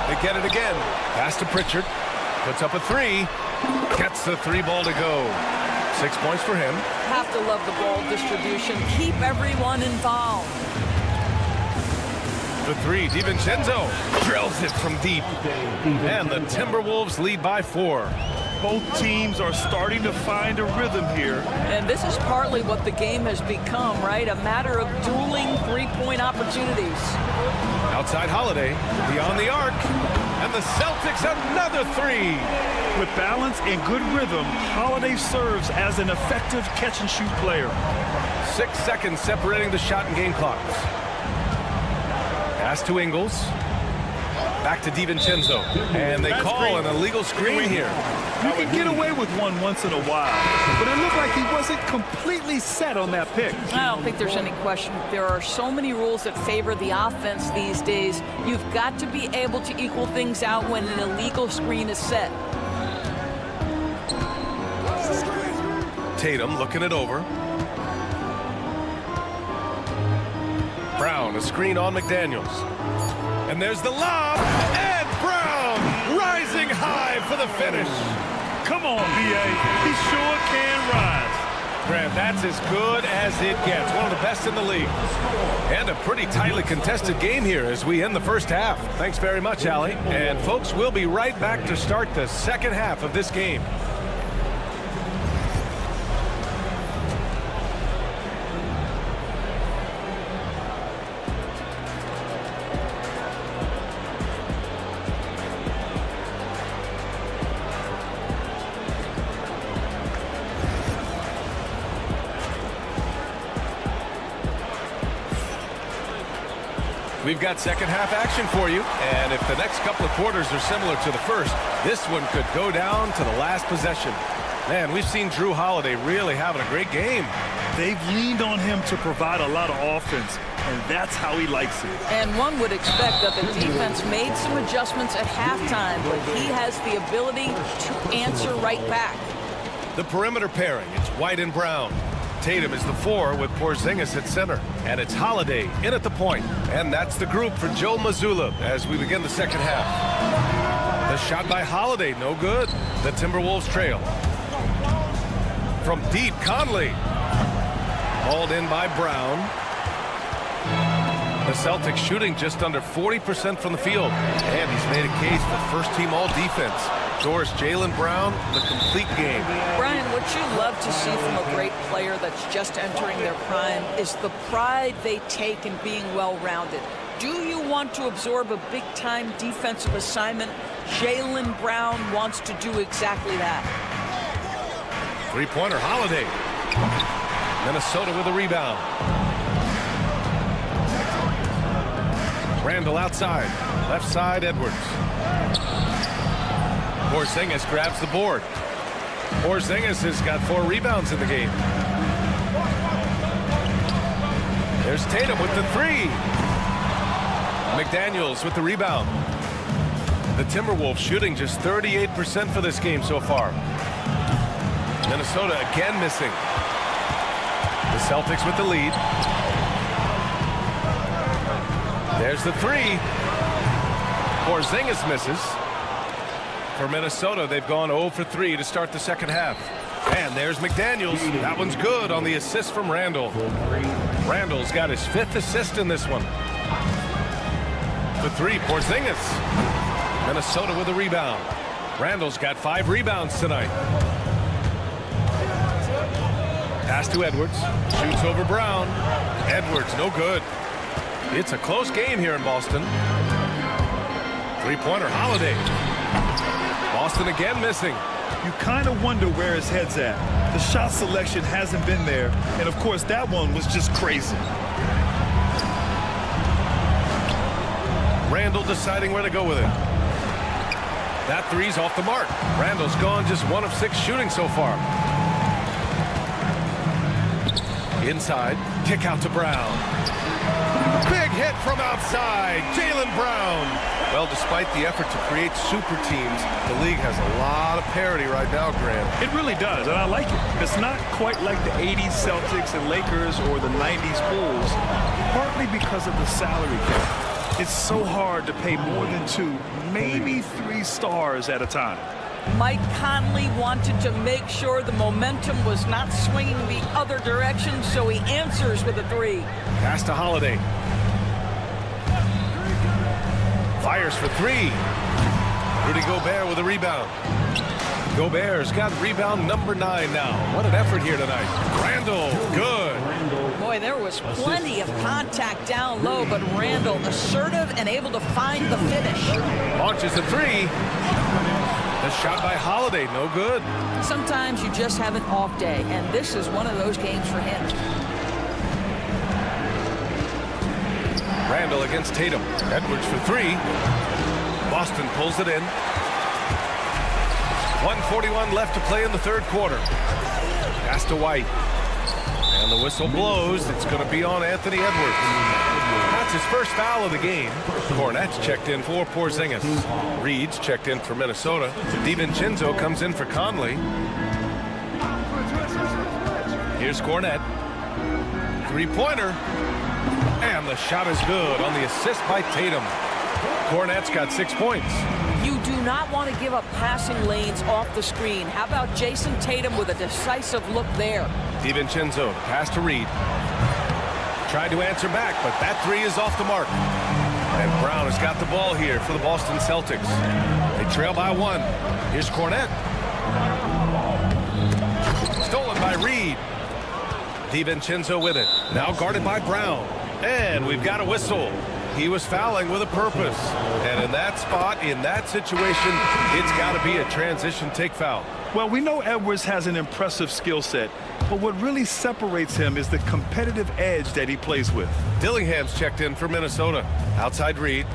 They get it again. Pass to Pritchard. Puts up a 3. Gets the 3 ball to go. 6 points for him. Have to love the ball distribution. Keep everyone involved. The three, DiVincenzo drills it from deep. And the Timberwolves lead by 4. Both teams are starting to find a rhythm here. And this is partly what the game has become, right? A matter of dueling three-point opportunities. Outside Holiday, beyond the arc. And the Celtics another 3. With balance and good rhythm, Holiday serves as an effective catch-and-shoot player. 6 seconds separating the shot and game clocks. Pass to Ingles. Back to DiVincenzo. And they call an illegal screen here. You can get away with one once in a while, but it looked like he wasn't completely set on that pick. I don't think there's any question. There are so many rules that favor the offense these days. You've got to be able to equal things out when an illegal screen is set. Tatum looking it over. Brown, a screen on McDaniels. And there's the lob, and Brown rising high for the finish. Come on, B.A. He sure can rise. Grant, that's as good as it gets. One of the best in the league. And a pretty tightly contested game here as we end the first half. Thanks very much, Allie. And folks, we'll be right back to start the second half of this game. We've got second half action for you, and if the next couple of quarters are similar to the first, this one could go down to the last possession. Man, we've seen Drew Holiday really having a great game. They've leaned on him to provide a lot of offense, and that's how he likes it. And one would expect that the defense made some adjustments at halftime, but he has the ability to answer right back. The perimeter pairing, it's White and Brown. Tatum is the 4 with Porzingis at center. And it's Holiday in at the point. And that's the group for Joe Mazzulla as we begin the second half. The shot by Holiday, no good. The Timberwolves trail. From deep, Conley. Hauled in by Brown. The Celtics shooting just under 40% from the field. And he's made a case for first-team all-defense. Doris, Jaylen Brown, the complete game. Brian, what you love to see from a great player that's just entering their prime is the pride they take in being well-rounded. Do you want to absorb a big-time defensive assignment? Jaylen Brown wants to do exactly that. Three-pointer, Holiday. Minnesota with a rebound. Randall outside. Left side, Edwards. Porzingis grabs the board. Porzingis has got 4 rebounds in the game. There's Tatum with the 3. McDaniels with the rebound. The Timberwolves shooting just 38% for this game so far. Minnesota again missing. The Celtics with the lead. There's the 3. Porzingis misses. For Minnesota, they've gone 0 for 3 to start the second half. And there's McDaniels. That one's good on the assist from Randall. Randall's got his 5th assist in this one. The 3, Porzingis. Minnesota with a rebound. Randall's got 5 rebounds tonight. Pass to Edwards. Shoots over Brown. Edwards, no good. It's a close game here in Boston. Three-pointer, Holiday. Boston again missing. You kind of wonder where his head's at. The shot selection hasn't been there, and of course that one was just crazy. Randall deciding where to go with it. That 3's off the mark. Randall's gone just 1 of 6 shooting so far. Inside, kick out to Brown. Big hit from outside, Jaylen Brown. Well, despite the effort to create super teams, the league has a lot of parity right now, Grant. It really does, and I like it. It's not quite like the 80s Celtics and Lakers or the 90s Bulls, partly because of the salary cap. It's so hard to pay more than 2, maybe 3 stars at a time. Mike Conley wanted to make sure the momentum was not swinging the other direction, so he answers with a three. Pass to Holiday. Fires for three. Rudy Gobert with a rebound. Gobert's got rebound number 9 now. What an effort here tonight. Randall, good. Boy, there was plenty of contact down low, but Randall assertive and able to find the finish. Launches a three. The shot by Holiday, no good. Sometimes you just have an off day, and this is one of those games for him. Randall against Tatum. Edwards for three. Boston pulls it in. 1:41 left to play in the third quarter. Pass to White. And the whistle blows. It's going to be on Anthony Edwards. That's his first foul of the game. Cornette's checked in for Porzingis. Reed's checked in for Minnesota. DiVincenzo comes in for Conley. Here's Cornette. Three-pointer. And the shot is good on the assist by Tatum. Cornette's got 6 points. You do not want to give up passing lanes off the screen. How about Jason Tatum with a decisive look there? DiVincenzo, pass to Reed. Tried to answer back, but that three is off the mark. And Brown has got the ball here for the Boston Celtics. They trail by 1. Here's Cornette. Stolen by Reed. DiVincenzo with it. Now guarded by Brown. And we've got a whistle. He was fouling with a purpose. And in that spot, in that situation, it's got to be a transition take foul. Well, we know Edwards has an impressive skill set, but what really separates him is the competitive edge that he plays with. Dillingham's checked in for Minnesota. Outside Reed.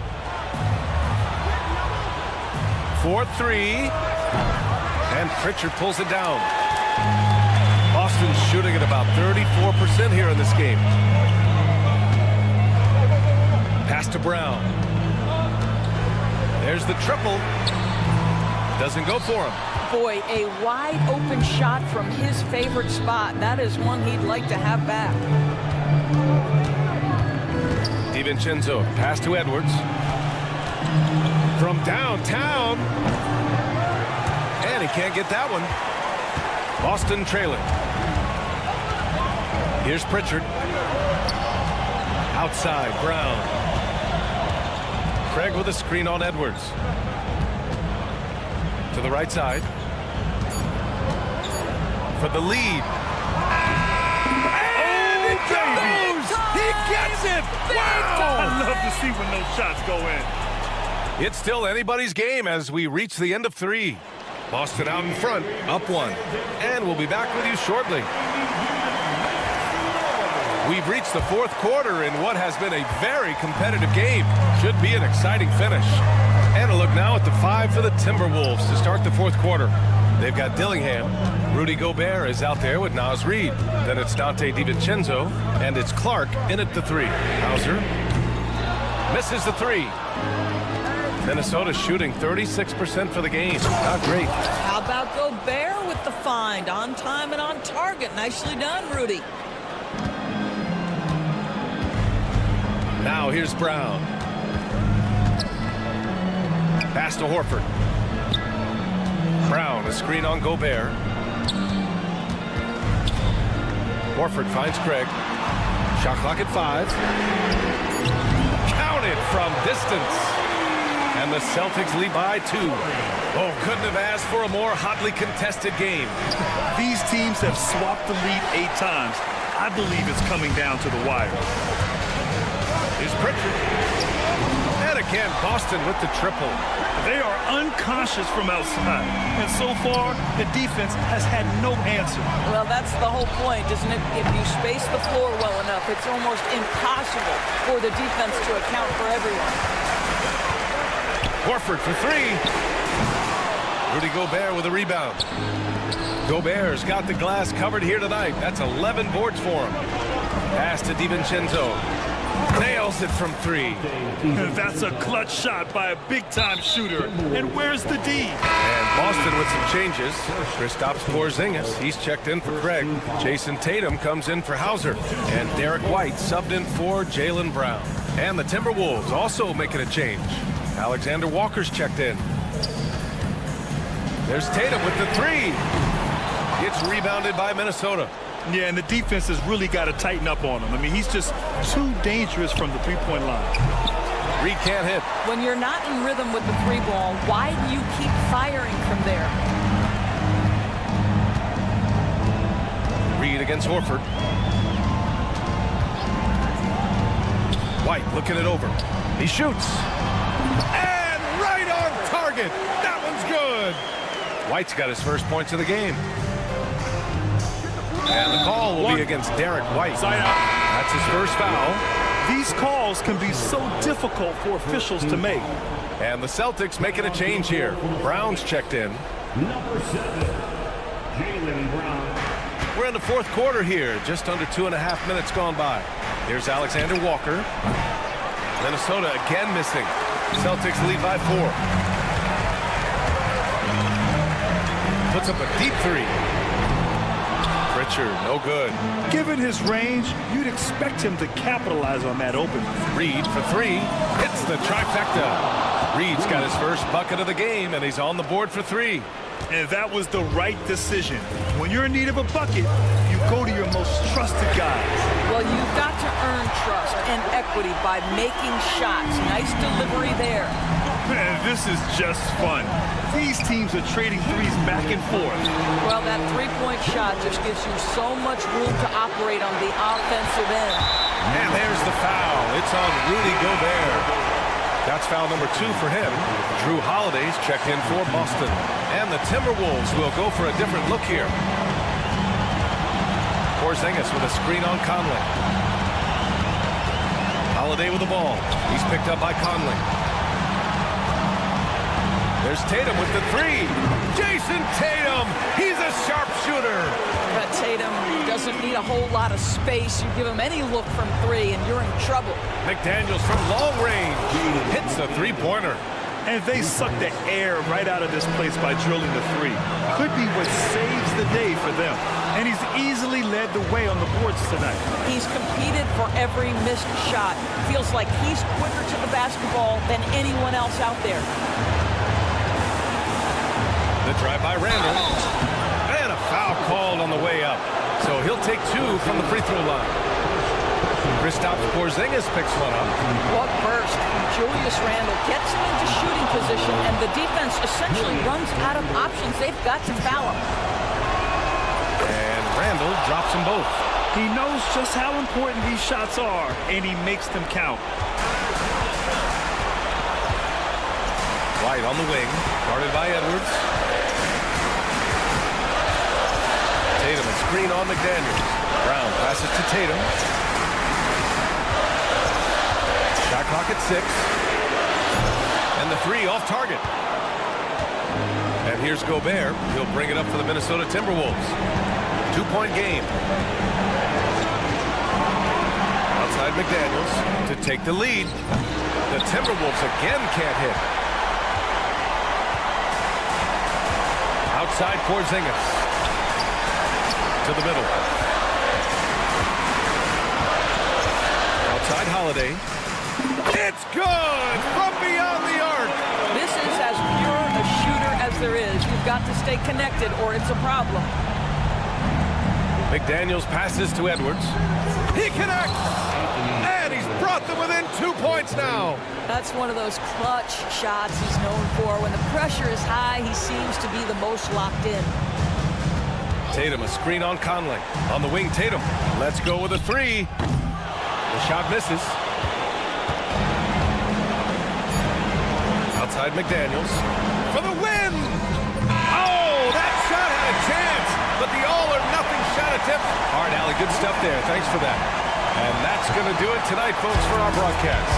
4-3. And Pritchard pulls it down. Boston's shooting at about 34% here in this game. Pass to Brown. There's the triple. Doesn't go for him. Boy, a wide open shot from his favorite spot. That is one he'd like to have back. DiVincenzo, pass to Edwards. From downtown. And he can't get that one. Boston trailing. Here's Pritchard. Outside, Brown. Craig with a screen on Edwards. To the right side. For the lead. And it goes! He gets it! Wow! I love to see when those shots go in. It's still anybody's game as we reach the end of 3. Boston out in front, up 1. And we'll be back with you shortly. We've reached the fourth quarter in what has been a very competitive game. Should be an exciting finish. And a look now at the 5 for the Timberwolves to start the fourth quarter. They've got Dillingham. Rudy Gobert is out there with Naz Reid. Then it's Dante DiVincenzo. And it's Clark in at the 3. Hauser misses the 3. Minnesota shooting 36% for the game. Not great. How about Gobert with the find? On time and on target. Nicely done, Rudy. Now here's Brown. Pass to Horford. Brown, a screen on Gobert. Horford finds Craig. Shot clock at 5. Counted from distance. And the Celtics lead by 2. Oh, couldn't have asked for a more hotly contested game. These teams have swapped the lead 8 times. I believe it's coming down to the wire. Here's Pritchard. And again, Boston with the triple. They are unconscious from outside. And so far, the defense has had no answer. Well, that's the whole point, isn't it? If you space the floor well enough, it's almost impossible for the defense to account for everyone. Horford for 3. Rudy Gobert with a rebound. Gobert's got the glass covered here tonight. That's 11 boards for him. Pass to DiVincenzo. Nails it from 3. That's a clutch shot by a big-time shooter. And where's the D? And Boston with some changes. Kristaps Porzingis, he's checked in for Craig. Jason Tatum comes in for Hauser. And Derek White subbed in for Jaylen Brown. And the Timberwolves also making a change. Alexander Walker's checked in. There's Tatum with the three. It's rebounded by Minnesota. Yeah, and the defense has really got to tighten up on him. I mean, he's just too dangerous from the three-point line. Reed can't hit. When you're not in rhythm with the three ball, why do you keep firing from there? Reed against Horford. White looking it over. He shoots. And right on target. That one's good. White's got his first points of the game. And the call will be against Derek White. That's his first foul. These calls can be so difficult for officials to make. And the Celtics making a change here. Brown's checked in. Number 7, Jaylen Brown. We're in the fourth quarter here. Just under 2.5 minutes gone by. Here's Alexander Walker. Minnesota again missing. Celtics lead by 4. Puts up a deep three. Pritchard, no good. Given his range, you'd expect him to capitalize on that open. Reed for three. Hits the trifecta. Reed's got his first bucket of the game, and he's on the board for 3. And that was the right decision. When you're in need of a bucket, you go to your most trusted guys. Well, you've got to earn trust and equity by making shots. Nice delivery there. Man, this is just fun. These teams are trading threes back and forth. Well, that three-point shot just gives you so much room to operate on the offensive end. And there's the foul. It's on Rudy Gobert. That's foul number 2 for him. Drew Holiday's checked in for Boston. And the Timberwolves will go for a different look here. Porzingis with a screen on Conley. Holiday with the ball. He's picked up by Conley. There's Tatum with the three. Jason Tatum. He's a sharpshooter. But Tatum doesn't need a whole lot of space. You give him any look from 3 and you're in trouble. McDaniels from long range. Hits a three-pointer. And they suck the air right out of this place by drilling the three. Could be what saves the day for them. And he's easily led the way on the boards tonight. He's competed for every missed shot. Feels like he's quicker to the basketball than anyone else out there. The drive by Randall. And a foul called on the way up. So he'll take 2 from the free throw line. Kristaps Porzingis picks one up. What burst from Julius Randle gets him into shooting position, and the defense essentially runs out of options. They've got to foul him. And Randall drops them both. He knows just how important these shots are, and he makes them count. White on the wing, guarded by Edwards. Tatum, a screen on McDaniels. Brown passes to Tatum. Shot clock at 6. And the three off target. And here's Gobert. He'll bring it up for the Minnesota Timberwolves. 2-point game. Outside McDaniels to take the lead. The Timberwolves again can't hit. Outside Porzingis. To the middle. Outside Holiday. It's good from beyond the arc. This is as pure a shooter as there is. You've got to stay connected or it's a problem. McDaniels passes to Edwards. He connects! And he's brought them within 2 points now. That's one of those clutch shots he's known for. When the pressure is high, he seems to be the most locked in. Tatum, a screen on Conley. On the wing, Tatum. Let's go with a three. The shot misses. Outside McDaniels. For the win! Oh, that shot had a chance. But the all-or-nothing shot attempt. All right, Allie, good stuff there. Thanks for that. And that's going to do it tonight, folks, for our broadcast.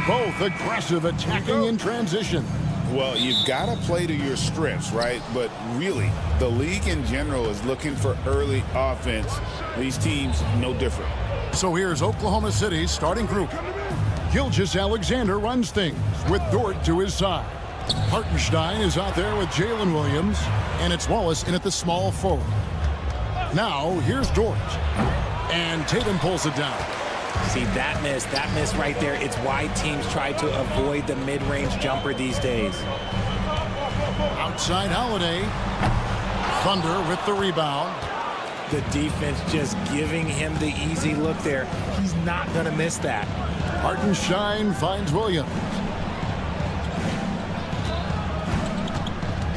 both aggressive, attacking in transition. Well, you've got to play to your strengths, right? But really, the league in general is looking for early offense. These teams, no different. So here's Oklahoma City's starting group. Gilgeous-Alexander runs things with Dort to his side. Hartenstein is out there with Jalen Williams, and it's Wallace in at the small forward. Now, here's Dort, and Tatum pulls it down. See, that miss right there, it's why teams try to avoid the mid-range jumper these days. Outside Holiday. Thunder with the rebound. The defense just giving him the easy look there. He's not going to miss that. Hartenstein finds Williams.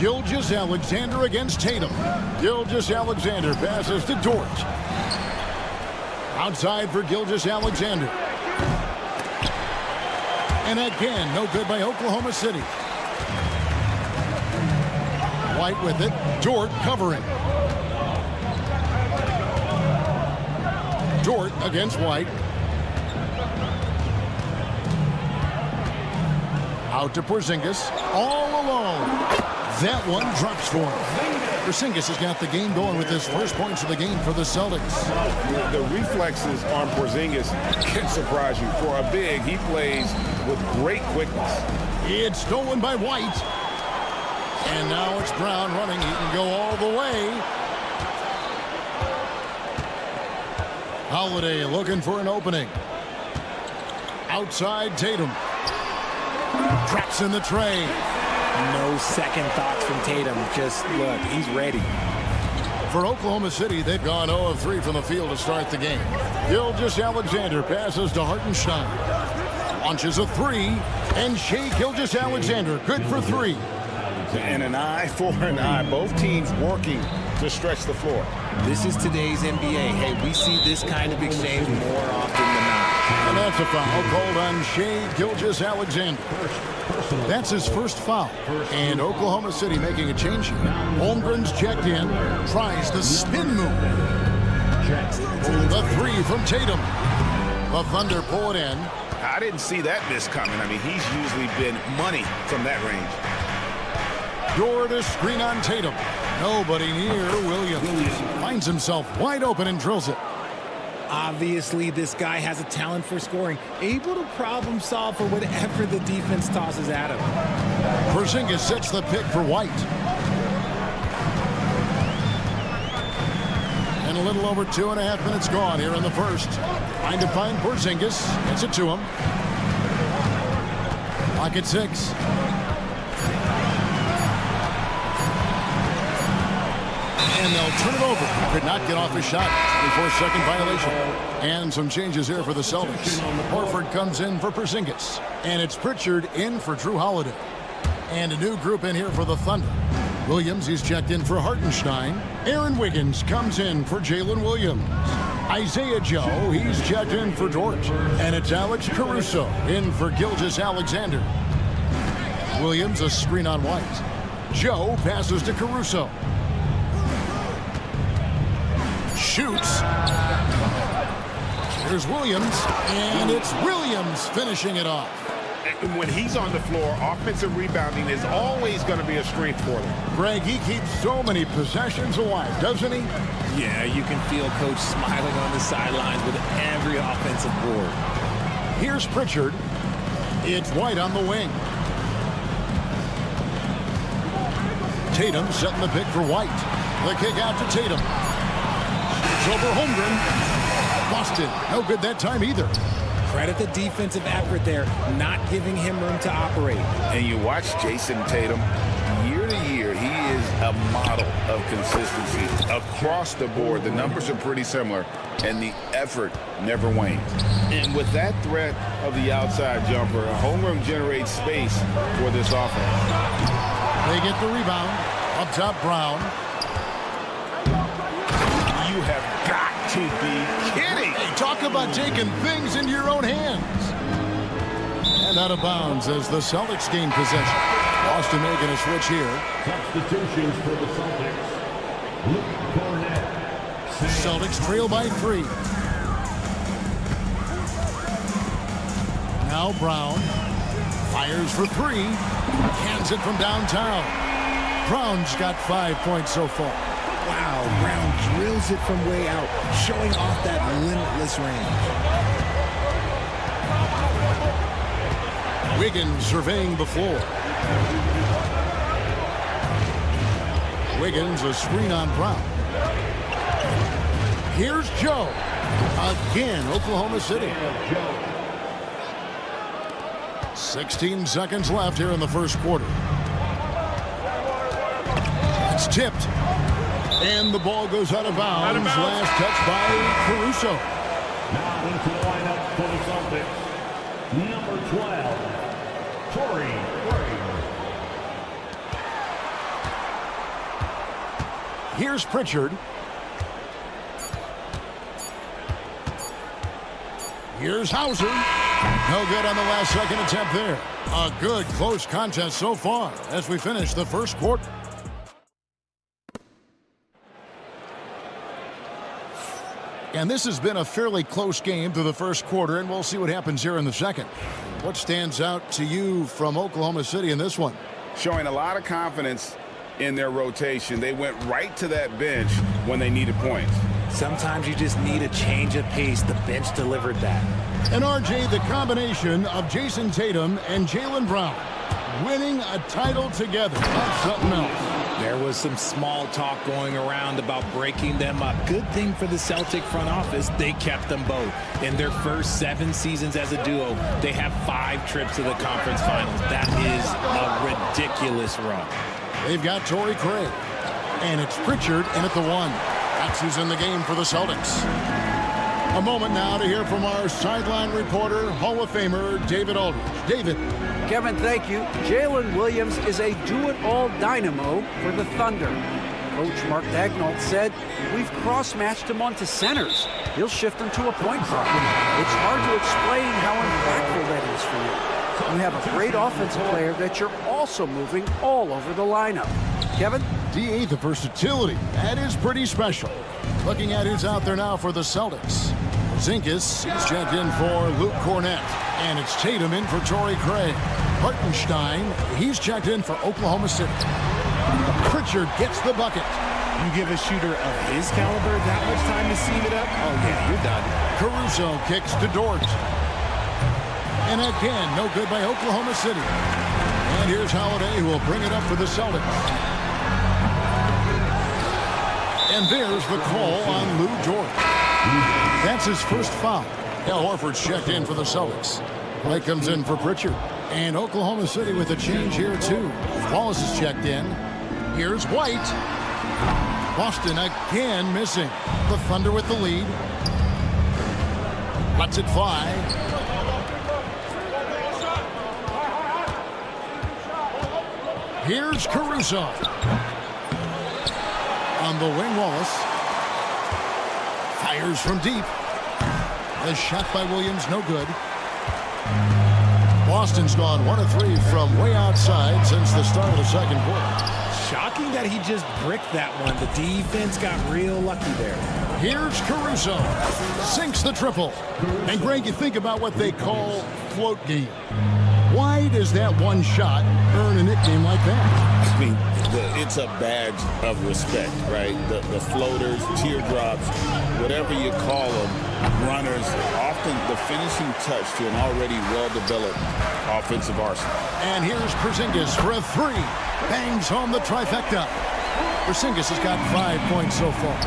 Gilgeous-Alexander against Tatum. Gilgeous-Alexander passes to Dort. Outside for Gilgeous-Alexander. And again, no good by Oklahoma City. White with it. Dort covering. Dort against White. Out to Porzingis. All alone. That one drops for him. Porzingis has got the game going with his first points of the game for the Celtics. The reflexes on Porzingis can surprise you. For a big, he plays with great quickness. It's stolen by White. And now it's Brown running. He can go all the way. Holiday looking for an opening. Outside Tatum. Traps in the tray. No second thoughts from Tatum. Just look, he's ready. For Oklahoma City, they've gone 0 of 3 from the field to start the game. Gilgeous-Alexander passes to Hartenstein. Launches a three, and Shai Gilgeous-Alexander good for 3. And an eye for an eye. Both teams working to stretch the floor. This is today's NBA. Hey, we see this kind of exchange more often than not. And that's a foul called on Shai Gilgeous-Alexander. That's his first foul. And Oklahoma City making a change here. Holmgren's checked in. Tries the spin move. The three from Tatum. The Thunder pull it in. I didn't see that miss coming. I mean, he's usually been money from that range. Dort to screen on Tatum. Nobody near Williams. Finds himself wide open and drills it. Obviously, this guy has a talent for scoring, able to problem solve for whatever the defense tosses at him. Porzingis sets the pick for White. And a little over 2.5 minutes gone here in the first. Trying to find Porzingis. Gets it to him. Clock at 6. And they'll turn it over. Could not get off his shot. 24-second violation. And some changes here for the Celtics. Horford comes in for Porzingis. And it's Pritchard in for Drew Holiday. And a new group in here for the Thunder. Williams, he's checked in for Hartenstein. Aaron Wiggins comes in for Jalen Williams. Isaiah Joe, he's checked in for Dort. And it's Alex Caruso in for Gilgeous-Alexander. Williams, a screen on White. Joe passes to Caruso. Shoots. Here's Williams, and it's Williams finishing it off. When he's on the floor, offensive rebounding is always going to be a strength for them. Greg, he keeps so many possessions alive, doesn't he? Yeah, you can feel Coach smiling on the sidelines with every offensive board. Here's Pritchard. It's White on the wing. Tatum setting the pick for White. The kick out to Tatum. It's over Holmgren. Busted. No good that time either. Credit the defensive effort there, not giving him room to operate. And you watch Jason Tatum, year to year, he is a model of consistency across the board. The numbers are pretty similar, and the effort never wanes. And with that threat of the outside jumper, Holmgren generates space for this offense. They get the rebound. Up top, Brown. You have got to be kidding. Hey, talk about taking things into your own hands. And out of bounds as the Celtics gain possession. Boston making a switch here. Substitutions for the Celtics. Luke Cornett. Celtics trail by 3. Now Now Brown fires for three. Cans it from downtown. Brown's got 5 points so far. Wow, Brown drills it from way out, showing off that limitless range. Wiggins surveying the floor. Wiggins, a screen on Brown. Here's Joe. Again, Oklahoma City. 16 seconds left here in the first quarter. It's tipped. And the ball goes out of bounds. Last touch by Caruso. Now into the lineup for the Celtics, number 12, Torrey Craig. Here's Pritchard. Here's Hauser. No good on the last second attempt there. A good close contest so far as we finish the first quarter. And this has been a fairly close game through the first quarter, and we'll see what happens here in the second. What stands out to you from Oklahoma City in this one? Showing a lot of confidence in their rotation. They went right to that bench when they needed points. Sometimes you just need a change of pace. The bench delivered that. And RJ, the combination of Jason Tatum and Jaylen Brown winning a title together. That's something else. There was some small talk going around about breaking them up. Good thing for the Celtic front office, they kept them both. In their first 7 seasons as a duo, they have 5 trips to the conference finals. That is a ridiculous run. They've got Torrey Craig. And it's Pritchard in at the 1. That's who's in the game for the Celtics. A moment now to hear from our sideline reporter, Hall of Famer David Aldridge. David. Kevin, thank you. Jalen Williams is a do-it-all dynamo for the Thunder. Coach Mark Daigneault said, we've cross-matched him onto centers. He'll shift him to a point guard. It's hard to explain how impactful that is for you. You have a great offensive player that you're also moving all over the lineup. Kevin? D.A. the versatility. That is pretty special. Looking at who's out there now for the Celtics. Zinkas is checked in for Luke Cornett. And it's Tatum in for Torrey Craig. Hartenstein, he's checked in for Oklahoma City. Pritchard gets the bucket. You give a shooter of his caliber that much time to seam it up? Oh, yeah, you're done. Caruso kicks to Dort. And again, no good by Oklahoma City. And here's Holiday, who will bring it up for the Celtics. And there's the call on Lou Dort. That's his first foul. Al Horford's checked in for the Celtics. Play comes in for Pritchard. And Oklahoma City with a change here, too. Wallace is checked in. Here's White. Boston again missing. The Thunder with the lead. Lets it fly. Here's Caruso. On the wing, Wallace. Fires from deep. A shot by Williams, no good. Boston's gone 1 of 3 from way outside since the start of the second quarter. Shocking that he just bricked that one. The defense got real lucky there. Here's Caruso. Sinks the triple. And Greg, you think about what they call float game. Why does that one shot earn a nickname like that? I mean, it's a badge of respect, right? The floaters, teardrops, whatever you call them, runners, often the finishing touch to an already well-developed offensive arsenal. And here's Porzingis for a 3. Bangs home the trifecta. Porzingis has got 5 points so far.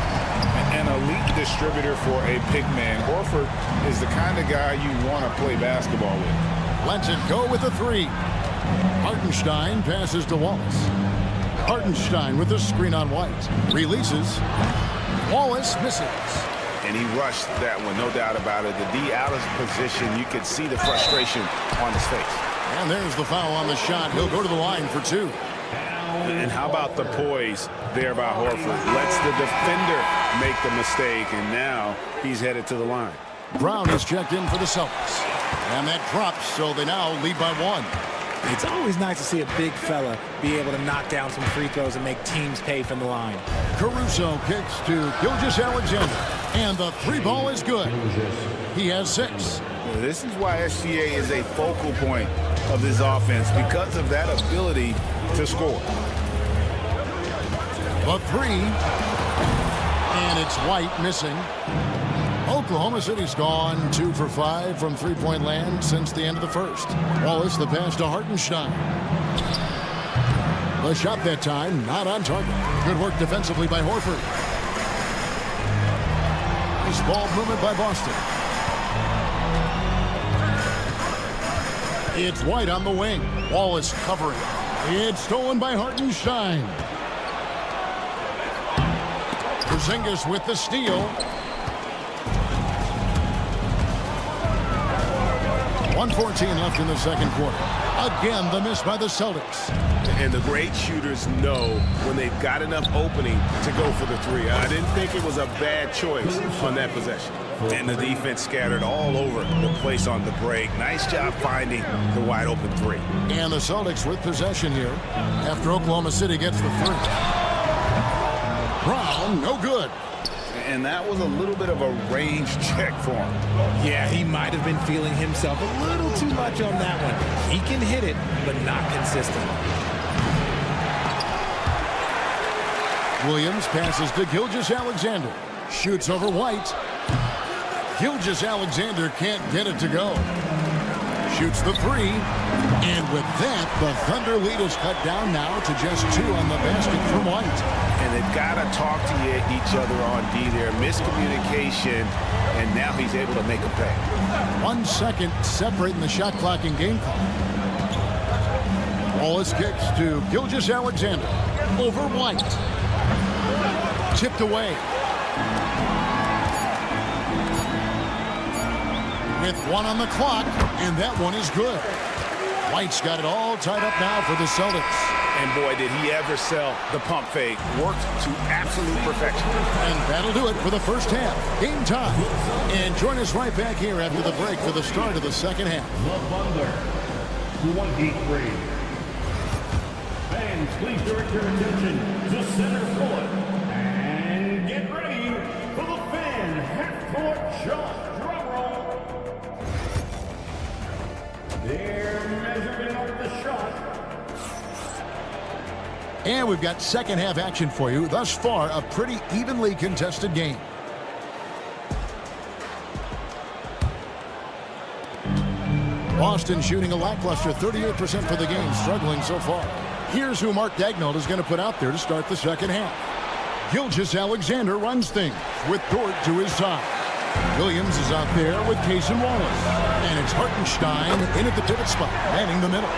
An elite distributor for a big man. Horford is the kind of guy you want to play basketball with. Lets it go with a 3. Hartenstein passes to Wallace. Hartenstein with the screen on White. Releases. Wallace misses. And he rushed that one, no doubt about it. The D out of position, you could see the frustration on his face. And there's the foul on the shot. He'll go to the line for 2. And how about the poise there by Horford? Lets the defender make the mistake, and now he's headed to the line. Brown is checked in for the Celtics. And that drops, so they now lead by 1. It's always nice to see a big fella be able to knock down some free throws and make teams pay from the line. Caruso kicks to Gilgeous-Alexander. And the 3 ball is good. He has 6. This is why SGA is a focal point of this offense, because of that ability to score. The three, and it's White missing. Oklahoma City's gone 2 for 5 from three-point land since the end of the first. Wallace, the pass to Hartenstein. The shot that time, not on target. Good work defensively by Horford. Nice ball movement by Boston. It's White on the wing. Wallace covering. It's stolen by Hartenstein. Porzingis with the steal. 1:14 left in the second quarter. Again, the miss by the Celtics. And the great shooters know when they've got enough opening to go for the three. I didn't think it was a bad choice on that possession. And the defense scattered all over the place on the break. Nice job finding the wide open three. And the Celtics with possession here after Oklahoma City gets the three. Brown, no good. And that was a little bit of a range check for him. Yeah, he might have been feeling himself a little too much on that one. He can hit it, but not consistent. Williams passes to Gilgeous-Alexander. Shoots over White. Gilgeous-Alexander can't get it to go. Shoots the three. And with that, the Thunder lead is cut down now to just 2 on the basket from White. And they've got to talk to each other on D there. Miscommunication, and now he's able to make a pay. 1 second separating the shot clock and game clock. Wallace kicks to Gilgeous-Alexander. Over White. Tipped away. With 1 on the clock, and that one is good. White's got it all tied up now for the Celtics. And boy, did he ever sell the pump fake. Worked to absolute perfection. And that'll do it for the first half. Game time. And join us right back here after the break for the start of the second half. The Thunder, 23. Fans, please direct your attention to center court. And get ready for the fan half-court shot. Drum roll. They're measuring up the shot. And we've got second half action for you. Thus far, a pretty evenly contested game. Boston shooting a lackluster 38% for the game, struggling so far. Here's who Mark Daigneault is going to put out there to start the second half. Gilgeous-Alexander runs things with Dort to his side. Williams is out there with Cason Wallace. And it's Hartenstein in at the pivot spot, manning the middle.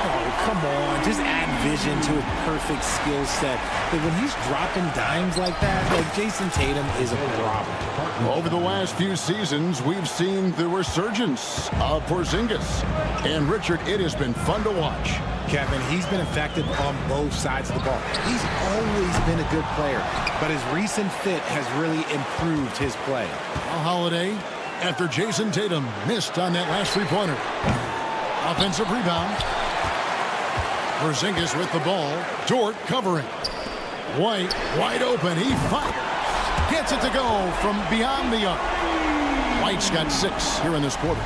Oh, come on. Just add vision to a perfect skill set. But when he's dropping dimes like that, like Jason Tatum is a problem. Over the last few seasons, we've seen the resurgence of Porzingis. And Richard, it has been fun to watch. Kevin, he's been effective on both sides of the ball. He's always been a good player, but his recent fit has really improved his play. A Holiday, after Jason Tatum missed on that last three-pointer. Offensive rebound. Porzingis with the ball. Dort covering. White wide open. He fires. Gets it to go from beyond the arc. White's got 6 here in this quarter.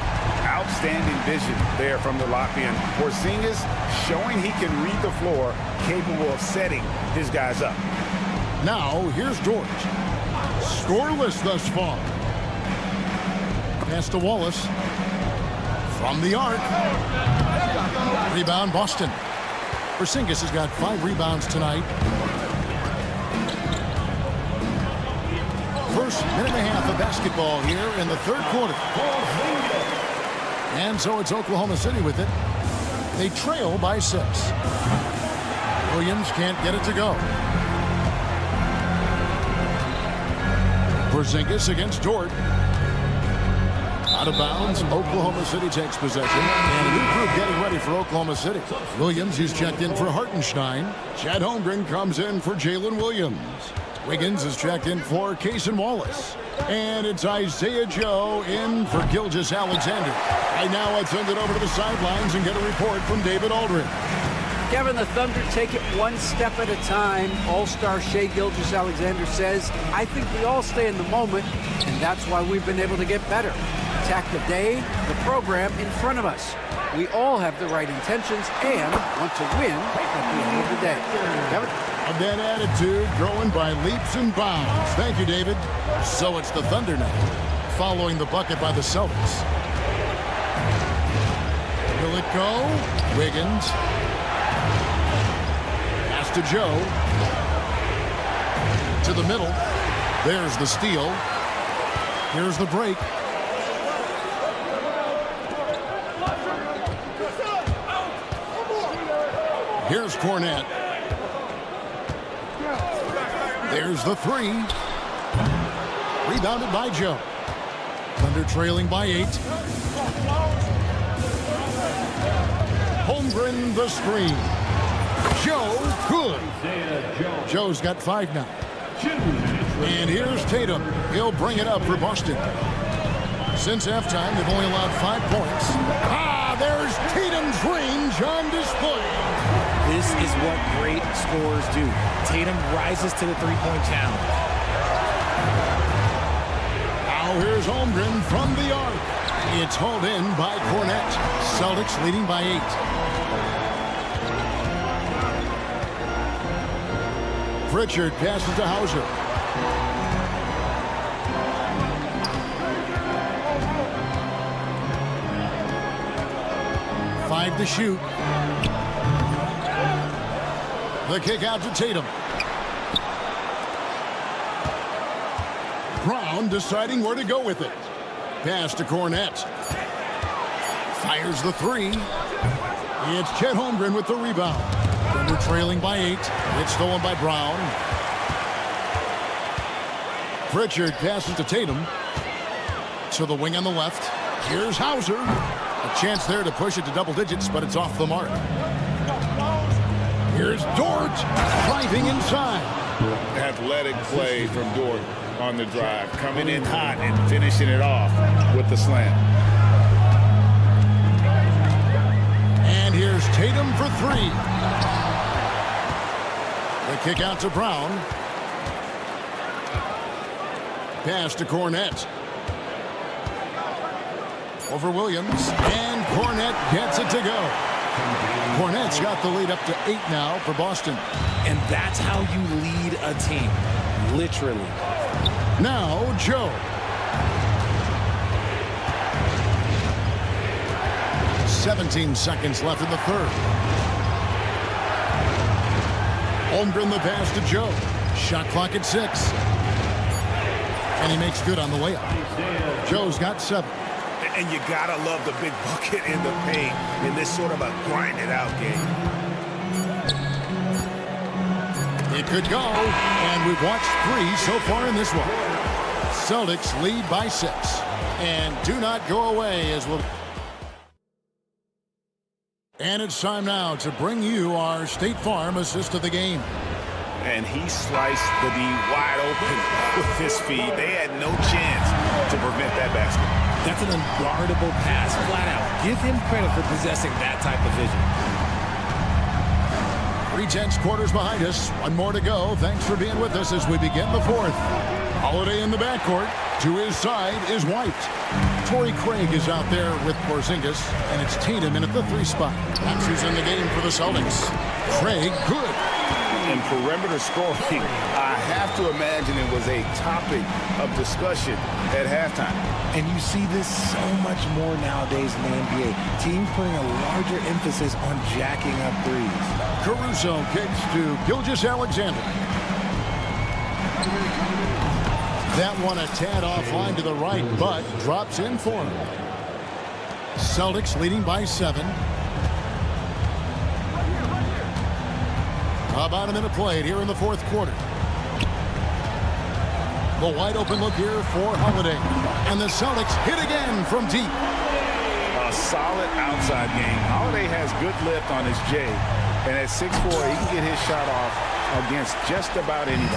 Outstanding vision there from the Latvian. Porzingis showing he can read the floor, capable of setting his guys up. Now, here's Dort. Scoreless thus far. Pass to Wallace. From the arc. Rebound, Boston. Porzingis has got 5 rebounds tonight. First minute and a half of basketball here in the third quarter. And so it's Oklahoma City with it. They trail by 6. Williams can't get it to go. Porzingis against Dort. Out of bounds. Oklahoma City takes possession. And a new group getting ready for Oklahoma City. Williams is checked in for Hartenstein. Chad Holmgren comes in for Jalen Williams. Wiggins is checked in for Cason Wallace. And it's Isaiah Joe in for Gilgeous-Alexander. Right now, let's send it over to the sidelines and get a report from David Aldridge. Kevin, the Thunder take it one step at a time. All-star Shai Gilgeous-Alexander says, I think we all stay in the moment, and that's why we've been able to get better. attack the day, the program in front of us. We all have the right intentions and want to win at the end of the day. Kevin? That attitude growing by leaps and bounds. Thank you, David. So it's the Thunder now, following the bucket by the Celtics. Will it go? Wiggins. Pass to Joe. To the middle. There's the steal. Here's the break. Here's Cornette. There's the three. Rebounded by Joe. Thunder trailing by 8. Holmgren the screen. Joe, good. Joe's got 5 now. And here's Tatum. He'll bring it up for Boston. Since halftime, they've only allowed 5 points. There's Tatum's range on display. This is what great scorers do. Tatum rises to the three-point challenge. Now here's Holmgren from the arc. It's hauled in by Cornette. Celtics leading by 8. Pritchard passes to Hauser. Five to shoot. The kick out to Tatum. Brown deciding where to go with it. Pass to Cornette. Fires the 3. It's Chet Holmgren with the rebound. Thunder trailing by 8. It's stolen by Brown. Pritchard passes to Tatum. To the wing on the left. Here's Hauser. A chance there to push it to double digits, but it's off the mark. Here's Dort driving inside. Athletic play from Dort on the drive. Coming in hot and finishing it off with the slam. And here's Tatum for 3. The kick out to Brown. Pass to Cornette. Over Williams. And Cornette gets it to go. Cornette's got the lead up to 8 now for Boston. And that's how you lead a team. Literally. Now, Joe. 17 seconds left in the third. Holmgren the pass to Joe. Shot clock at 6. And he makes good on the layup. Joe's got 7. And you gotta love the big bucket in the paint in this sort of a grind-it-out game. It could go, and we've watched 3 so far in this one. Celtics lead by 6. And do not go away as we'll... And it's time now to bring you our State Farm assist of the game. And he sliced the D wide open with his feed. They had no chance to prevent that basket. That's an unguardable pass, flat out. Give him credit for possessing that type of vision. 3/10 quarters behind us. 1 more to go. Thanks for being with us as we begin the 4th. Holiday in the backcourt. To his side is White. Torrey Craig is out there with Porzingis, and it's Tatum in at the 3 spot. That's who's in the game for the Celtics. Craig, good. In perimeter scoring, I have to imagine it was a topic of discussion at halftime. And you see this so much more nowadays in the NBA. Teams putting a larger emphasis on jacking up threes. Caruso kicks to Gilgeous-Alexander. That one a tad offline to the right, but drops in for him. Celtics leading by 7. About a minute played here in the 4th quarter. The wide open look here for Holiday. And the Celtics hit again from deep. A solid outside game. Holiday has good lift on his J. And at 6'4", he can get his shot off against just about anybody.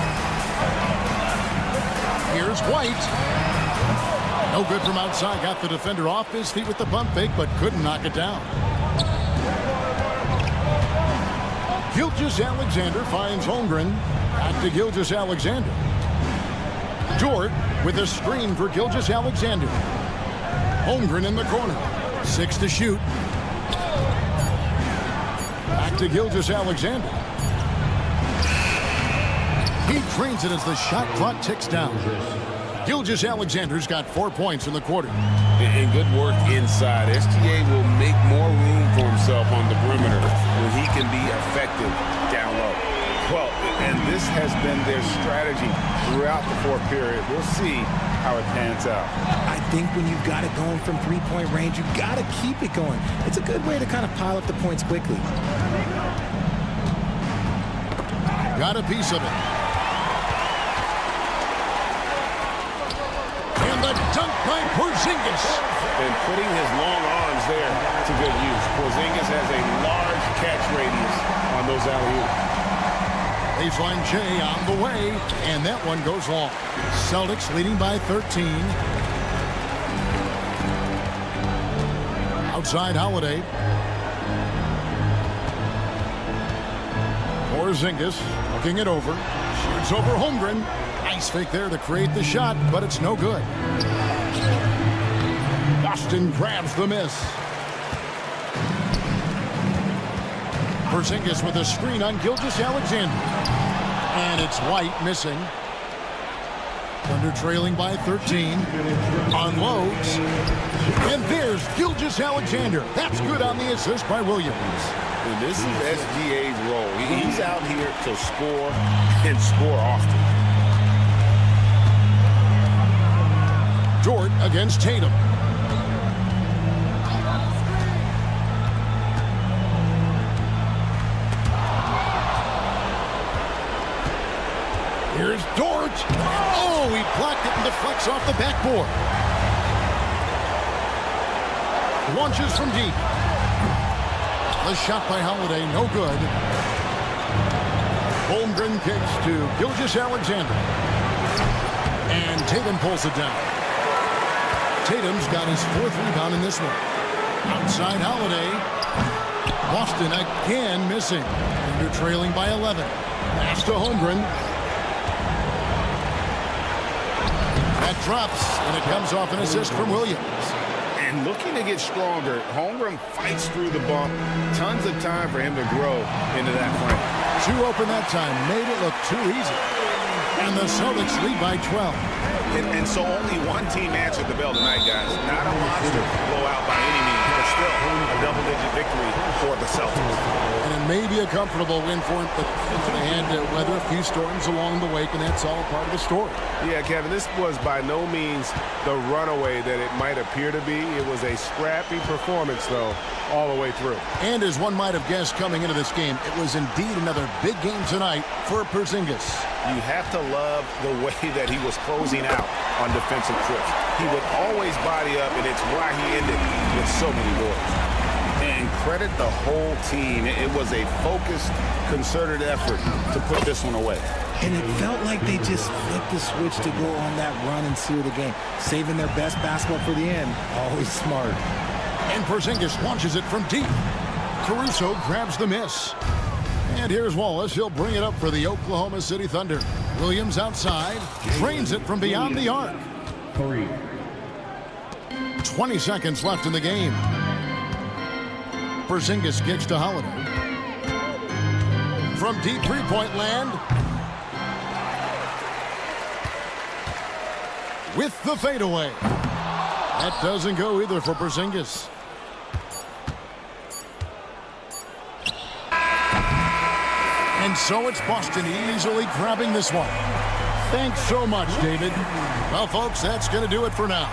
Here's White. No good from outside. Got the defender off his feet with the pump fake, but couldn't knock it down. Gilgeous-Alexander finds Holmgren. Back to Gilgeous-Alexander. Dort with a screen for Gilgeous-Alexander. Holmgren in the corner. 6 to shoot. Back to Gilgeous-Alexander. He drains it as the shot clock ticks down. Gilgeous-Alexander's got 4 points in the quarter. And good work inside. SGA will make more room for himself on the perimeter when he can be effective down low. Well, and this has been their strategy throughout the fourth period. We'll see how it pans out. I think when you've got it going from three-point range, you've got to keep it going. It's a good way to kind of pile up the points quickly. Got a piece of it. And the dunk by Porzingis. And putting his long arms there to good use. Porzingis has a large catch radius on those alley-oops. Baseline J on the way, and that one goes long. Celtics leading by 13. Outside Holiday. Porzingis looking it over. Shoots over Holmgren. Nice fake there to create the shot, but it's no good. Boston grabs the miss. Porzingis with a screen on Gilgeous-Alexander. And it's White missing. Thunder trailing by 13. Unloads. And there's Gilgeous-Alexander. That's good on the assist by Williams. And this is SGA's role. He's out here to score and score often. Dort against Tatum. Here's Dort. Oh, he blocked it and deflects off the backboard. Launches from deep. The shot by Holiday, no good. Holmgren kicks to Gilgeous-Alexander. And Tatum pulls it down. Tatum's got his 4th rebound in this one. Outside Holiday. Boston again missing. Thunder trailing by 11. Pass to Holmgren. That drops, and it comes off an assist from Williams. And looking to get stronger, Holmgren fights through the bump. Tons of time for him to grow into that frame. Too open that time, made it look too easy. And the Celtics lead by 12. And so only one team answered the bell tonight, guys. Not a monster blowout by any means, but still a double-digit victory for the Celtics. And it may be a comfortable win for him, but they had to weather a few storms along the way, and that's all part of the story. Yeah, Kevin, this was by no means the runaway that it might appear to be. It was a scrappy performance, though, all the way through. And as one might have guessed coming into this game, it was indeed another big game tonight for Porzingis. You have to love the way that he was closing out on defensive trips. He would always body up, and it's why he ended with so many goals. And credit the whole team. It was a focused, concerted effort to put this one away. And it felt like they just flipped the switch to go on that run and seal the game. Saving their best basketball for the end. Always smart. And Porzingis launches it from deep. Caruso grabs the miss. And here's Wallace. He'll bring it up for the Oklahoma City Thunder. Williams outside. Drains it from beyond the arc. 20 seconds left in the game. Porzingis kicks to Holiday. From deep three-point land. With the fadeaway. That doesn't go either for Porzingis. And so it's Boston easily grabbing this one. Thanks so much, David. Well, folks, that's going to do it for now.